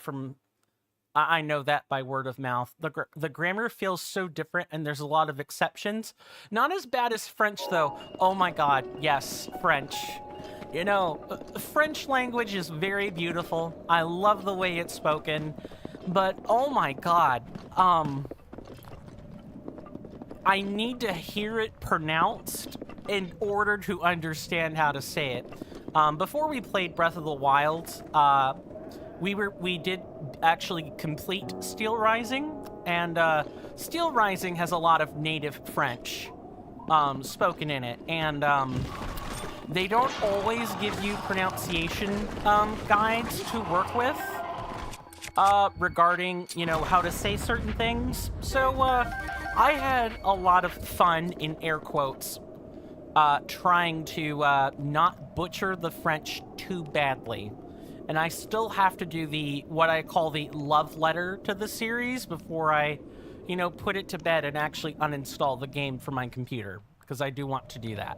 I know that by word of mouth. The grammar feels so different, and there's a lot of exceptions. Not as bad as French, though. Oh my God, yes, French. French language is very beautiful. I love the way it's spoken, but oh my God, I need to hear it pronounced in order to understand how to say it. Before we played Breath of the Wild, we did actually complete Steel Rising, and Steel Rising has a lot of native French spoken in it, and they don't always give you pronunciation guides to work with regarding, how to say certain things. So I had a lot of fun, in air quotes, trying to not butcher the French too badly. and I still have to do what I call the love letter to the series before I, put it to bed and actually uninstall the game from my computer, because I do want to do that.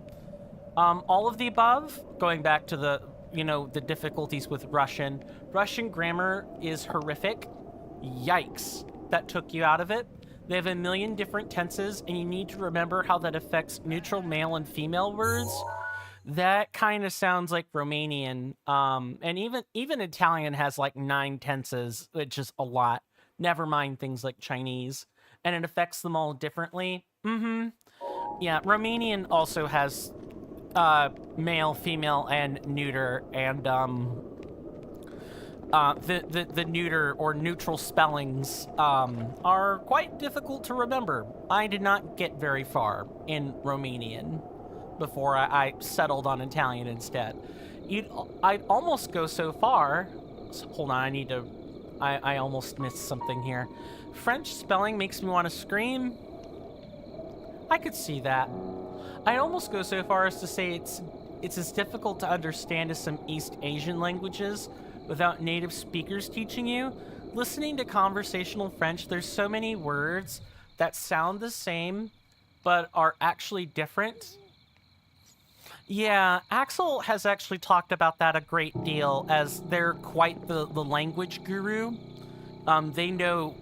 All of the above, going back to the difficulties with Russian. Russian grammar is horrific. Yikes, that took you out of it. They have a million different tenses, and you need to remember how that affects neutral male and female words. That kind of sounds like Romanian. And even Italian has like 9 tenses, which is a lot. Never mind things like Chinese. And it affects them all differently. Yeah, Romanian also has male, female, and neuter, and the neuter or neutral spellings are quite difficult to remember. I did not get very far in Romanian before I settled on Italian instead. I'd almost go so far. Hold on, I almost missed something here. French spelling makes me want to scream. I could see that. I'd almost go so far as to say it's as difficult to understand as some East Asian languages without native speakers teaching you. Listening to conversational French, there's so many words that sound the same but are actually different. Yeah, Axel has actually talked about that a great deal, as they're quite the language guru. They know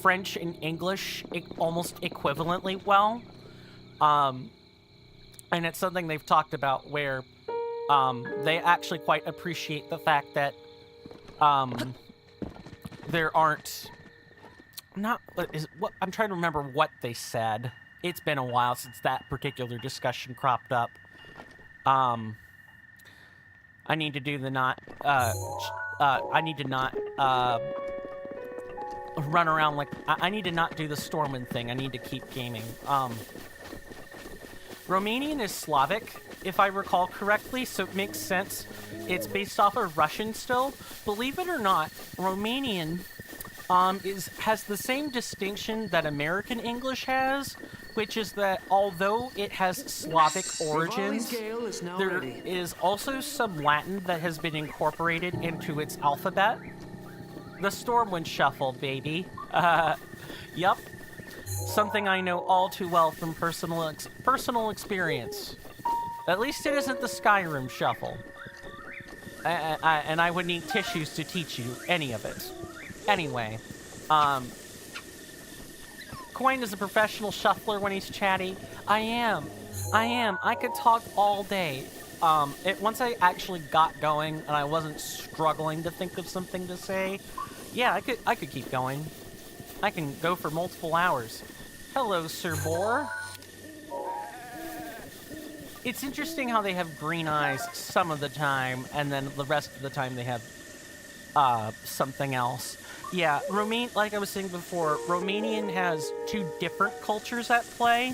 French and English almost equivalently well. And it's something they've talked about where they actually quite appreciate the fact that there aren't... I'm trying to remember what they said. It's been a while since that particular discussion cropped up. I need to do the I need to not run around like... I need to not do the Stormwind thing. I need to keep gaming. Romanian is Slavic, if I recall correctly, so it makes sense. It's based off of Russian still. Believe it or not, Romanian has the same distinction that American English has, which is that although it has Slavic origins, there is also some Latin that has been incorporated into its alphabet. The Stormwind Shuffle, baby. Yup. Something I know all too well from personal experience. At least it isn't the Skyrim Shuffle. And I would need tissues to teach you any of it. Anyway, Coin is a professional shuffler when he's chatty. I am. I could talk all day. Once I actually got going and I wasn't struggling to think of something to say, yeah, I could keep going. I can go for multiple hours. Hello, Sir Boar. It's interesting how they have green eyes some of the time, and then the rest of the time they have something else. Yeah, like I was saying before, Romanian has 2 different cultures at play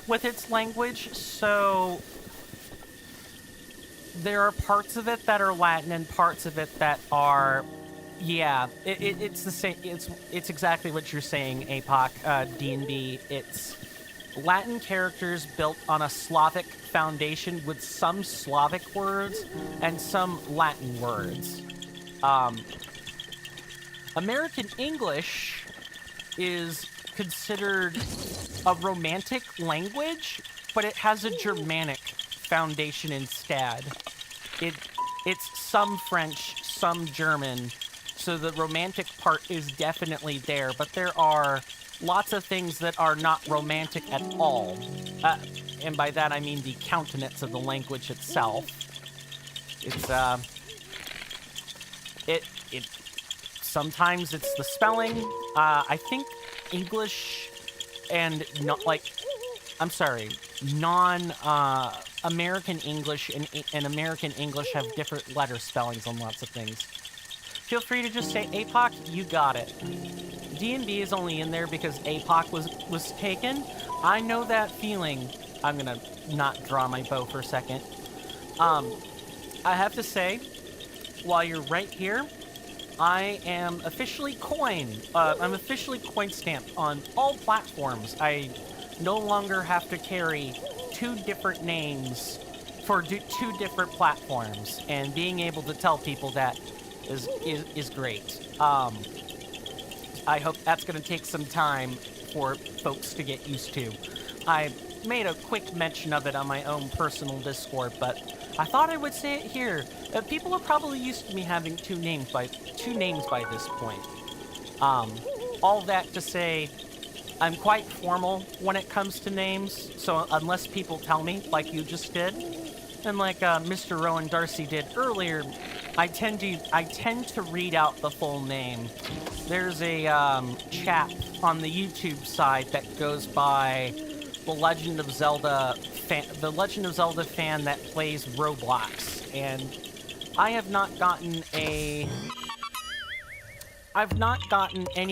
with its language, so there are parts of it that are Latin and parts of it that are... Yeah, it's the same. It's exactly what you're saying, APOC, D&B. It's Latin characters built on a Slavic foundation with some Slavic words and some Latin words. American English is considered a Romantic language, but it has a Germanic foundation instead. It's some French, some German. So the Romantic part is definitely there, but there are lots of things that are not Romantic at all. And by that I mean the countenance of the language itself. Sometimes it's the spelling. I think English and non-American English and American English have different letter spellings on lots of things. Feel free to just say APOC, you got it. D&B is only in there because APOC was taken. I know that feeling. I'm gonna not draw my bow for a second. I have to say, while you're right here, I am officially I'm officially coin stamped on all platforms. I no longer have to carry 2 different names for 2 different platforms, and being able to tell people that is great. I hope that's going to take some time for folks to get used to. I made a quick mention of it on my own personal Discord, but I thought I would say it here. People are probably used to me having two names by this point. All that to say, I'm quite formal when it comes to names, so unless people tell me, like you just did, and like Mr. Rowan Darcy did earlier, I tend to read out the full name. There's a chap on the YouTube side that goes by the Legend of Zelda fan that plays Roblox, and I've not gotten any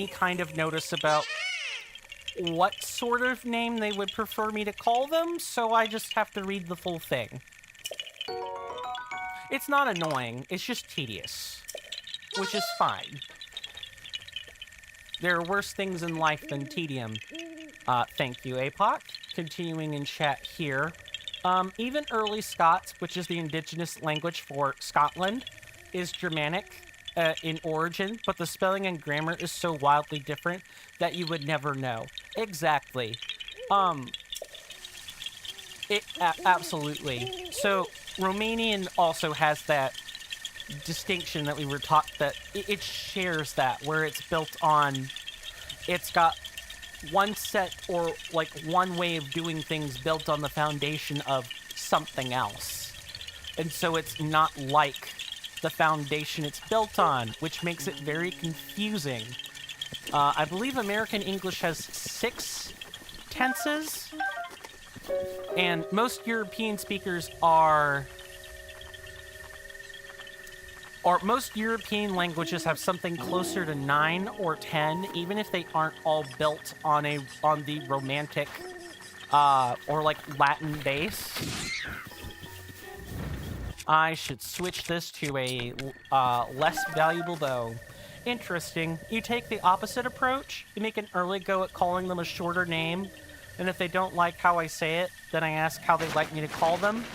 kind of notice about what sort of name they would prefer me to call them, so I just have to read the full thing. It's not annoying, it's just tedious, which is fine. There are worse things in life than tedium. Thank you, APOC. Continuing in chat here. Even early Scots, which is the indigenous language for Scotland, is Germanic in origin, but the spelling and grammar is so wildly different that you would never know. Exactly. Absolutely. So Romanian also has that distinction that we were taught, that it shares that, where it's built on, it's got one set, or like one way of doing things built on the foundation of something else. And so it's not like the foundation it's built on, which makes it very confusing. I believe American English has 6 tenses, and most European speakers most European languages have something closer to 9 or 10, even if they aren't all built on the Romantic or like Latin base. I should switch this to a less valuable bow. Interesting. You take the opposite approach. You make an early go at calling them a shorter name, and if they don't like how I say it, then I ask how they'd like me to call them.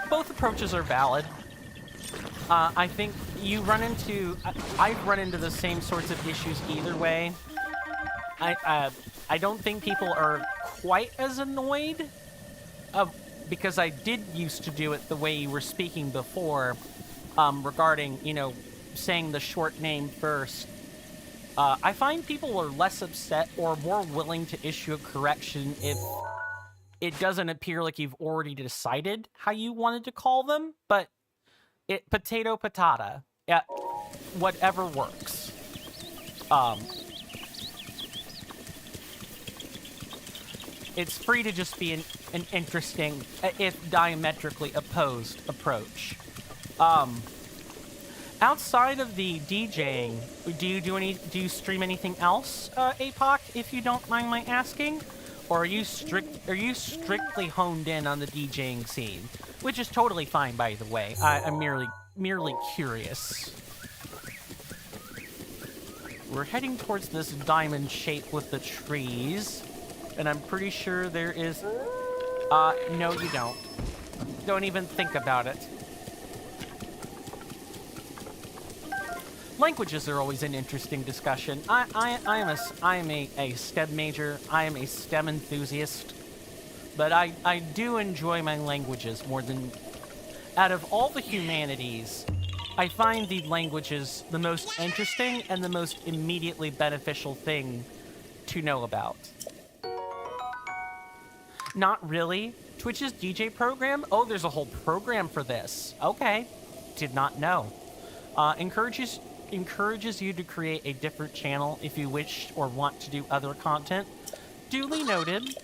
Both approaches are valid. I think I've run into the same sorts of issues either way. I don't think people are quite as annoyed, because I did used to do it the way you were speaking before, regarding, saying the short name first. I find people are less upset or more willing to issue a correction if it doesn't appear like you've already decided how you wanted to call them, but potato patata. Yeah, whatever works. It's free to just be an interesting, if diametrically opposed, approach. Outside of the DJing, do you stream anything else, APOC, if you don't mind my asking? Or are you strictly honed in on the DJing scene? Which is totally fine, by the way. I'm merely curious. We're heading towards this diamond shape with the trees, and I'm pretty sure there is... no you don't. Don't even think about it. Languages are always an interesting discussion. I am a STEM major. I am a STEM enthusiast. But I do enjoy my languages more than... Out of all the humanities, I find the languages the most interesting and the most immediately beneficial thing to know about. Not really. Twitch's DJ program? Oh, there's a whole program for this. Okay. Did not know. Encourages you to create a different channel if you wish or want to do other content. Duly noted.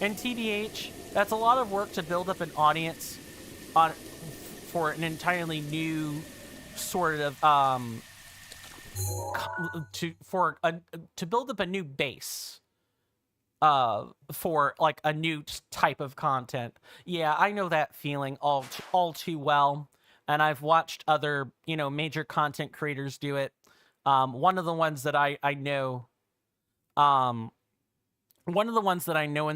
And TBH, that's a lot of work to build up an audience for an entirely new sort of to build up a new base for like a new type of content. Yeah, I know that feeling all too well. And I've watched other, major content creators do it. One of the ones that I know in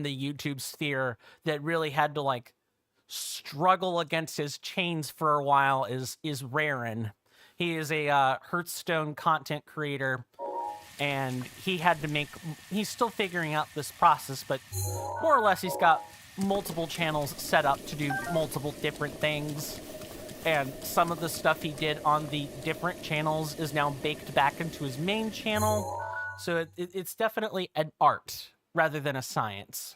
the YouTube sphere that really had to struggle against his chains for a while is Raren. He is a Hearthstone content creator, and he's still figuring out this process, but more or less he's got multiple channels set up to do multiple different things. And some of the stuff he did on the different channels is now baked back into his main channel. So it's definitely an art rather than a science.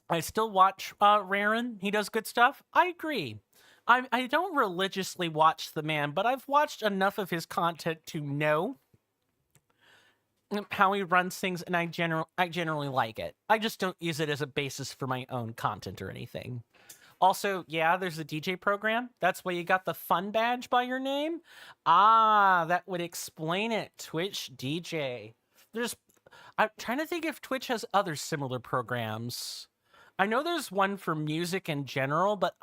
I still watch Raren. He does good stuff. I agree. I don't religiously watch the man, but I've watched enough of his content to know how he runs things, and I generally like it. I just don't use it as a basis for my own content or anything. Also, yeah, there's a DJ program. That's why you got the fun badge by your name. Ah, that would explain it. Twitch DJ. I'm trying to think if Twitch has other similar programs. I know there's one for music in general, but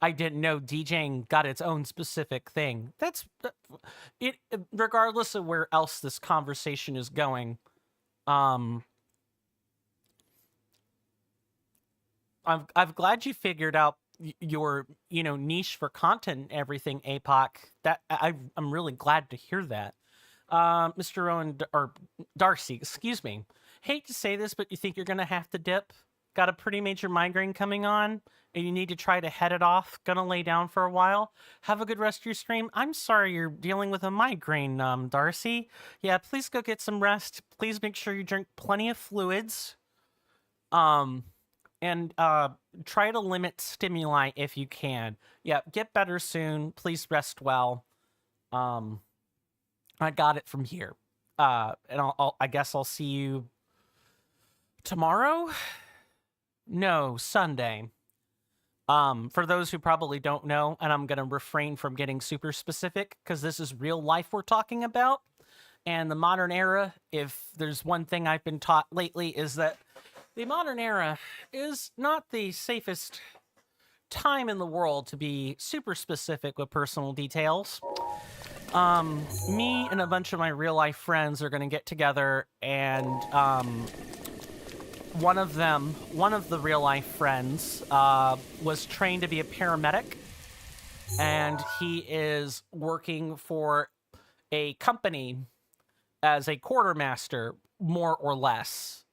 I didn't know DJing got its own specific thing. That's it. Regardless of where else this conversation is going, I'm glad you figured out your niche for content and everything, APOC. That I'm really glad to hear that. Mr. Owen or Darcy, excuse me. Hate to say this, but you think you're gonna have to dip? Got a pretty major migraine coming on, and you need to try to head it off. Gonna lay down for a while. Have a good rest of your stream. I'm sorry you're dealing with a migraine, Darcy. Yeah, please go get some rest. Please make sure you drink plenty of fluids. And try to limit stimuli if you can. Yeah, get better soon. Please rest well. I got it from here. And I guess I'll see you tomorrow? No, Sunday. For those who probably don't know, and I'm going to refrain from getting super specific because this is real life we're talking about. And the modern era, if there's one thing I've been taught lately, is that the modern era is not the safest time in the world to be super specific with personal details. Me and a bunch of my real life friends are going to get together, and one of the real life friends was trained to be a paramedic, and he is working for a company as a quartermaster, more or less.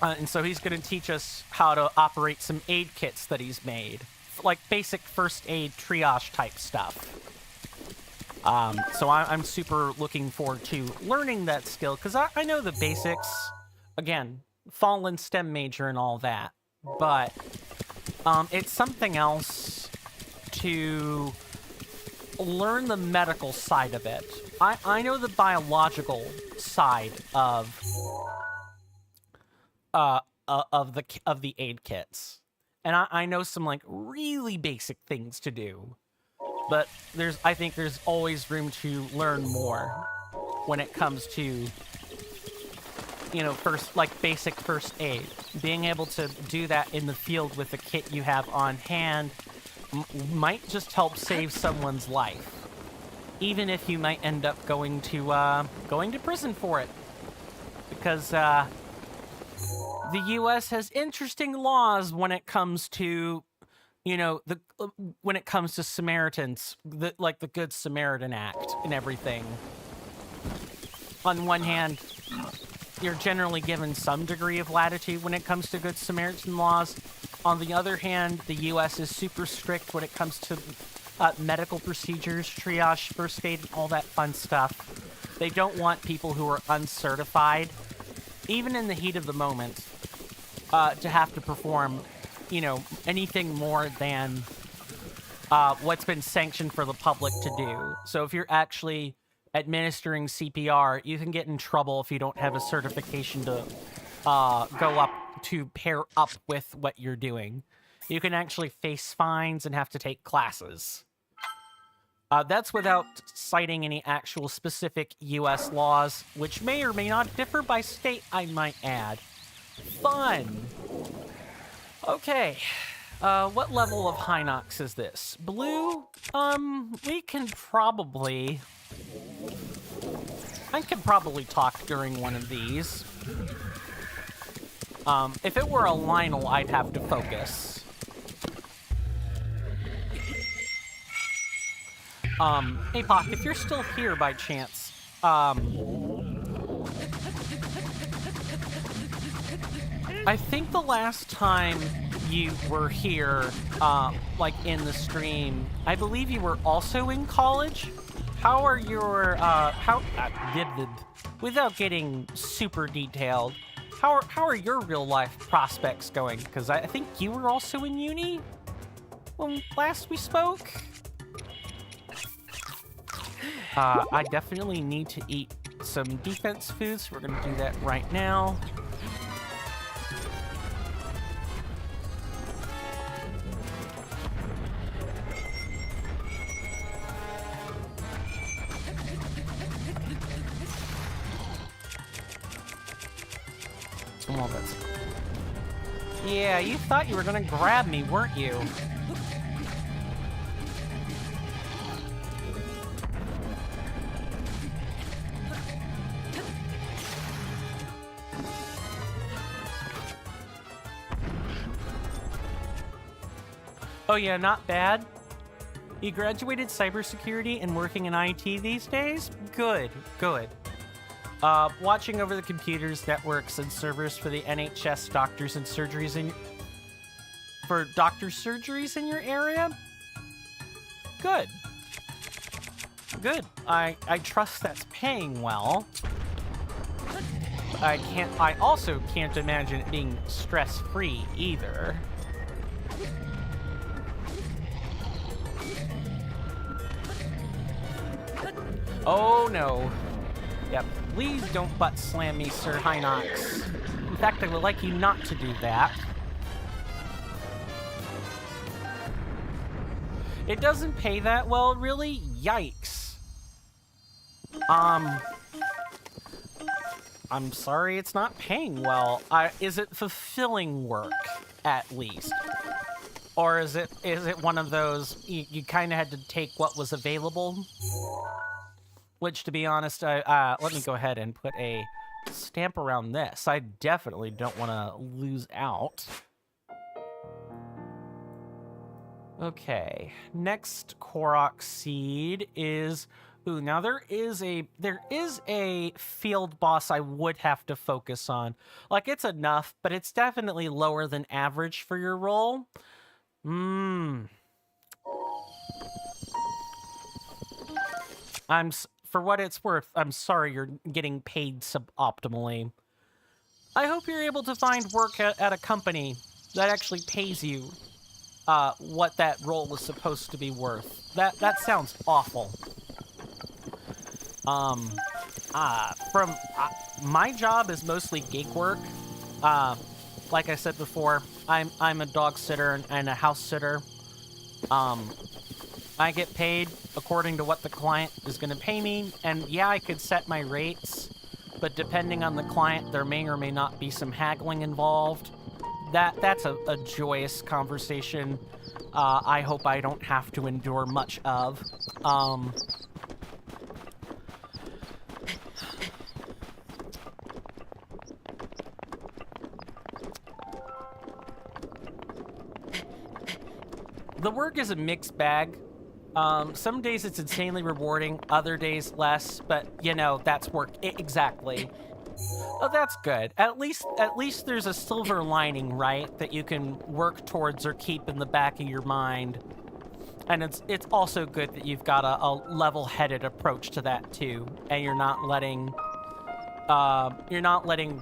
And so he's going to teach us how to operate some aid kits that he's made, like basic first aid triage type stuff. So I'm super looking forward to learning that skill, because I know the basics. Again, fallen STEM major and all that. But it's something else to learn the medical side of it. I know the biological side of the aid kits, and I know some like really basic things to do, but I think there's always room to learn more when it comes to basic first aid. Being able to do that in the field with the kit you have on hand might just help save someone's life, even if you might end up going to prison for it, because the U.S. has interesting laws when it comes to, when it comes to Samaritans, like the Good Samaritan Act and everything. On one hand, you're generally given some degree of latitude when it comes to Good Samaritan laws. On the other hand, the U.S. is super strict when it comes to medical procedures, triage, first aid, and all that fun stuff. They don't want people who are uncertified, even in the heat of the moment, to have to perform, anything more than what's been sanctioned for the public to do. So if you're actually administering CPR, you can get in trouble if you don't have a certification to pair up with what you're doing. You can actually face fines and have to take classes. That's without citing any actual specific U.S. laws, which may or may not differ by state, I might add. Fun! Okay, what level of Hinox is this? Blue? We can probably I could probably talk during one of these. If it were a Lionel, I'd have to focus. Hey, Pock, if you're still here by chance, I think the last time you were here, like in the stream, I believe you were also in college. How are your, without getting super detailed, how are your real life prospects going? Because I think you were also in uni when last we spoke. I definitely need to eat some defense food, so we're gonna do that right now. Well, that's... Yeah, you thought you were gonna grab me, weren't you? Oh yeah, not bad. You graduated cybersecurity and working in IT these days? Good, good. Watching over the computers, networks, and servers for the NHS doctors and surgeries in... For doctor surgeries in your area? Good. Good. I trust that's paying well. I also can't imagine it being stress-free either. Oh no. Yep. Please don't butt slam me, Sir Hinox. In fact, I would like you not to do that. It doesn't pay that well, really? Yikes. I'm sorry it's not paying well. Is it fulfilling work, at least? Or is it one of those, you kind of had to take what was available? Which, to be honest, let me go ahead and put a stamp around this. I definitely don't want to lose out. Okay, next Korok seed is... Ooh, now there is a field boss I would have to focus on. Like, it's enough, but it's definitely lower than average for your role. For what it's worth, I'm sorry you're getting paid suboptimally. I hope you're able to find work at a company that actually pays you what that role was supposed to be worth. That sounds awful. My job is mostly gig work. Like I said before, I'm a dog sitter and a house sitter. I get paid according to what the client is going to pay me, and yeah, I could set my rates, but depending on the client, there may or may not be some haggling involved. That's a joyous conversation I hope I don't have to endure much of. The work is a mixed bag. Some days it's insanely rewarding, other days less, but you know, that's work. Exactly. Oh, that's good. At least there's a silver lining, right? That you can work towards or keep in the back of your mind. And it's also good that you've got a level-headed approach to that too, and you're not letting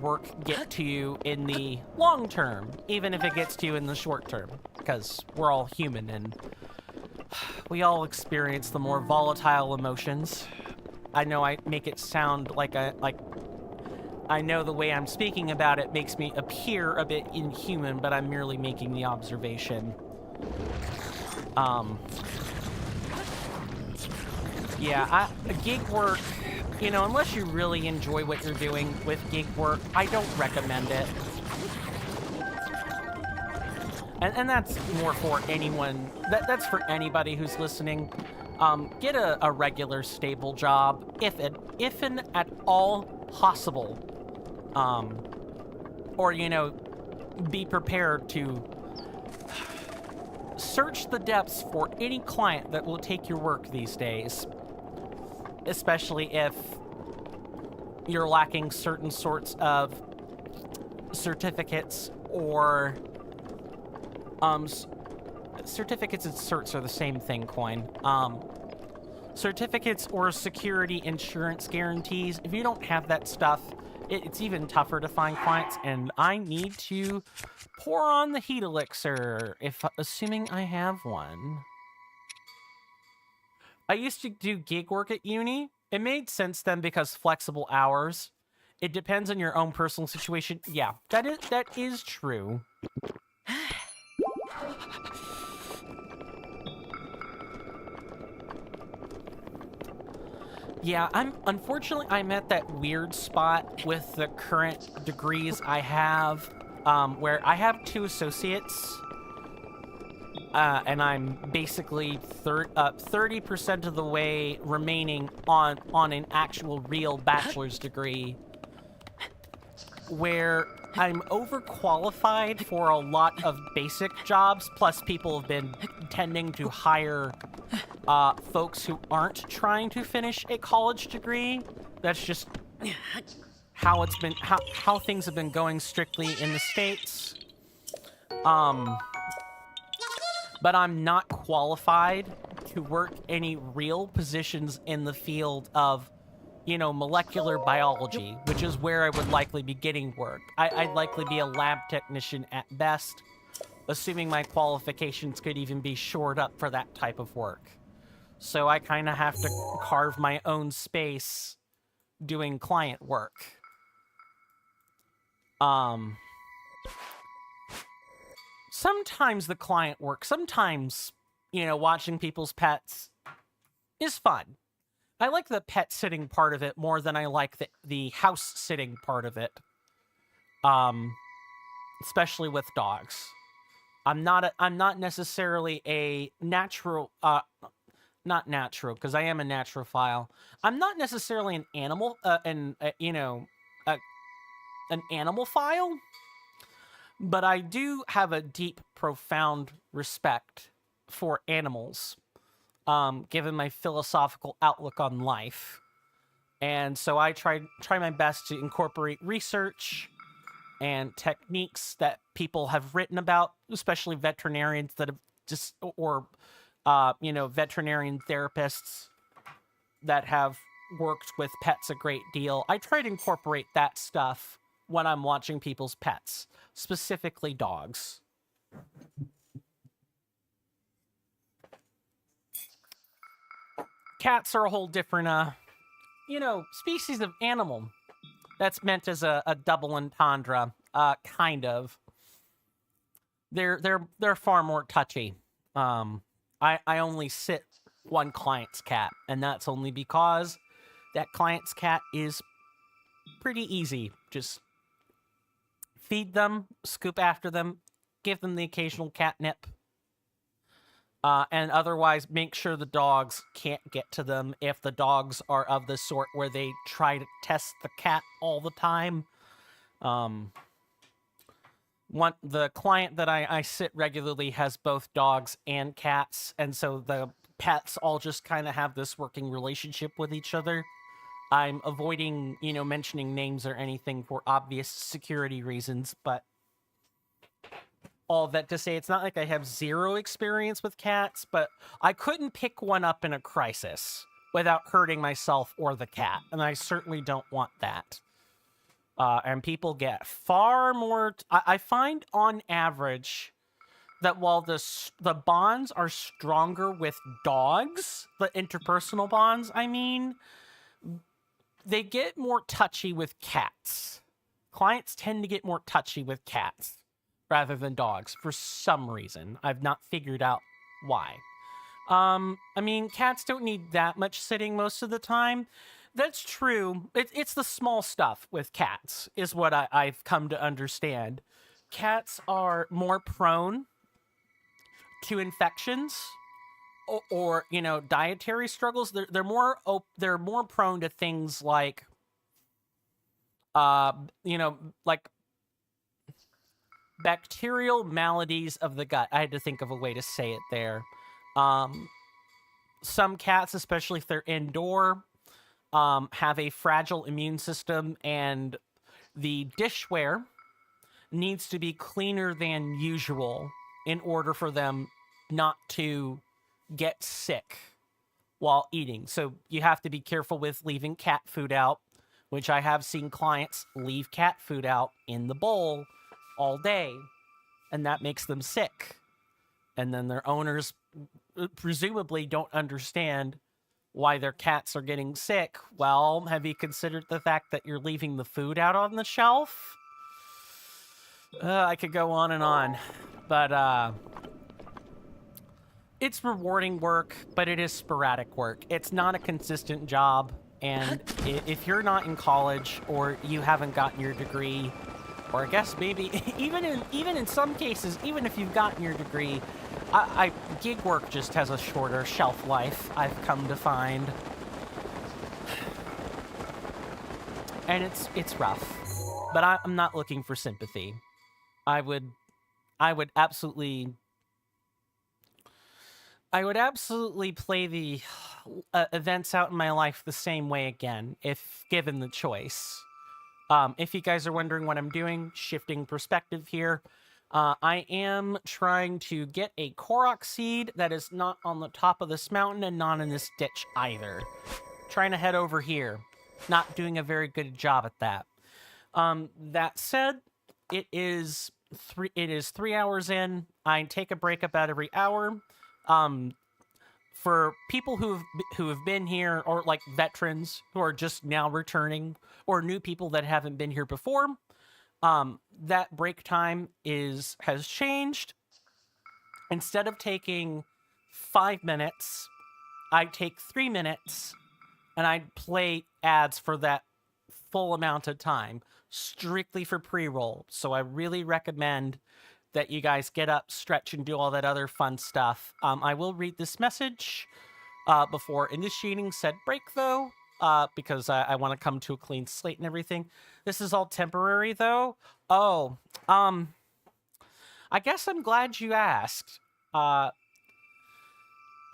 work get to you in the long term, even if it gets to you in the short term, because we're all human and we all experience the more volatile emotions. I know I make it sound like I know the way I'm speaking about it makes me appear a bit inhuman, but I'm merely making the observation. Yeah, gig work, you know, unless you really enjoy what you're doing with gig work, I don't recommend it. And that's more for anyone, that's for anybody who's listening. get a regular stable job if and at all possible. Or, you know, be prepared to search the depths for any client that will take your work these days, especially if you're lacking certain sorts of certificates or certificates and certs are the same thing, coin. Certificates or security insurance guarantees. If you don't have that stuff, it's even tougher to find clients, and I need to pour on the heat elixir, assuming I have one. I used to do gig work at uni. It made sense then because flexible hours. It depends on your own personal situation. Yeah, that is true. Yeah, unfortunately I'm at that weird spot with the current degrees I have, where I have 2 associates, and I'm basically 30% of the way remaining on an actual real bachelor's degree, where I'm overqualified for a lot of basic jobs, plus people have been tending to hire folks who aren't trying to finish a college degree. That's just how it's been, how things have been going strictly in the States. But I'm not qualified to work any real positions in the field of, you know, molecular biology, which is where I would likely be getting work. I'd likely be a lab technician at best, assuming my qualifications could even be shored up for that type of work. So I kind of have to carve my own space doing client work. Sometimes the client work, sometimes, you know, watching people's pets is fun. I like the pet sitting part of it more than I like the house sitting part of it. Especially with dogs. I'm not necessarily a natural, not natural, because I am a naturophile. I'm not necessarily an animal, an animal-phile, but I do have a deep, profound respect for animals, given my philosophical outlook on life. And so I try my best to incorporate research and techniques that people have written about, especially veterinarians that have just, or veterinarian therapists that have worked with pets a great deal. I try to incorporate that stuff when I'm watching people's pets, specifically dogs. Cats are a whole different, species of animal. That's meant as a double entendre, kind of. They're far more touchy. I only sit one client's cat, and that's only because that client's cat is pretty easy. Just feed them, scoop after them, give them the occasional catnip, and otherwise make sure the dogs can't get to them if the dogs are of the sort where they try to test the cat all the time. The client that I sit regularly has both dogs and cats, and so the pets all just kind of have this working relationship with each other. I'm avoiding, mentioning names or anything for obvious security reasons, but all that to say, it's not like I have zero experience with cats, but I couldn't pick one up in a crisis without hurting myself or the cat, and I certainly don't want that. And people get far more... I find, on average, that while the bonds are stronger with dogs, the interpersonal bonds, I mean, they get more touchy with cats. Clients tend to get more touchy with cats rather than dogs for some reason. I've not figured out why. Cats don't need that much sitting most of the time. That's true. It's the small stuff with cats is what I've come to understand. Cats are more prone to infections or you know, dietary struggles, they're more prone to things like you know, like bacterial maladies of the gut. I had to think of a way to say it there. Um, some cats, especially if they're indoor, have a fragile immune system, and the dishware needs to be cleaner than usual in order for them not to get sick while eating. So you have to be careful with leaving cat food out, which I have seen clients leave cat food out in the bowl all day, and that makes them sick. And then their owners presumably don't understand why their cats are getting sick. Well, have you considered the fact that you're leaving the food out on the shelf? I could go on, but it's rewarding work, but it is sporadic work. It's not a consistent job, and if you're not in college or you haven't gotten your degree, or I guess maybe even in some cases, even if you've gotten your degree, gig work just has a shorter shelf life, I've come to find. And it's rough. But I'm not looking for sympathy. I would absolutely play the events out in my life the same way again, if given the choice. If you guys are wondering what I'm doing, shifting perspective here, I am trying to get a Korok seed that is not on the top of this mountain and not in this ditch either. Trying to head over here. Not doing a very good job at that. That said, it is 3 hours in. I take a break about every hour. For people who have been here, or like veterans who are just now returning, or new people that haven't been here before, that break time has changed. Instead of taking 5 minutes, I take 3 minutes, and I play ads for that full amount of time, strictly for pre-roll. So I really recommend that you guys get up, stretch, and do all that other fun stuff. I will read this message before initiating said break, though, because I want to come to a clean slate and everything. This is all temporary, though. Oh, I guess I'm glad you asked. I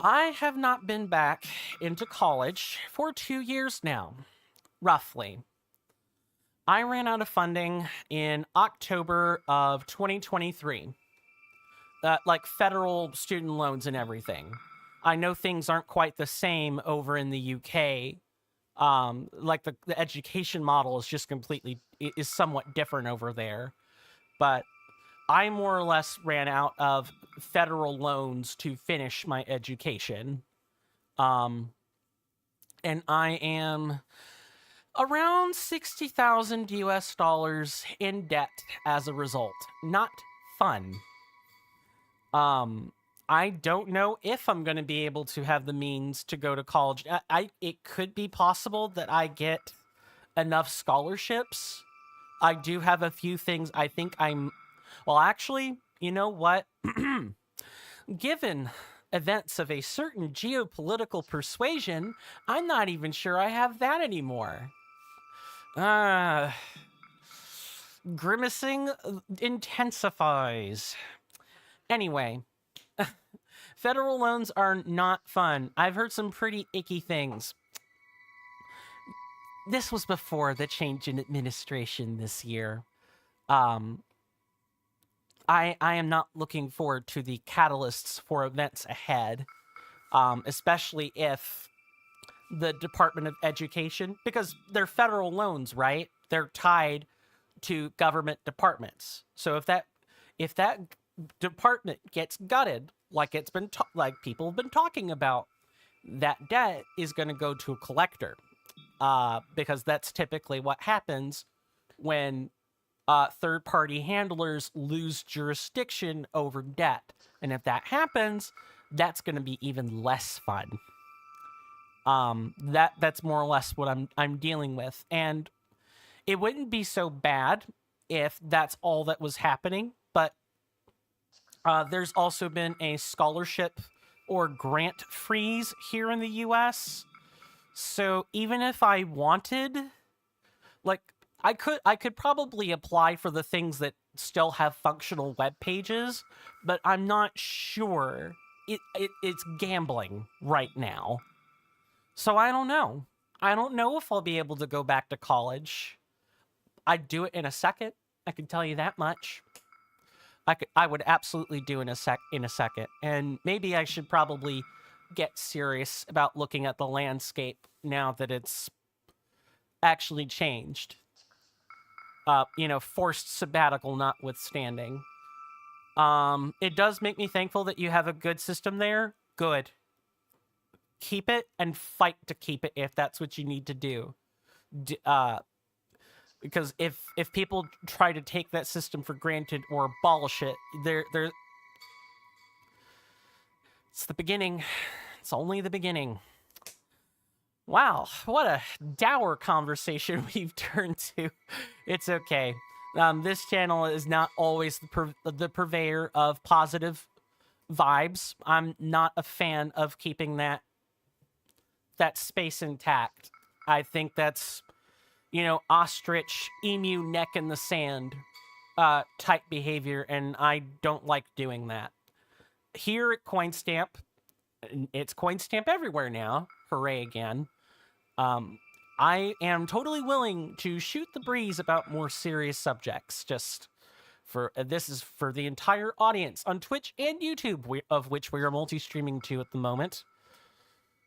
have not been back into college for 2 years now, roughly. I ran out of funding in October of 2023. Like federal student loans and everything. I know things aren't quite the same over in the UK. Like the education model is just is somewhat different over there. But I more or less ran out of federal loans to finish my education. And I am around 60,000 US dollars in debt as a result. Not fun. I don't know if I'm going to be able to have the means to go to college. It could be possible that I get enough scholarships. I do have a few things I think well, actually, you know what? Given events of a certain geopolitical persuasion, I'm not even sure I have that anymore. Grimacing intensifies. Anyway, federal loans are not fun. I've heard some pretty icky things. This was before the change in administration this year. I am not looking forward to the catalysts for events ahead, especially if the Department of Education, because they're federal loans, right? They're tied to government departments. So if that department gets gutted, like like people have been talking about, that debt is going to go to a collector, because that's typically what happens when third-party handlers lose jurisdiction over debt. And if that happens, that's going to be even less fun. That's more or less what I'm dealing with. And it wouldn't be so bad if that's all that was happening, but there's also been a scholarship or grant freeze here in the US. So even if I wanted, like, I could probably apply for the things that still have functional web pages, but I'm not sure. It's gambling right now. So I don't know. I don't know if I'll be able to go back to college. I'd do it in a second. I can tell you that much. I would absolutely do in a second. And maybe I should probably get serious about looking at the landscape now that it's actually changed. Forced sabbatical notwithstanding. It does make me thankful that you have a good system there. Good. Keep it and fight to keep it if that's what you need to do. Because if people try to take that system for granted or abolish it, they're it's the beginning. It's only the beginning. Wow, what a dour conversation we've turned to. It's okay. This channel is not always the purveyor of positive vibes. I'm not a fan of keeping that space intact. I think that's, ostrich, emu, neck in the sand type behavior, and I don't like doing that. Here at Coinstamp, it's Coinstamp everywhere now. Hooray again. I am totally willing to shoot the breeze about more serious subjects. Just this is for the entire audience on Twitch and YouTube, of which we are multi-streaming to at the moment.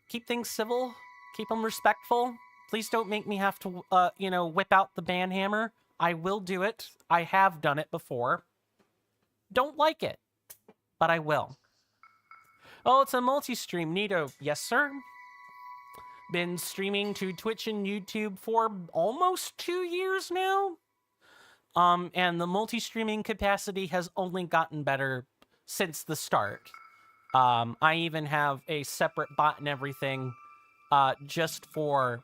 Keep things civil. Keep them respectful. Please don't make me have to, whip out the ban hammer. I will do it. I have done it before. Don't like it, but I will. Oh, it's a multi-stream, neato. Yes, sir. Been streaming to Twitch and YouTube for almost 2 years now. And the multi-streaming capacity has only gotten better since the start. I even have a separate bot and everything just for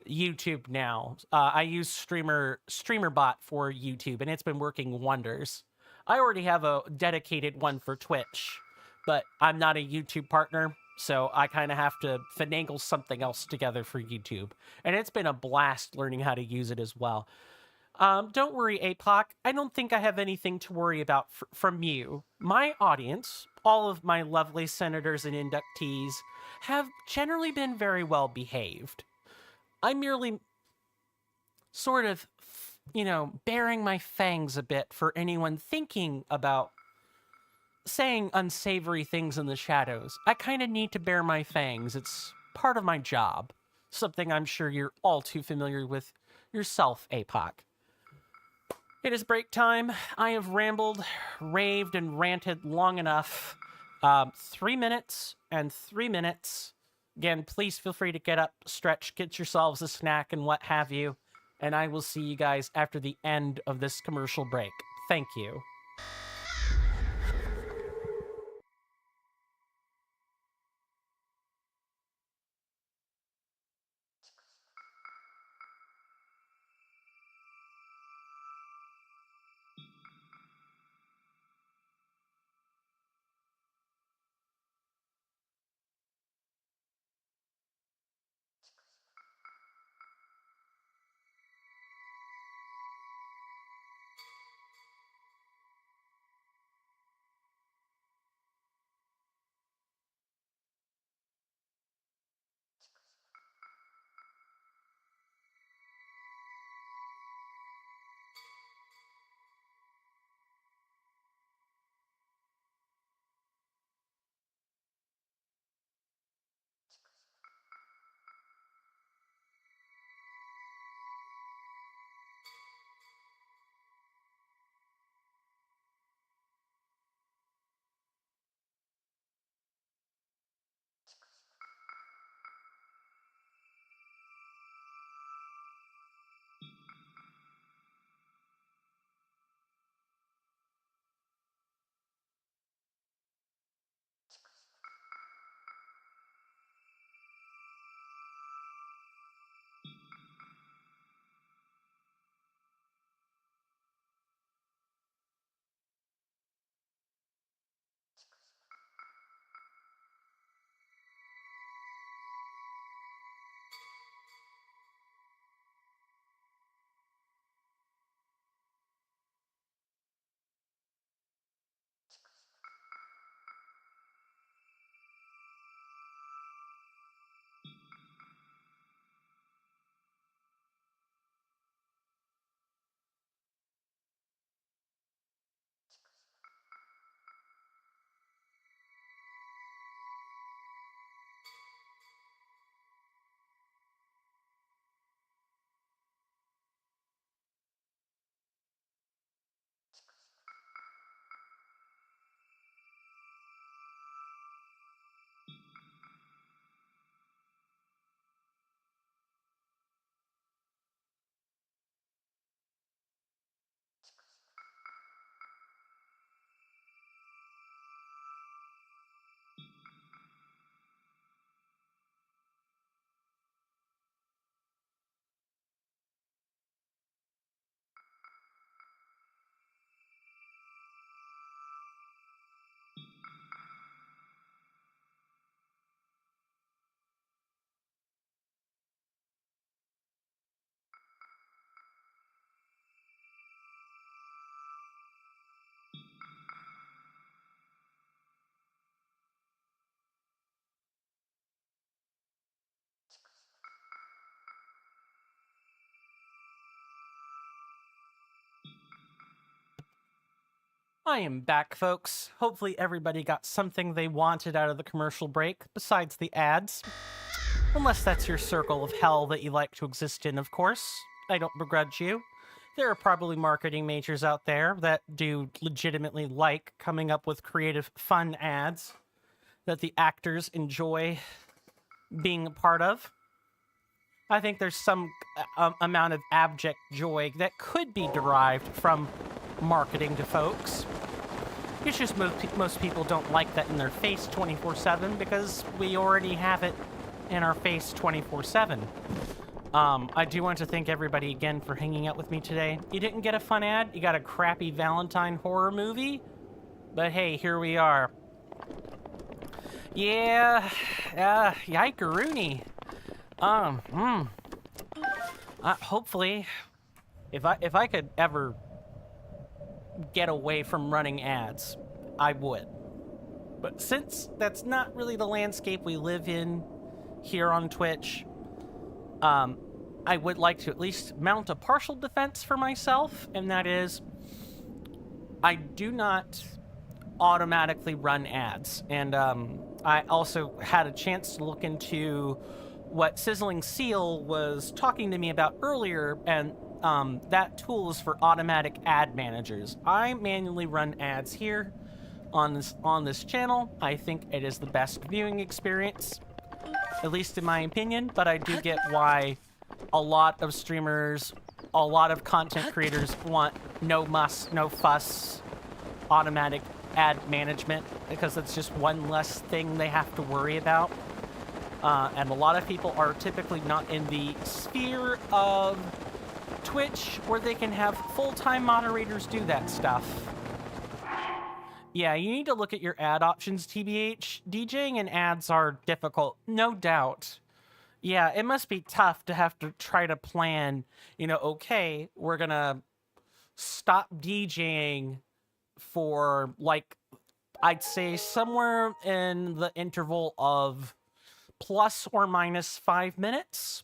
YouTube now. I use StreamerBot for YouTube, and it's been working wonders. I already have a dedicated one for Twitch, but I'm not a YouTube partner, so I kind of have to finagle something else together for YouTube. And it's been a blast learning how to use it as well. Don't worry, APOC. I don't think I have anything to worry about from you. My audience, all of my lovely senators and inductees, have generally been very well behaved. I'm merely sort of, baring my fangs a bit for anyone thinking about saying unsavory things in the shadows. I kind of need to bare my fangs. It's part of my job. Something I'm sure you're all too familiar with yourself, APOC. It is break time. I have rambled, raved, and ranted long enough. 3 minutes and 3 minutes. Again, please feel free to get up, stretch, get yourselves a snack, and what have you. And I will see you guys after the end of this commercial break. Thank you. I am back, folks. Hopefully everybody got something they wanted out of the commercial break, besides the ads. Unless that's your circle of hell that you like to exist in, of course. I don't begrudge you. There are probably marketing majors out there that do legitimately like coming up with creative, fun ads that the actors enjoy being a part of. I think there's some amount of abject joy that could be derived from marketing to folks. It's just most people don't like that in their face 24/7 because we already have it in our face 24/7. I do want to thank everybody again for hanging out with me today. You didn't get a fun ad, you got a crappy Valentine horror movie, but hey, here we are. Yeah, yikeroony. Hopefully, if I could ever get away from running ads, I would. But since that's not really the landscape we live in here on Twitch, I would like to at least mount a partial defense for myself, and that is, I do not automatically run ads. And I also had a chance to look into what Sizzling Seal was talking to me about earlier, and that tool is for automatic ad managers. I manually run ads here on this channel. I think it is the best viewing experience, at least in my opinion, but I do get why a lot of streamers, a lot of content creators want no muss, no fuss, automatic ad management, because it's just one less thing they have to worry about. And a lot of people are typically not in the sphere of Twitch where they can have full-time moderators do that stuff. Yeah, you need to look at your ad options, TBH. DJing and ads are difficult, no doubt. Yeah, it must be tough to have to try to plan, okay, we're gonna stop DJing for, like, I'd say somewhere in the interval of plus or minus 5 minutes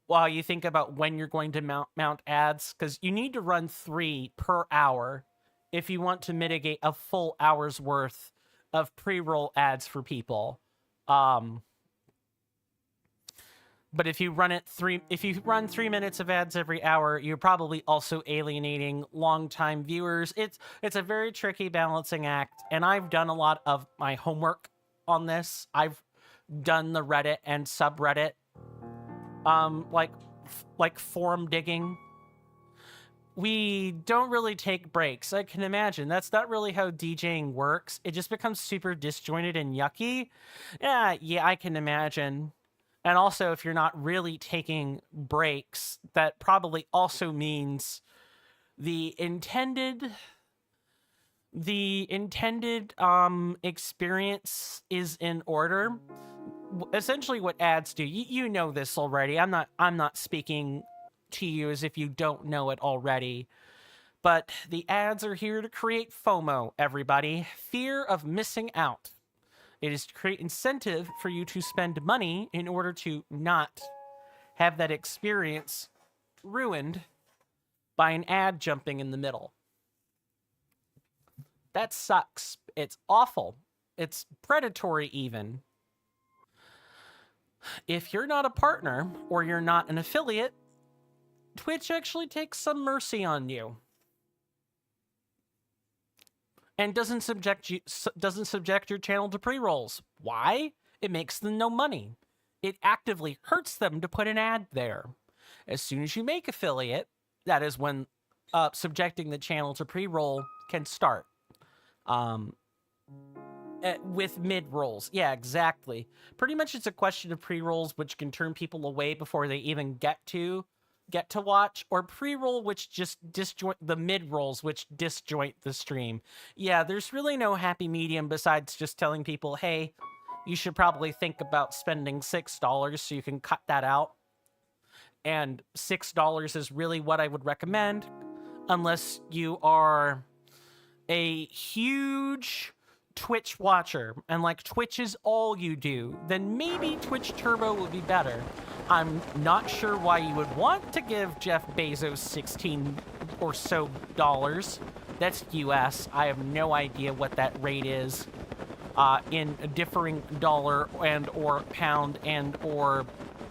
while you think about when you're going to mount ads, because you need to run 3 per hour if you want to mitigate a full hour's worth of pre-roll ads for people. But if you run 3 minutes of ads every hour, you're probably also alienating longtime viewers. It's a very tricky balancing act, and I've done a lot of my homework on this. I've done the Reddit and subreddit, like forum digging. We don't really take breaks. I can imagine that's not really how DJing works. It just becomes super disjointed and yucky. Yeah, I can imagine. And also, if you're not really taking breaks, that probably also means the intended experience is in order. Essentially, what ads do, you know this already. I'm not speaking to you as if you don't know it already. But the ads are here to create FOMO, everybody. Fear of missing out. It is to create incentive for you to spend money in order to not have that experience ruined by an ad jumping in the middle. That sucks. It's awful. It's predatory even. If you're not a partner or you're not an affiliate, Twitch actually takes some mercy on you and doesn't subject your channel to pre-rolls. Why? It makes them no money. It actively hurts them to put an ad there. As soon as you make affiliate, that is when subjecting the channel to pre-roll can start. With mid-rolls. Yeah, exactly. Pretty much it's a question of pre-rolls, which can turn people away before they even get to watch, or pre-roll, which just disjoint the mid-rolls, which disjoint the stream. Yeah, there's really no happy medium besides just telling people, hey, you should probably think about spending $6 so you can cut that out. And $6 is really what I would recommend, unless you are a huge Twitch watcher and like Twitch is all you do, then maybe Twitch Turbo would be better. I'm not sure why you would want to give Jeff Bezos $16 or so. That's US. I have no idea what that rate is in differing dollar and or pound and or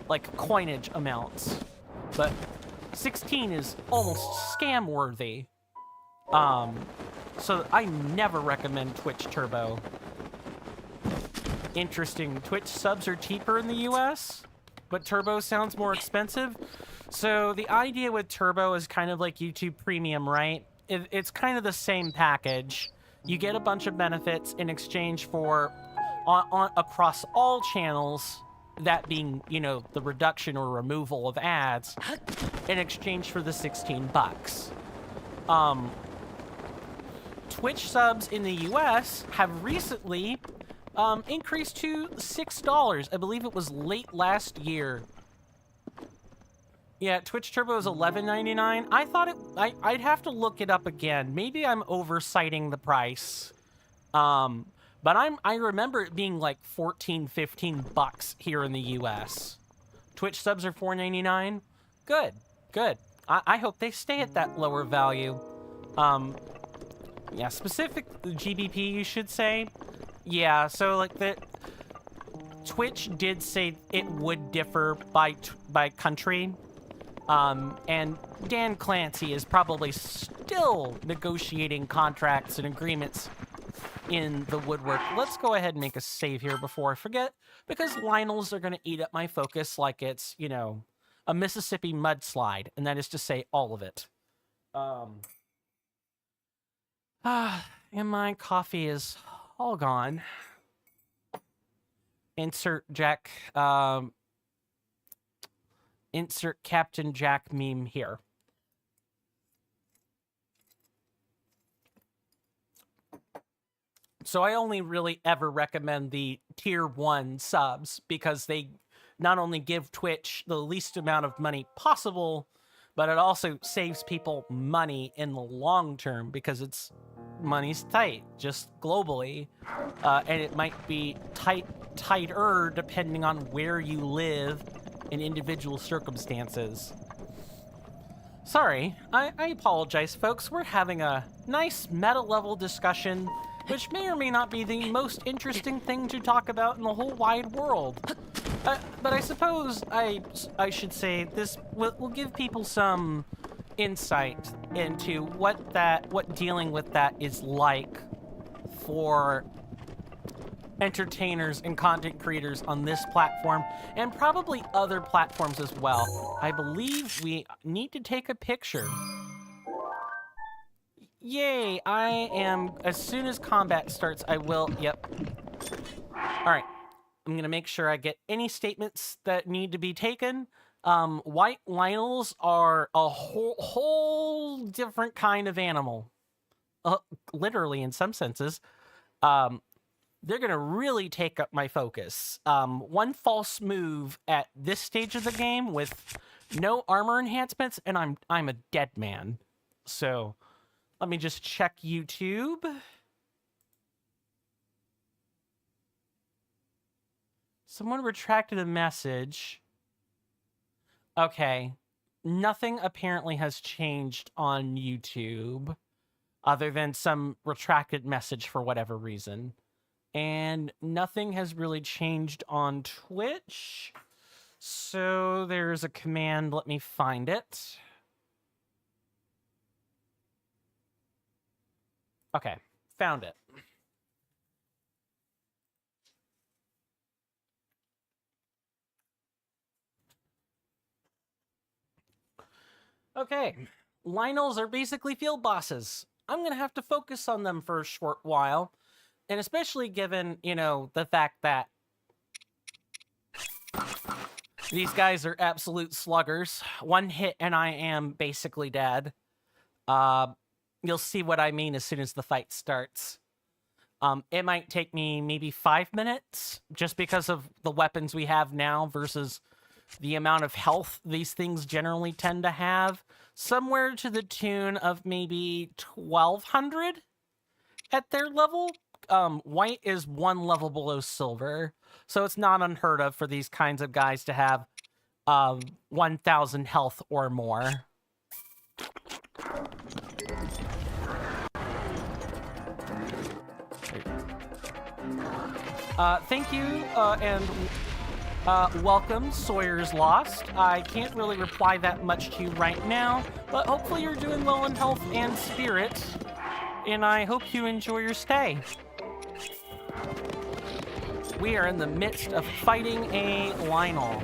like coinage amounts. But 16 is almost scam worthy. So I never recommend Twitch Turbo. Interesting. Twitch subs are cheaper in the US, but Turbo sounds more expensive. So the idea with Turbo is kind of like YouTube Premium, right? It's kind of the same package. You get a bunch of benefits in exchange for, across all channels, that being, you know, the reduction or removal of ads, in exchange for the 16 bucks. Twitch subs in the US have recently increased to $6. I believe it was late last year. Yeah, Twitch Turbo is $11.99. I thought I'd have to look it up again. Maybe I'm oversighting the price. But I remember it being like 14, 15 bucks here in the US. Twitch subs are $4.99. Good, good. I hope they stay at that lower value. Yeah, specific GBP, you should say. Yeah, so like Twitch did say it would differ by country. And Dan Clancy is probably still negotiating contracts and agreements in the woodwork. Let's go ahead and make a save here before I forget, because Lionels are going to eat up my focus like it's, you know, a Mississippi mudslide, and that is to say all of it. And my coffee is all gone. Insert Captain Jack meme here. So I only really ever recommend the tier 1 subs because they not only give Twitch the least amount of money possible, but it also saves people money in the long term because money's tight, just globally. And it might be tighter depending on where you live in individual circumstances. Sorry, I apologize, folks. We're having a nice meta-level discussion, which may or may not be the most interesting thing to talk about in the whole wide world. But I suppose I should say this will give people some insight into what dealing with that is like for entertainers and content creators on this platform, and probably other platforms as well. I believe we need to take a picture. Yay, I am, as soon as combat starts, I will, yep. All right, I'm gonna make sure I get any statements that need to be taken. White Lionels are a whole different kind of animal. Literally, in some senses. They're gonna really take up my focus. One false move at this stage of the game with no armor enhancements, and I'm a dead man. So let me just check YouTube. Someone retracted a message. Okay, nothing apparently has changed on YouTube, other than some retracted message for whatever reason. And nothing has really changed on Twitch. So there's a command, let me find it. Okay, found it. Okay, Lionels are basically field bosses. I'm gonna have to focus on them for a short while. And especially given, you know, the fact that these guys are absolute sluggers. One hit and I am basically dead. You'll see what I mean as soon as the fight starts. It might take me maybe 5 minutes, just because of the weapons we have now versus the amount of health these things generally tend to have. Somewhere to the tune of maybe 1,200 at their level. White is 1 level below silver, so it's not unheard of for these kinds of guys to have 1,000 health or more. Thank you, and welcome, Sawyer's Lost. I can't really reply that much to you right now, but hopefully you're doing well in health and spirit, and I hope you enjoy your stay. We are in the midst of fighting a Lionel.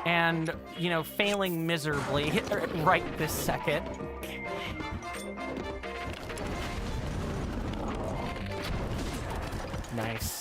And, you know, failing miserably right this second. Nice.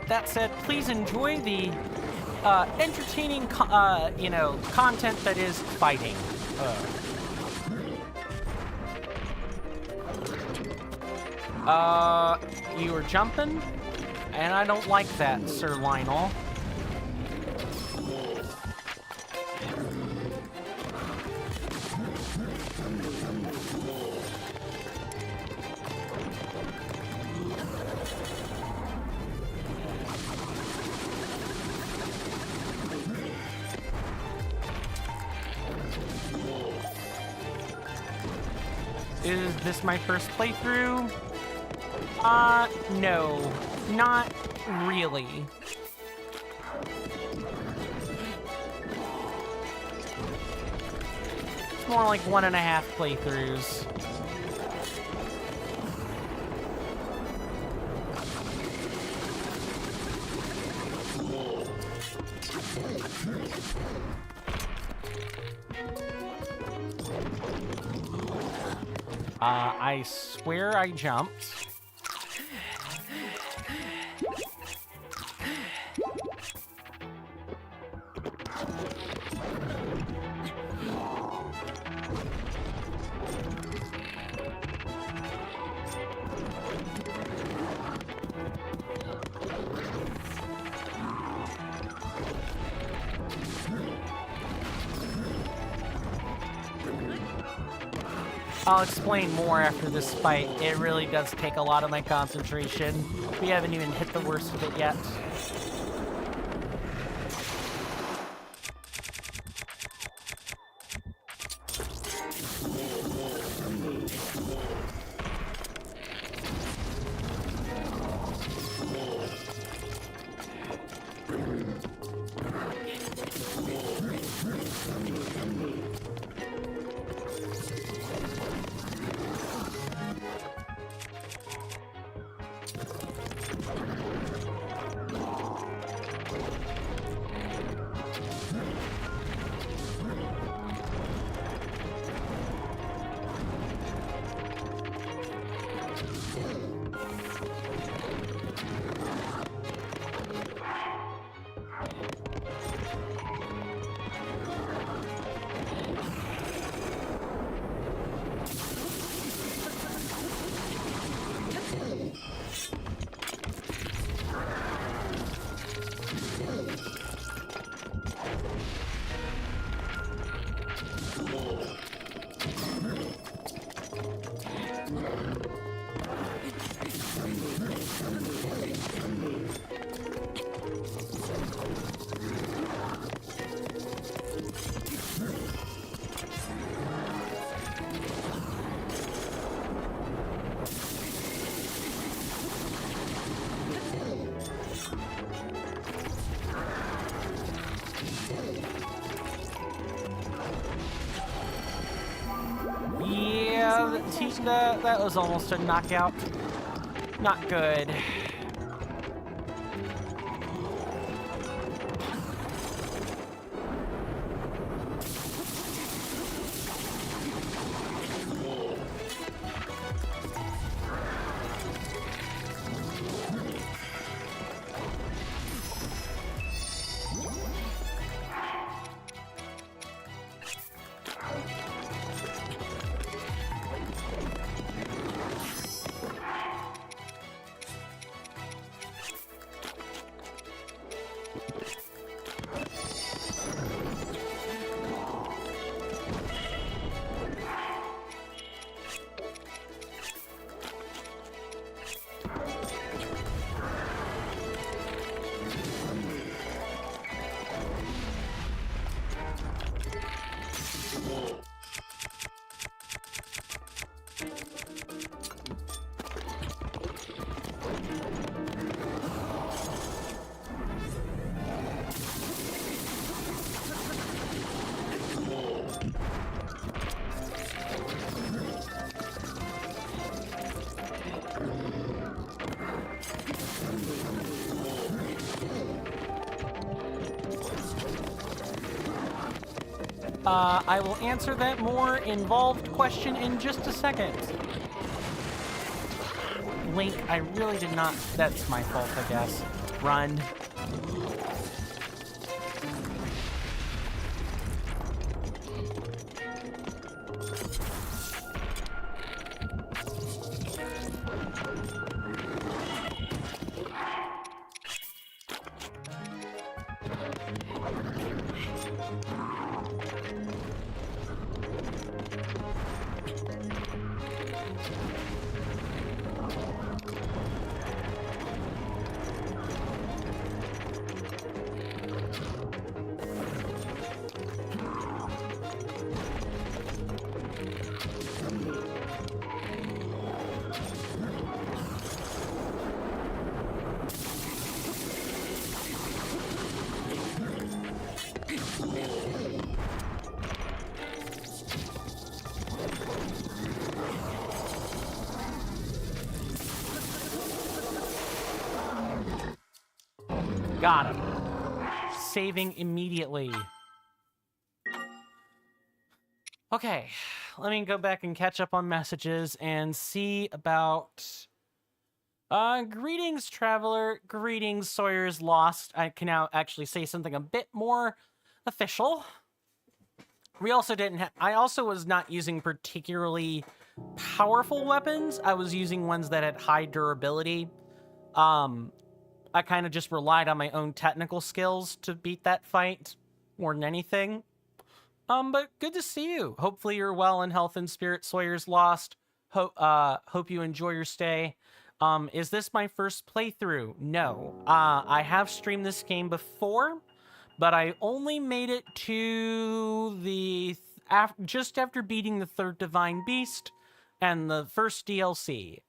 That said, please enjoy the entertaining, content that is fighting. You were jumping, and I don't like that, Sir Lionel. Is this my first playthrough? No, not really. It's more like 1.5 playthroughs. I swear I jumped. I'll explain more after this fight. It really does take a lot of my concentration. We haven't even hit the worst of it yet. That was almost a knockout. Not good. I will answer that more involved question in just a second. Link, I really did not... That's my fault, I guess. Run. Got him. Saving immediately. Okay, let me go back and catch up on messages and see about... greetings, traveler. Greetings, Sawyer's Lost. I can now actually say something a bit more official. We also didn't have... I also was not using particularly powerful weapons. I was using ones that had high durability. I kind of just relied on my own technical skills to beat that fight more than anything. But good to see you. Hopefully you're well in health and spirit, Sawyer's Lost. Hope you enjoy your stay. Is this my first playthrough? No. I have streamed this game before, but I only made it to the... just after beating the third Divine Beast and the first DLC.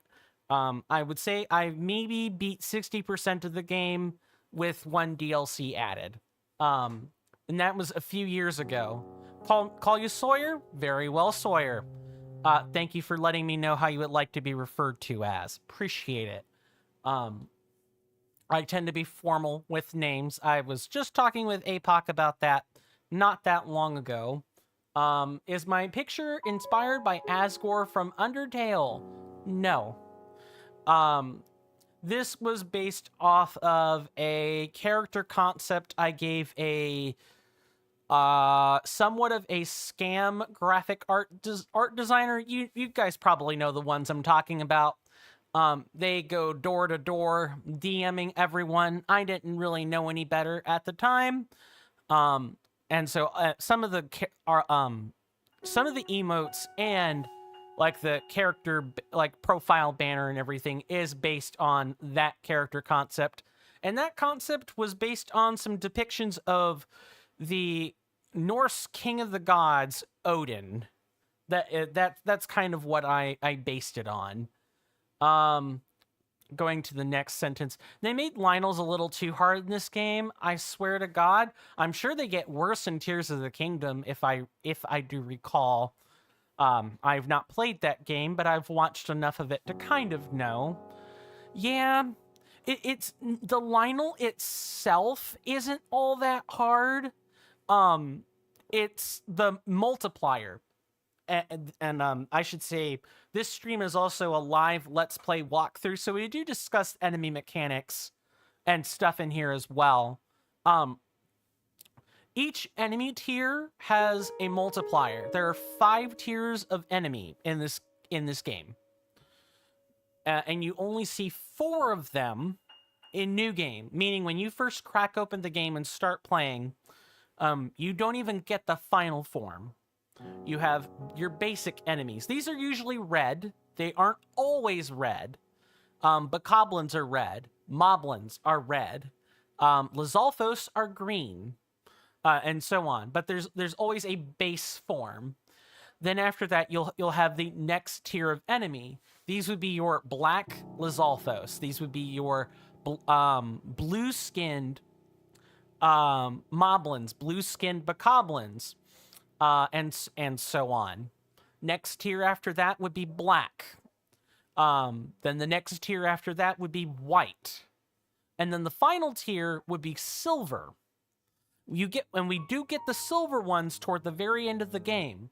I would say I maybe beat 60% of the game with one DLC added. And that was a few years ago. Call you Sawyer? Very well, Sawyer. Thank you for letting me know how you would like to be referred to as. Appreciate it. I tend to be formal with names. I was just talking with APOC about that not that long ago. Is my picture inspired by Asgore from Undertale? No. This was based off of a character concept I gave a somewhat of a scam graphic art designer. You guys probably know the ones I'm talking about. They go door to door DMing everyone. I didn't really know any better at the time. And so some of the emotes and like the character like profile banner and everything is based on that character concept. And that concept was based on some depictions of the Norse king of the gods, Odin. That's kind of what I based it on. Going to the next sentence. They made Lionel's a little too hard in this game. I swear to God. I'm sure they get worse in Tears of the Kingdom if I do recall. I've not played that game, but I've watched enough of it to kind of know. Yeah, it's the Lionel itself isn't all that hard. It's the multiplier. And I should say, this stream is also a live Let's Play walkthrough, so we do discuss enemy mechanics and stuff in here as well. Each enemy tier has a multiplier. There are 5 tiers of enemy in this game. And you only see 4 of them in New Game, meaning when you first crack open the game and start playing, you don't even get the final form. You have your basic enemies. These are usually red. They aren't always red. Bokoblins are red. Moblins are red. Lizalfos are green. And so on. But there's always a base form. Then after that, you'll have the next tier of enemy. These would be your black Lizalfos. These would be your blue-skinned Moblins, blue-skinned Bokoblins, and so on. Next tier after that would be black. Then the next tier after that would be white. And then the final tier would be silver. when we do get the silver ones toward the very end of the game.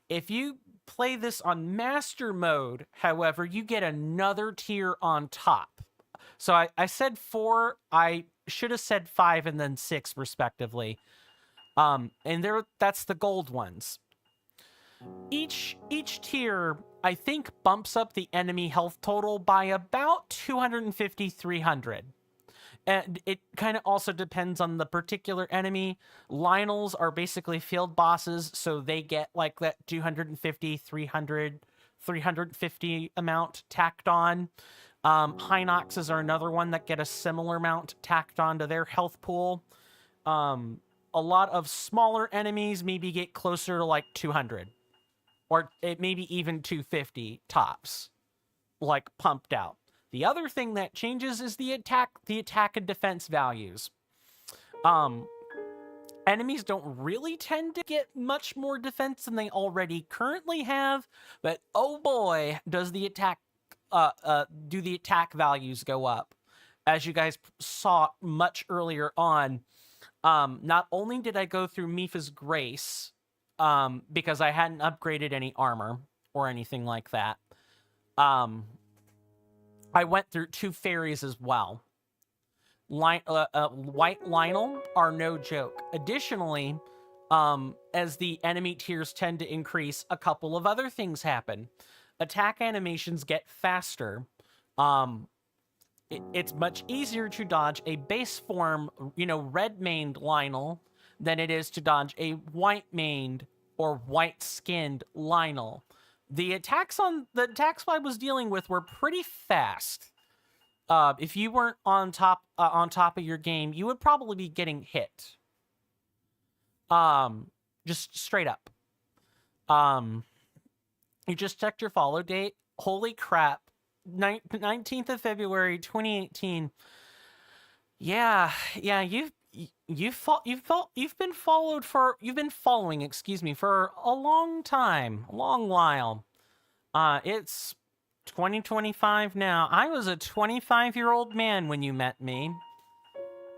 If you play this on master mode, however, you get another tier on top. So I said 4, I should have said 5 and then 6 respectively. And that's the gold ones. Each tier, I think, bumps up the enemy health total by about 250, 300. And it kind of also depends on the particular enemy. Lionels are basically field bosses, so they get like that 250, 300, 350 amount tacked on. Hinoxes are another one that get a similar amount tacked on to their health pool. A lot of smaller enemies maybe get closer to like 200. Or it maybe even 250 tops, like pumped out. The other thing that changes is the attack and defense values. Enemies don't really tend to get much more defense than they already currently have, but oh boy, does the attack values go up. As you guys saw much earlier on, not only did I go through Mifa's Grace, because I hadn't upgraded any armor or anything like that, I went through 2 fairies as well. White Lionel are no joke. Additionally, as the enemy tiers tend to increase, a couple of other things happen. Attack animations get faster. It's much easier to dodge a base form, red-maned Lionel than it is to dodge a white-maned or white-skinned Lionel. The attacks I was dealing with were pretty fast. If you weren't on top of your game, you would probably be getting hit. Just straight up. You just checked your follow date. Holy crap. 19th of February 2018. Yeah, you've been following, for a long time, a long while. It's 2025 now. I was a 25-year-old man when you met me.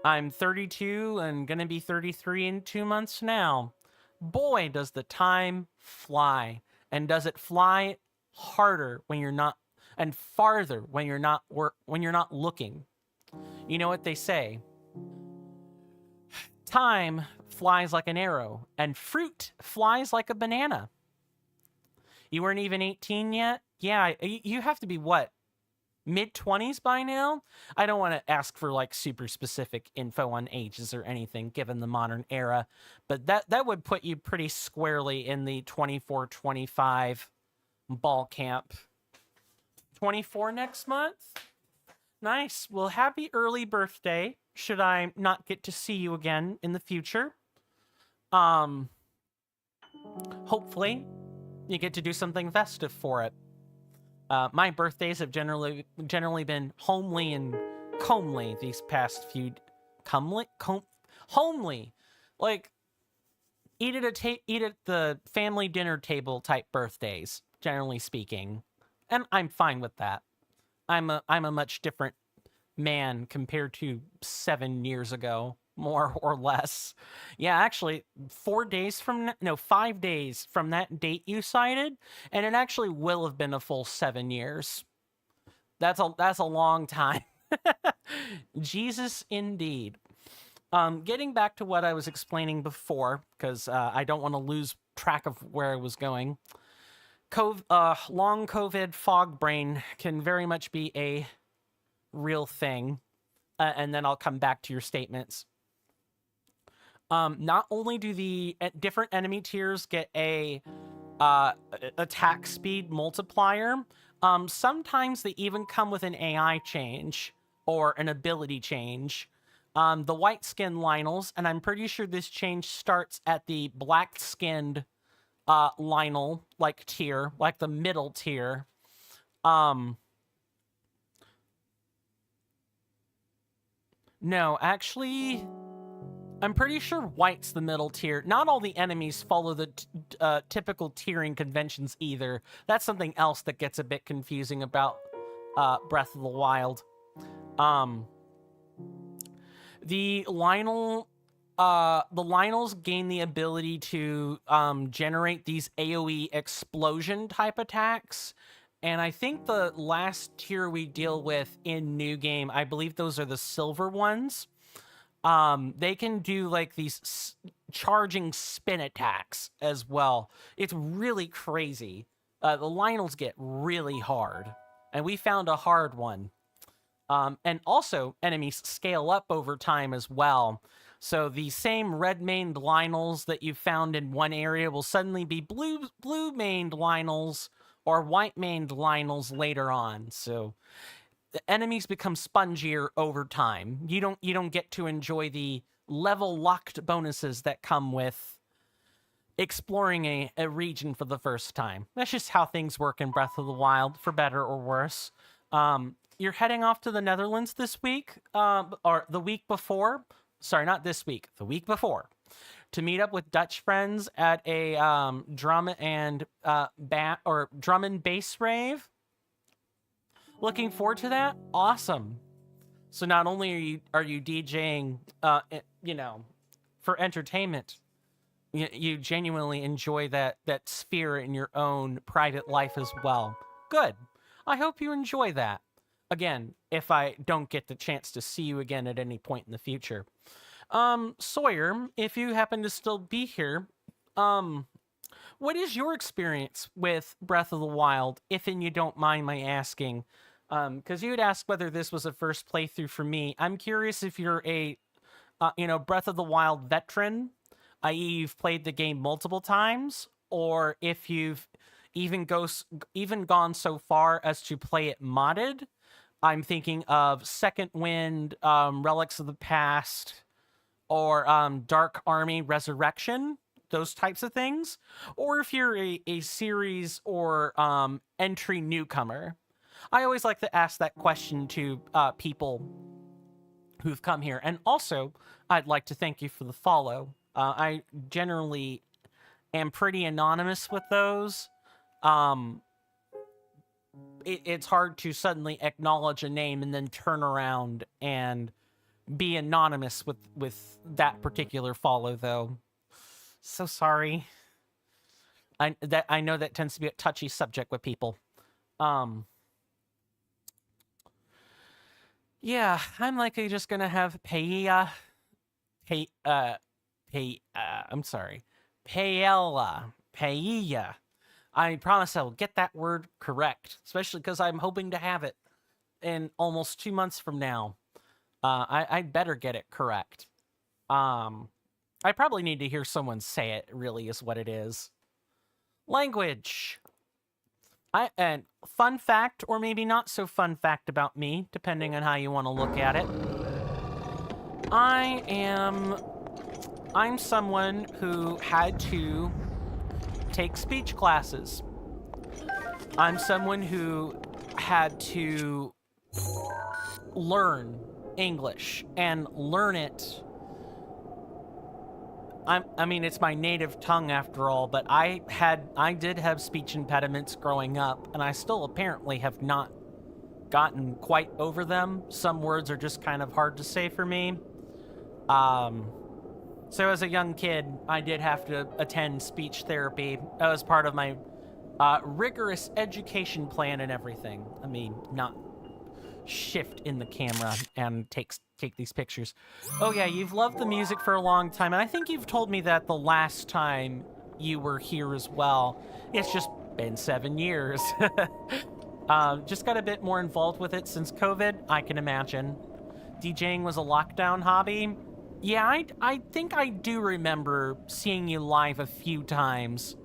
I'm 32 and gonna be 33 in 2 months now. Boy, does the time fly. And does it fly harder when you're not, and farther when you're not looking. You know what they say? Time flies like an arrow, and fruit flies like a banana. You weren't even 18 yet? Yeah, you have to be what? Mid-20s by now? I don't want to ask for like super specific info on ages or anything given the modern era, but that would put you pretty squarely in the 24, 25 ball camp. 24 next month? Nice. Well, happy early birthday. Should I not get to see you again in the future? Hopefully you get to do something festive for it. My birthdays have generally been homely and comely these past few homely, like eat at the family dinner table type birthdays, generally speaking, and I'm fine with that. I'm a much different man compared to 7 years ago, more or less. Yeah, actually, 5 days from that date you cited, and it actually will have been a full 7 years. That's a long time. Jesus, indeed. Getting back to what I was explaining before, because I don't want to lose track of where I was going. Long COVID fog brain can very much be a real thing, and then I'll come back to your statements. Not only do the different enemy tiers get a attack speed multiplier, sometimes they even come with an AI change or an ability change. The white-skinned Lionels, and I'm pretty sure this change starts at the black-skinned Lionel tier, like the middle tier. No, actually, I'm pretty sure white's the middle tier. Not all the enemies follow the typical tiering conventions either. That's something else that gets a bit confusing about Breath of the Wild. The Lionel the Lionels gain the ability to generate these AoE explosion type attacks. And I think the last tier we deal with in New Game, I believe those are the silver ones. They can do like these charging spin attacks as well. It's really crazy. The Lionels get really hard, and we found a hard one. And also, enemies scale up over time as well. So the same red-maned Lionels that you found in one area will suddenly be blue-maned Lionels or white-maned Lionels later on. So the enemies become spongier over time. You don't get to enjoy the level locked bonuses that come with exploring a region for the first time. That's just how things work in Breath of the Wild, for better or worse. You're heading off to the Netherlands this week, or the week before. Sorry, not this week, the week before, to meet up with Dutch friends at a drum and bass rave. Looking forward to that. Awesome. So not only are you DJing, for entertainment, you genuinely enjoy that sphere in your own private life as well. Good. I hope you enjoy that. Again, if I don't get the chance to see you again at any point in the future. Sawyer, if you happen to still be here, what is your experience with Breath of the Wild, if and you don't mind my asking? Because you had asked whether this was a first playthrough for me. I'm curious if you're a, Breath of the Wild veteran, i.e. you've played the game multiple times, or if you've even gone so far as to play it modded. I'm thinking of Second Wind, Relics of the Past, or Dark Army Resurrection, those types of things. Or if you're a series or entry newcomer. I always like to ask that question to people who've come here. And also, I'd like to thank you for the follow. I generally am pretty anonymous with those. It's hard to suddenly acknowledge a name and then turn around and be anonymous with that particular follow, though. So sorry. I know that tends to be a touchy subject with people. Yeah, I'm likely just gonna have paella. I promise I will get that word correct, especially because I'm hoping to have it in almost 2 months from now. I'd better get it correct. I probably need to hear someone say it, really, is what it is. Language. And fun fact, or maybe not so fun fact about me, depending on how you want to look at it. I'm someone who had to take speech classes. I'm someone who had to learn English and learn it. I mean, it's my native tongue after all, but I did have speech impediments growing up, and I still apparently have not gotten quite over them. Some words are just kind of hard to say for me. So as a young kid, I did have to attend speech therapy. That was part of my rigorous education plan and everything. I mean, not shift in the camera and take these pictures. Oh yeah, you've loved the music for a long time, and I think you've told me that the last time you were here as well. It's just been 7 years. Just got a bit more involved with it since COVID, I can imagine. DJing was a lockdown hobby. Yeah, I think I do remember seeing you live a few times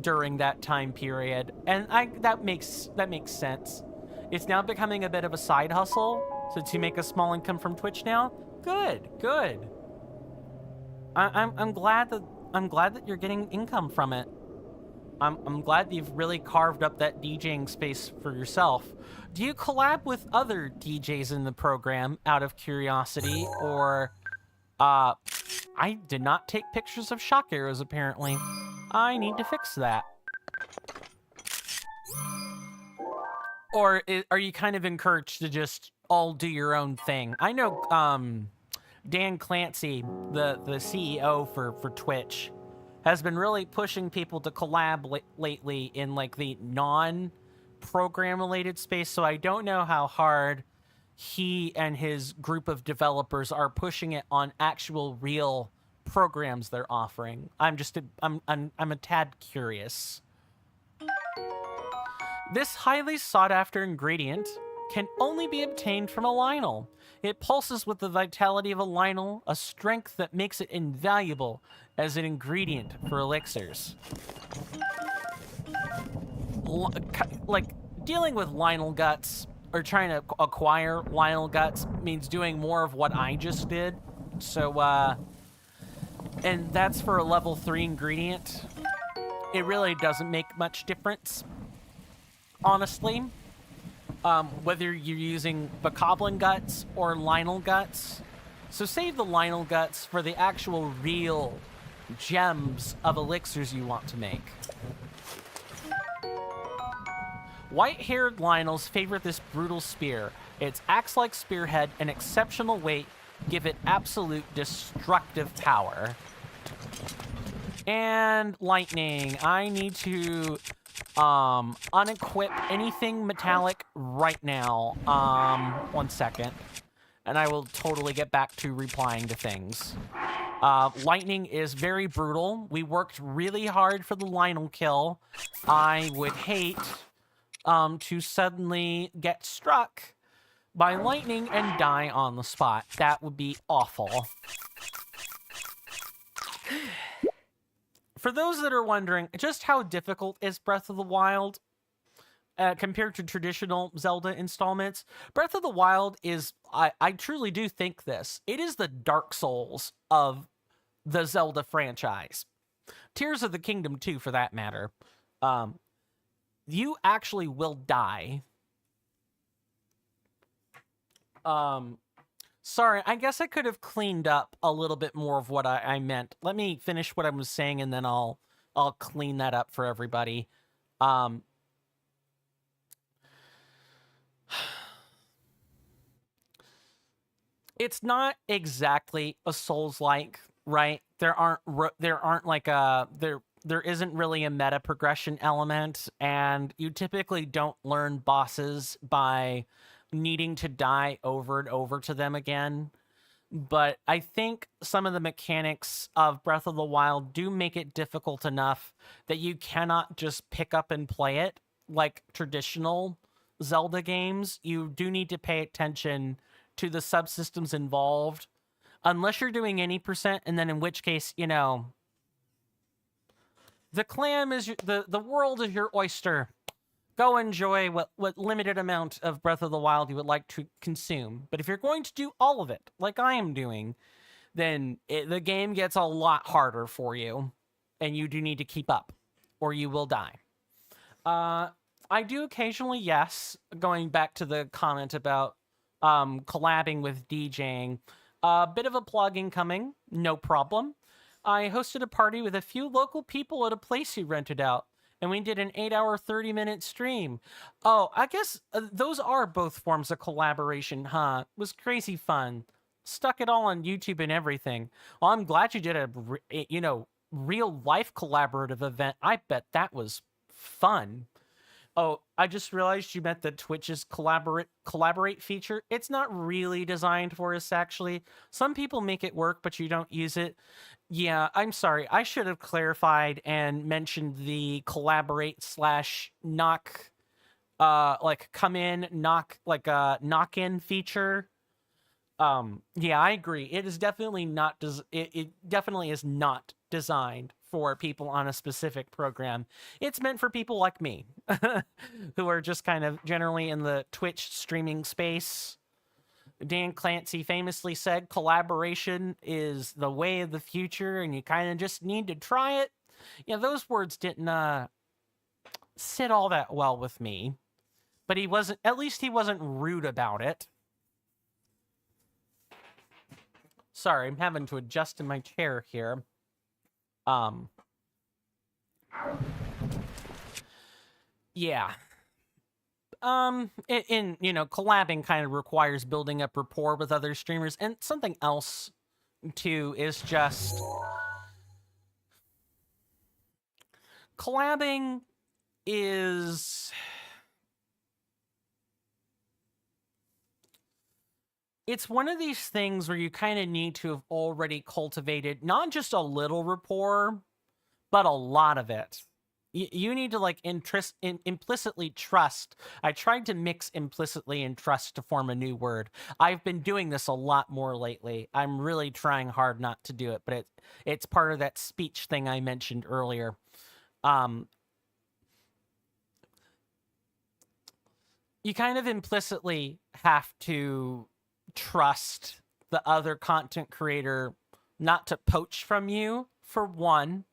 during that time period, and that makes sense. It's now becoming a bit of a side hustle, so to make a small income from Twitch now. Good. I'm glad that you're getting income from it. I'm glad that you've really carved up that DJing space for yourself. Do you collab with other DJs in the program out of curiosity, or I did not take pictures of shock arrows apparently. I need to fix that. Or are you kind of encouraged to just all do your own thing? I know Dan Clancy, the CEO for Twitch, has been really pushing people to collab lately in like the non-program related space. So I don't know how hard he and his group of developers are pushing it on actual real programs they're offering. I'm a tad curious. This highly sought after ingredient can only be obtained from a Lynel. It pulses with the vitality of a Lynel, a strength that makes it invaluable as an ingredient for elixirs. Like, dealing with Lynel guts, or trying to acquire Lynel guts, means doing more of what I just did. So, and that's for a level 3 ingredient. It really doesn't make much difference, honestly. Whether you're using Bokoblin guts or Lynel guts. So save the Lynel guts for the actual real gems of elixirs you want to make. White-haired Lynels favor this brutal spear. Its axe-like spearhead and exceptional weight give it absolute destructive power. And lightning. I need to unequip anything metallic right now. 1 second. And I will totally get back to replying to things. Lightning is very brutal. We worked really hard for the Lynel kill. I would hate to suddenly get struck by lightning and die on the spot. That would be awful. For those that are wondering, just how difficult is Breath of the Wild compared to traditional Zelda installments, Breath of the Wild is, I truly do think this, it is the Dark Souls of the Zelda franchise. Tears of the Kingdom 2, for that matter. You actually will die. Sorry, I guess I could have cleaned up a little bit more of what I meant. Let me finish what I was saying, and then I'll clean that up for everybody. It's not exactly a Souls-like, right? There aren't like there isn't really a meta progression element, and you typically don't learn bosses by needing to die over and over to them again. But I think some of the mechanics of Breath of the Wild do make it difficult enough that you cannot just pick up and play it like traditional Zelda games. You do need to pay attention to the subsystems involved, unless you're doing any percent, and then in which case, you know, the clam is the world is your oyster. Go enjoy what limited amount of Breath of the Wild you would like to consume. But if you're going to do all of it, like I am doing, then the game gets a lot harder for you, and you do need to keep up, or you will die. I do occasionally, yes, going back to the comment about collabing with DJing, a bit of a plug incoming, no problem. I hosted a party with a few local people at a place he rented out, and we did an 8-hour, 30-minute stream. Oh, I guess those are both forms of collaboration, huh? It was crazy fun. Stuck it all on YouTube and everything. Well, I'm glad you did a real-life collaborative event. I bet that was fun. Oh, I just realized you meant the Twitch's collaborate feature. It's not really designed for us, actually. Some people make it work, but you don't use it. Yeah, I'm sorry. I should have clarified and mentioned the collaborate / knock, like come in, knock, like a knock-in feature. Yeah, I agree. It is definitely not. It definitely is not designed for people on a specific program. It's meant for people like me, who are just kind of generally in the Twitch streaming space. Dan Clancy famously said, collaboration is the way of the future, and you kind of just need to try it. Yeah, those words didn't sit all that well with me, but at least he wasn't rude about it. Sorry, I'm having to adjust in my chair here. Yeah. collabing kind of requires building up rapport with other streamers, and something else too is just collabing is it's one of these things where you kind of need to have already cultivated not just a little rapport, but a lot of it. You need to like implicitly trust. I tried to mix implicitly and trust to form a new word. I've been doing this a lot more lately. I'm really trying hard not to do it, but it's part of that speech thing I mentioned earlier. You kind of implicitly have to trust the other content creator not to poach from you, for one,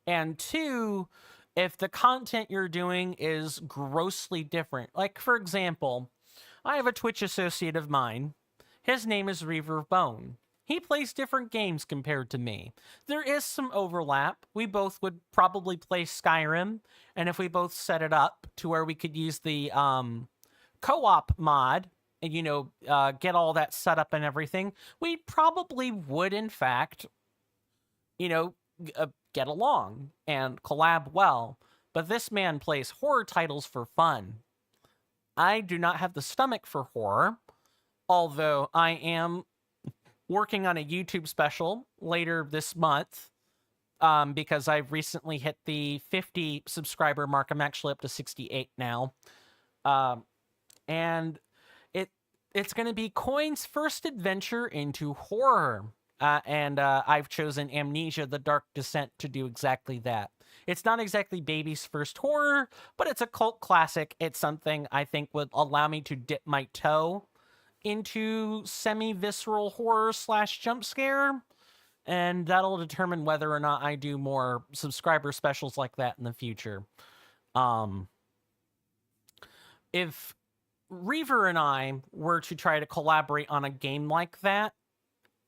and two, if the content you're doing is grossly different. Like, for example, I have a Twitch associate of mine. His name is Reaver of Bone. He plays different games compared to me. There is some overlap. We both would probably play Skyrim, and if we both set it up to where we could use the co-op mod and, get all that set up and everything, we probably would, in fact, get along and collab well. But this man plays horror titles for fun. I do not have the stomach for horror, although I am working on a YouTube special later this month because I've recently hit the 50 subscriber mark. I'm actually up to 68 now. And it's going to be Coin's first adventure into horror. And I've chosen Amnesia: The Dark Descent to do exactly that. It's not exactly baby's first horror, but it's a cult classic. It's something I think would allow me to dip my toe into semi-visceral horror / jump scare, and that'll determine whether or not I do more subscriber specials like that in the future. If Reaver and I were to try to collaborate on a game like that,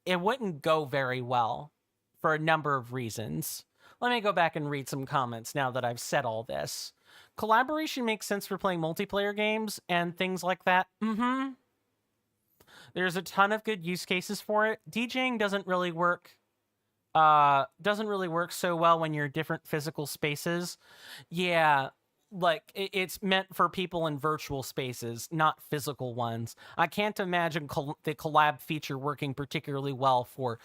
it wouldn't go very well for a number of reasons. Let me go back and read some comments now that I've said all this. Collaboration makes sense for playing multiplayer games and things like that. There's a ton of good use cases for it. DJing doesn't really work so well when you're in different physical spaces. Yeah, like it's meant for people in virtual spaces, not physical ones. I can't imagine the collab feature working particularly well for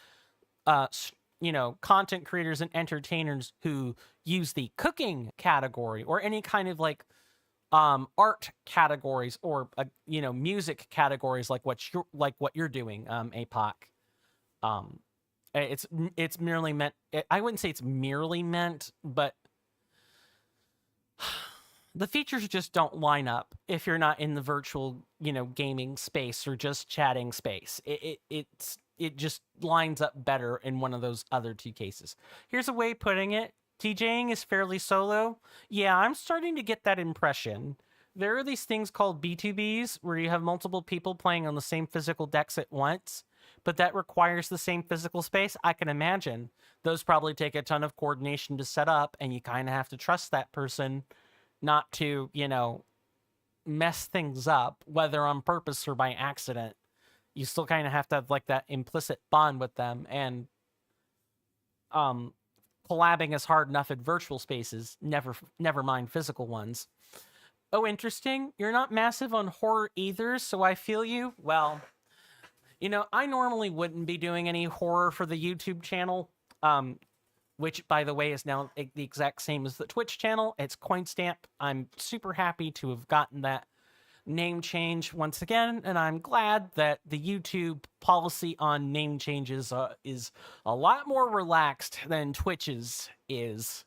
content creators and entertainers who use the cooking category or any kind of like art categories or music categories like what you're doing, APOC. It's merely meant. I wouldn't say it's merely meant, but the features just don't line up if you're not in the virtual, gaming space or just chatting space. It just lines up better in one of those other two cases. Here's a way of putting it. DJing is fairly solo. Yeah, I'm starting to get that impression. There are these things called B2Bs where you have multiple people playing on the same physical decks at once, but that requires the same physical space. I can imagine those probably take a ton of coordination to set up, and you kind of have to trust that person not to, mess things up, whether on purpose or by accident. You still kind of have to have like that implicit bond with them, and collabing is hard enough in virtual spaces, never mind physical ones. Oh, interesting. You're not massive on horror either, so I feel you. Well, I normally wouldn't be doing any horror for the YouTube channel, which, by the way, is now the exact same as the Twitch channel. It's Coinstamp. I'm super happy to have gotten that name change once again, and I'm glad that the YouTube policy on name changes is a lot more relaxed than Twitch's is.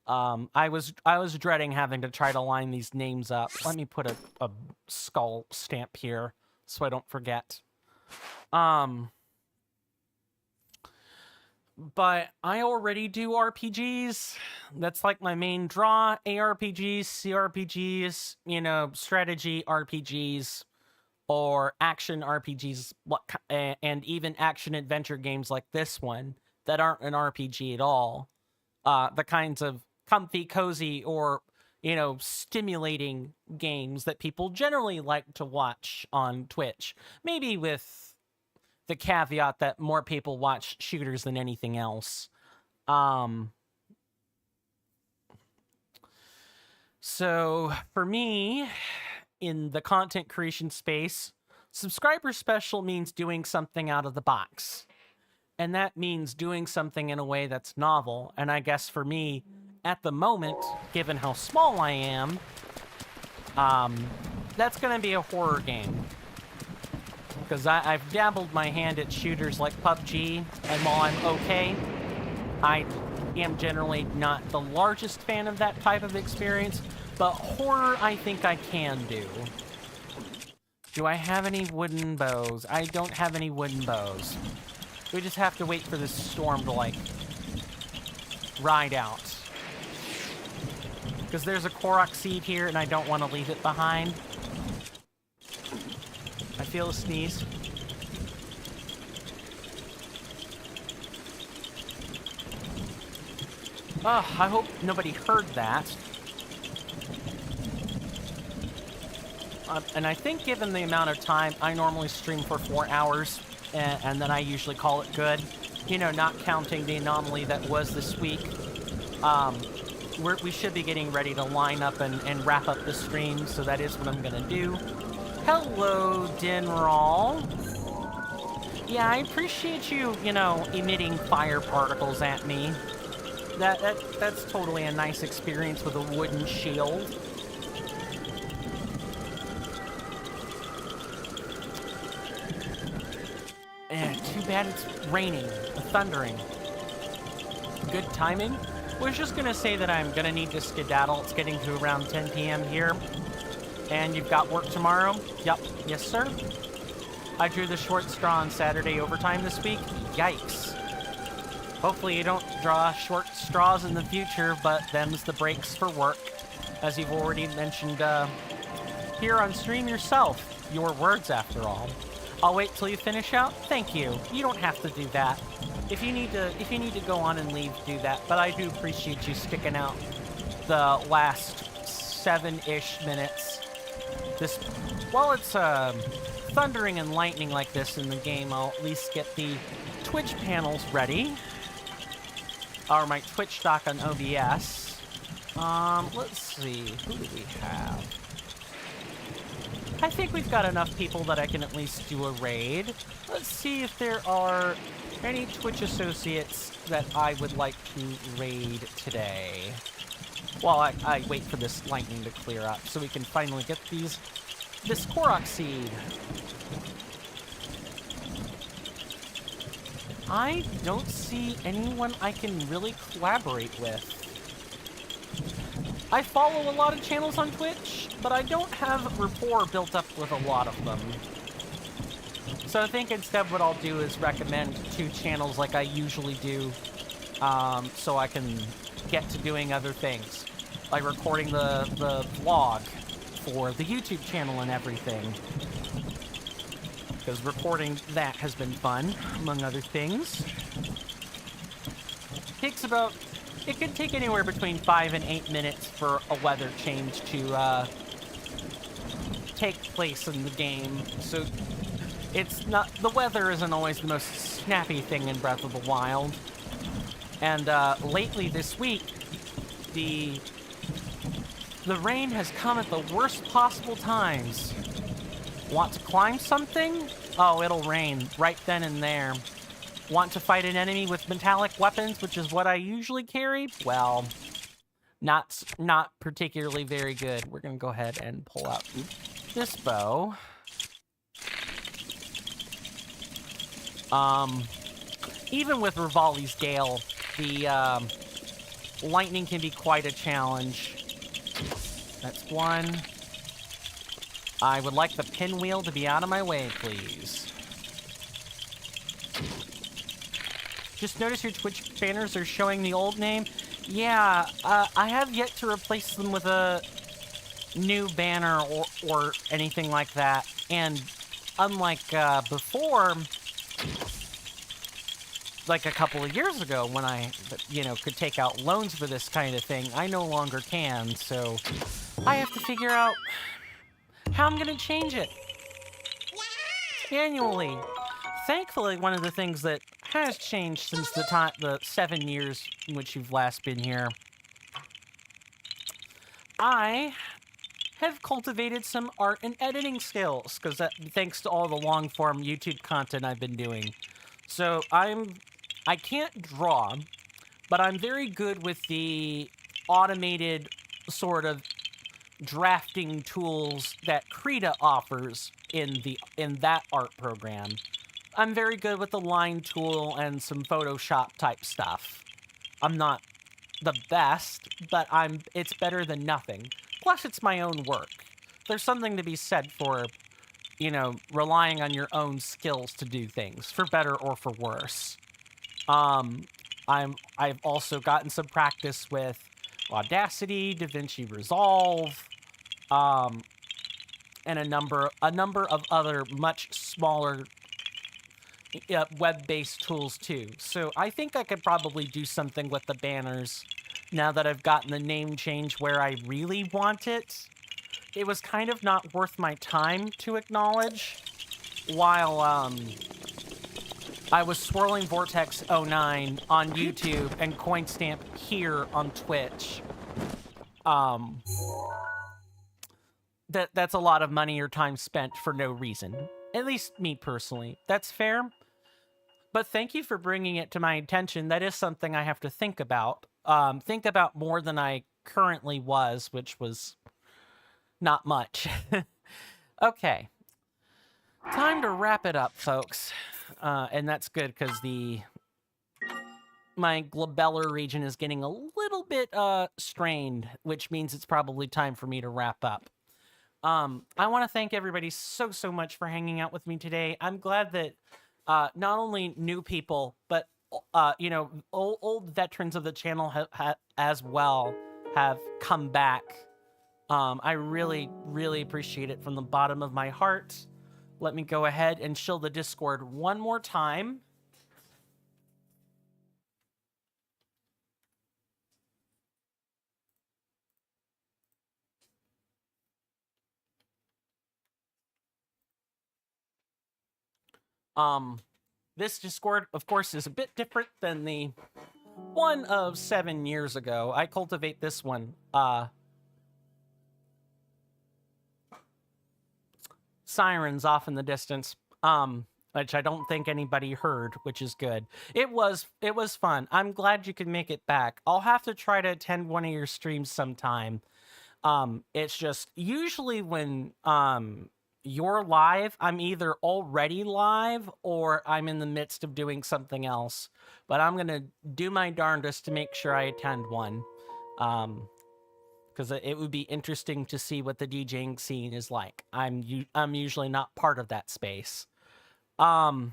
I was dreading having to try to line these names up. Let me put a skull stamp here so I don't forget. But I already do RPGs. That's like my main draw. ARPGs, CRPGs, strategy RPGs, or action RPGs, and even action adventure games like this one that aren't an RPG at all. The kinds of comfy, cozy, or you know, stimulating games that people generally like to watch on Twitch. Maybe with the caveat that more people watch shooters than anything else. So for me, in the content creation space, subscriber special means doing something out of the box. And that means doing something in a way that's novel. And I guess for me, at the moment, given how small I am, that's going to be a horror game. Because I've dabbled my hand at shooters like PUBG, and while I'm okay, I am generally not the largest fan of that type of experience, but horror I think I can do. Do I have any wooden bows? I don't have any wooden bows. We just have to wait for this storm to, like, ride out. Because there's a Korok seed here, and I don't want to leave it behind. I feel a sneeze. Oh, I hope nobody heard that. And I think given the amount of time, I normally stream for 4 hours. And then I usually call it good. You know, not counting the anomaly that was this week. We should be getting ready to line up and wrap up the stream, so that is what I'm gonna do. Hello, Dinral. Yeah, I appreciate you, you know, emitting fire particles at me. That's totally a nice experience with a wooden shield. Too bad it's raining, thundering. Good timing. Was just gonna say that I'm gonna need to skedaddle. It's getting to around 10 p.m. here. And you've got work tomorrow? Yep. Yes, sir. I drew the short straw on Saturday overtime this week. Yikes. Hopefully you don't draw short straws in the future, but them's the breaks for work. As you've already mentioned here on stream yourself. Your words, after all. I'll wait till you finish out. Thank you. You don't have to do that. If you need to go on and leave, do that. But I do appreciate you sticking out the last 7-ish minutes. While it's thundering and lightning like this in the game, I'll at least get the Twitch panels ready. Or my Twitch dock on OBS. Let's see. Who do we have? I think we've got enough people that I can at least do a raid. Let's see if there are any Twitch associates that I would like to raid today. While I wait for this lightning to clear up so we can finally get this Korok seed. I don't see anyone I can really collaborate with. I follow a lot of channels on Twitch, but I don't have rapport built up with a lot of them. So I think instead what I'll do is recommend 2 channels like I usually do, so I can get to doing other things, like recording the vlog for the YouTube channel and everything. Because recording that has been fun, among other things. It could take anywhere between 5 and 8 minutes for a weather change to take place in the game. So it's not, the weather isn't always the most snappy thing in Breath of the Wild. And lately this week, the rain has come at the worst possible times. Want to climb something? Oh, it'll rain right then and there. Want to fight an enemy with metallic weapons, which is what I usually carry? Well, not particularly very good. We're gonna go ahead and pull out this bow. Even with Rivali's Gale, the lightning can be quite a challenge. That's one. I would like the pinwheel to be out of my way, please. Just notice your Twitch banners are showing the old name. Yeah, I have yet to replace them with a new banner or anything like that. And unlike before, like a couple of years ago when I, could take out loans for this kind of thing. I no longer can, so I have to figure out how I'm gonna change it annually. Thankfully, one of the things that has changed since the 7 years in which you've last been here, I have cultivated some art and editing skills, because thanks to all the long form YouTube content I've been doing. So I can't draw, but I'm very good with the automated sort of drafting tools that Krita offers in that art program. I'm very good with the line tool and some Photoshop type stuff. I'm not the best, but it's better than nothing. Plus, it's my own work. There's something to be said for, relying on your own skills to do things, for better or for worse. I've also gotten some practice with Audacity, DaVinci Resolve, and a number of other much smaller web-based tools too. So I think I could probably do something with the banners now that I've gotten the name change where I really want it. It was kind of not worth my time to acknowledge while I was Swirling Vortex 09 on YouTube and Coinstamp here on Twitch. That's a lot of money or time spent for no reason. At least me personally. That's fair. But thank you for bringing it to my attention. That is something I have to think about. Think about more than I currently was, which was not much. Okay. Time to wrap it up, folks. And that's good because my glabellar region is getting a little bit strained, which means it's probably time for me to wrap up. I want to thank everybody so much for hanging out with me today. I'm glad that not only new people, but old veterans of the channel as well have come back. I really appreciate it from the bottom of my heart. Let me go ahead and shill the Discord one more time. This Discord, of course, is a bit different than the one of 7 years ago. I cultivate this one. Sirens off in the distance. Which I don't think anybody heard, which is good. It was fun. I'm glad you could make it back. I'll have to try to attend one of your streams sometime. It's just usually when you're live, I'm either already live or I'm in the midst of doing something else. But I'm gonna do my darndest to make sure I attend one. Because it would be interesting to see what the DJing scene is like. I'm usually not part of that space. The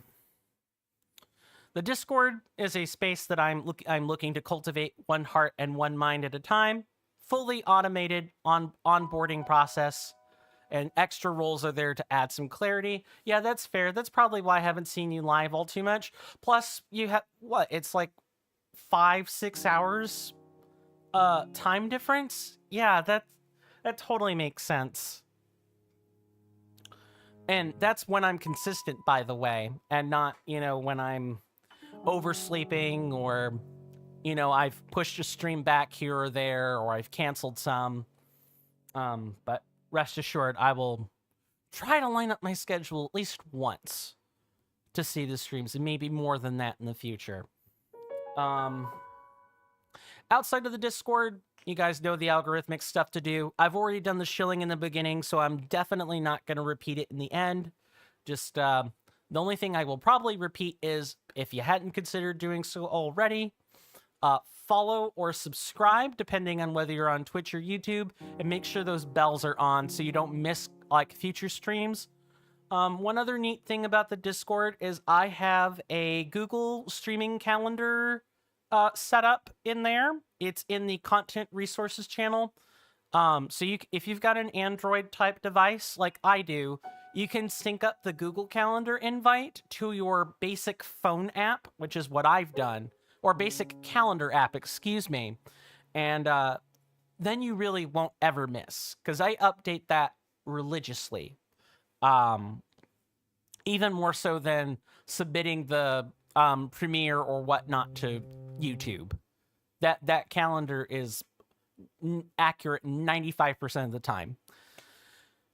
Discord is a space that I'm looking to cultivate one heart and one mind at a time. Fully automated onboarding process, and extra roles are there to add some clarity. Yeah, that's fair. That's probably why I haven't seen you live all too much. Plus, you have what? It's like 5-6 hours time difference. Yeah, that totally makes sense. And that's when I'm consistent, by the way, and not, when I'm oversleeping or, I've pushed a stream back here or there, or I've canceled some. But rest assured, I will try to line up my schedule at least once to see the streams, and maybe more than that in the future. Outside of the Discord, you guys know the algorithmic stuff to do. I've already done the shilling in the beginning, so I'm definitely not going to repeat it in the end. Just, the only thing I will probably repeat is, if you hadn't considered doing so already, follow or subscribe, depending on whether you're on Twitch or YouTube, and make sure those bells are on so you don't miss, future streams. One other neat thing about the Discord is I have a Google streaming calendar set up in there. It's in the content resources channel. So if you've got an Android type device like I do, you can sync up the Google Calendar invite to your basic phone app, which is what I've done, or basic calendar app, excuse me. And then you really won't ever miss, because I update that religiously. Even more so than submitting the Premiere or whatnot to YouTube. That calendar is accurate 95% of the time.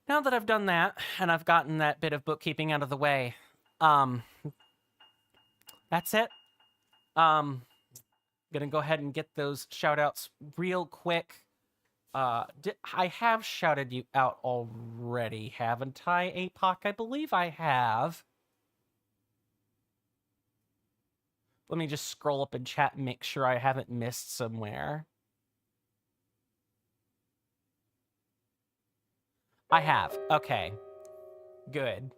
Now that I've done that, and I've gotten that bit of bookkeeping out of the way, that's it. Gonna go ahead and get those shout outs real quick. I have shouted you out already, haven't I, APOC? I believe I have. Let me just scroll up in chat and make sure I haven't missed somewhere. I have. Okay. Good.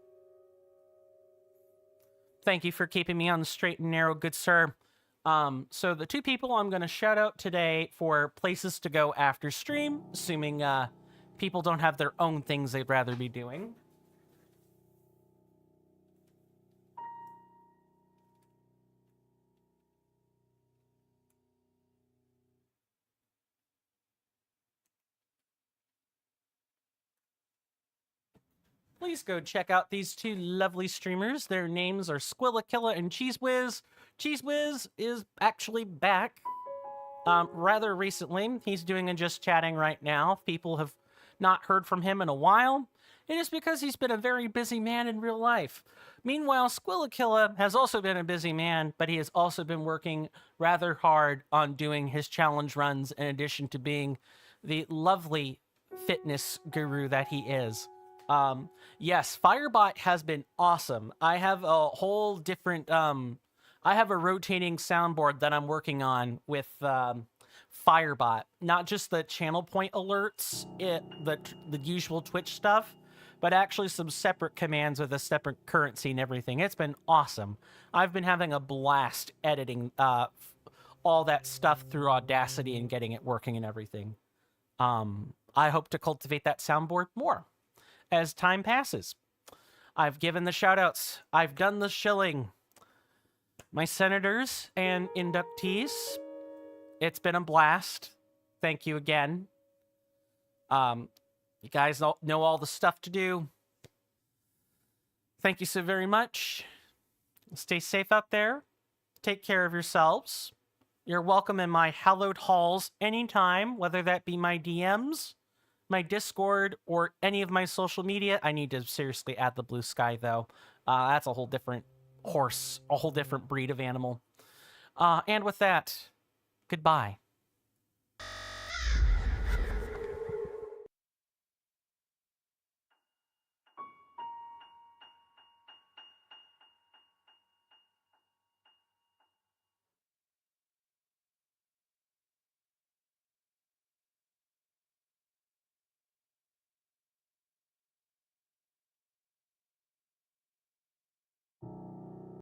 Thank you for keeping me on the straight and narrow, good sir. So the two people I'm going to shout out today for places to go after stream, assuming people don't have their own things they'd rather be doing. Please go check out these two lovely streamers. Their names are Squillakilla and Cheese Whiz. Cheese Whiz is actually back rather recently. He's doing a Just Chatting right now. People have not heard from him in a while. It is because he's been a very busy man in real life. Meanwhile, Squillakilla has also been a busy man, but he has also been working rather hard on doing his challenge runs in addition to being the lovely fitness guru that he is. Yes, Firebot has been awesome. I have a whole different, I have a rotating soundboard that I'm working on with, Firebot. Not just the channel point alerts, the usual Twitch stuff, but actually some separate commands with a separate currency and everything. It's been awesome. I've been having a blast editing, all that stuff through Audacity and getting it working and everything. I hope to cultivate that soundboard more as time passes. I've given the shout-outs. I've done the shilling. My senators and inductees, it's been a blast. Thank you again. You guys know all the stuff to do. Thank you so very much. Stay safe out there. Take care of yourselves. You're welcome in my hallowed halls anytime, whether that be my DMs, my Discord, or any of my social media. I need to seriously add the blue sky, though. That's a whole different horse, a whole different breed of animal. And with that, goodbye.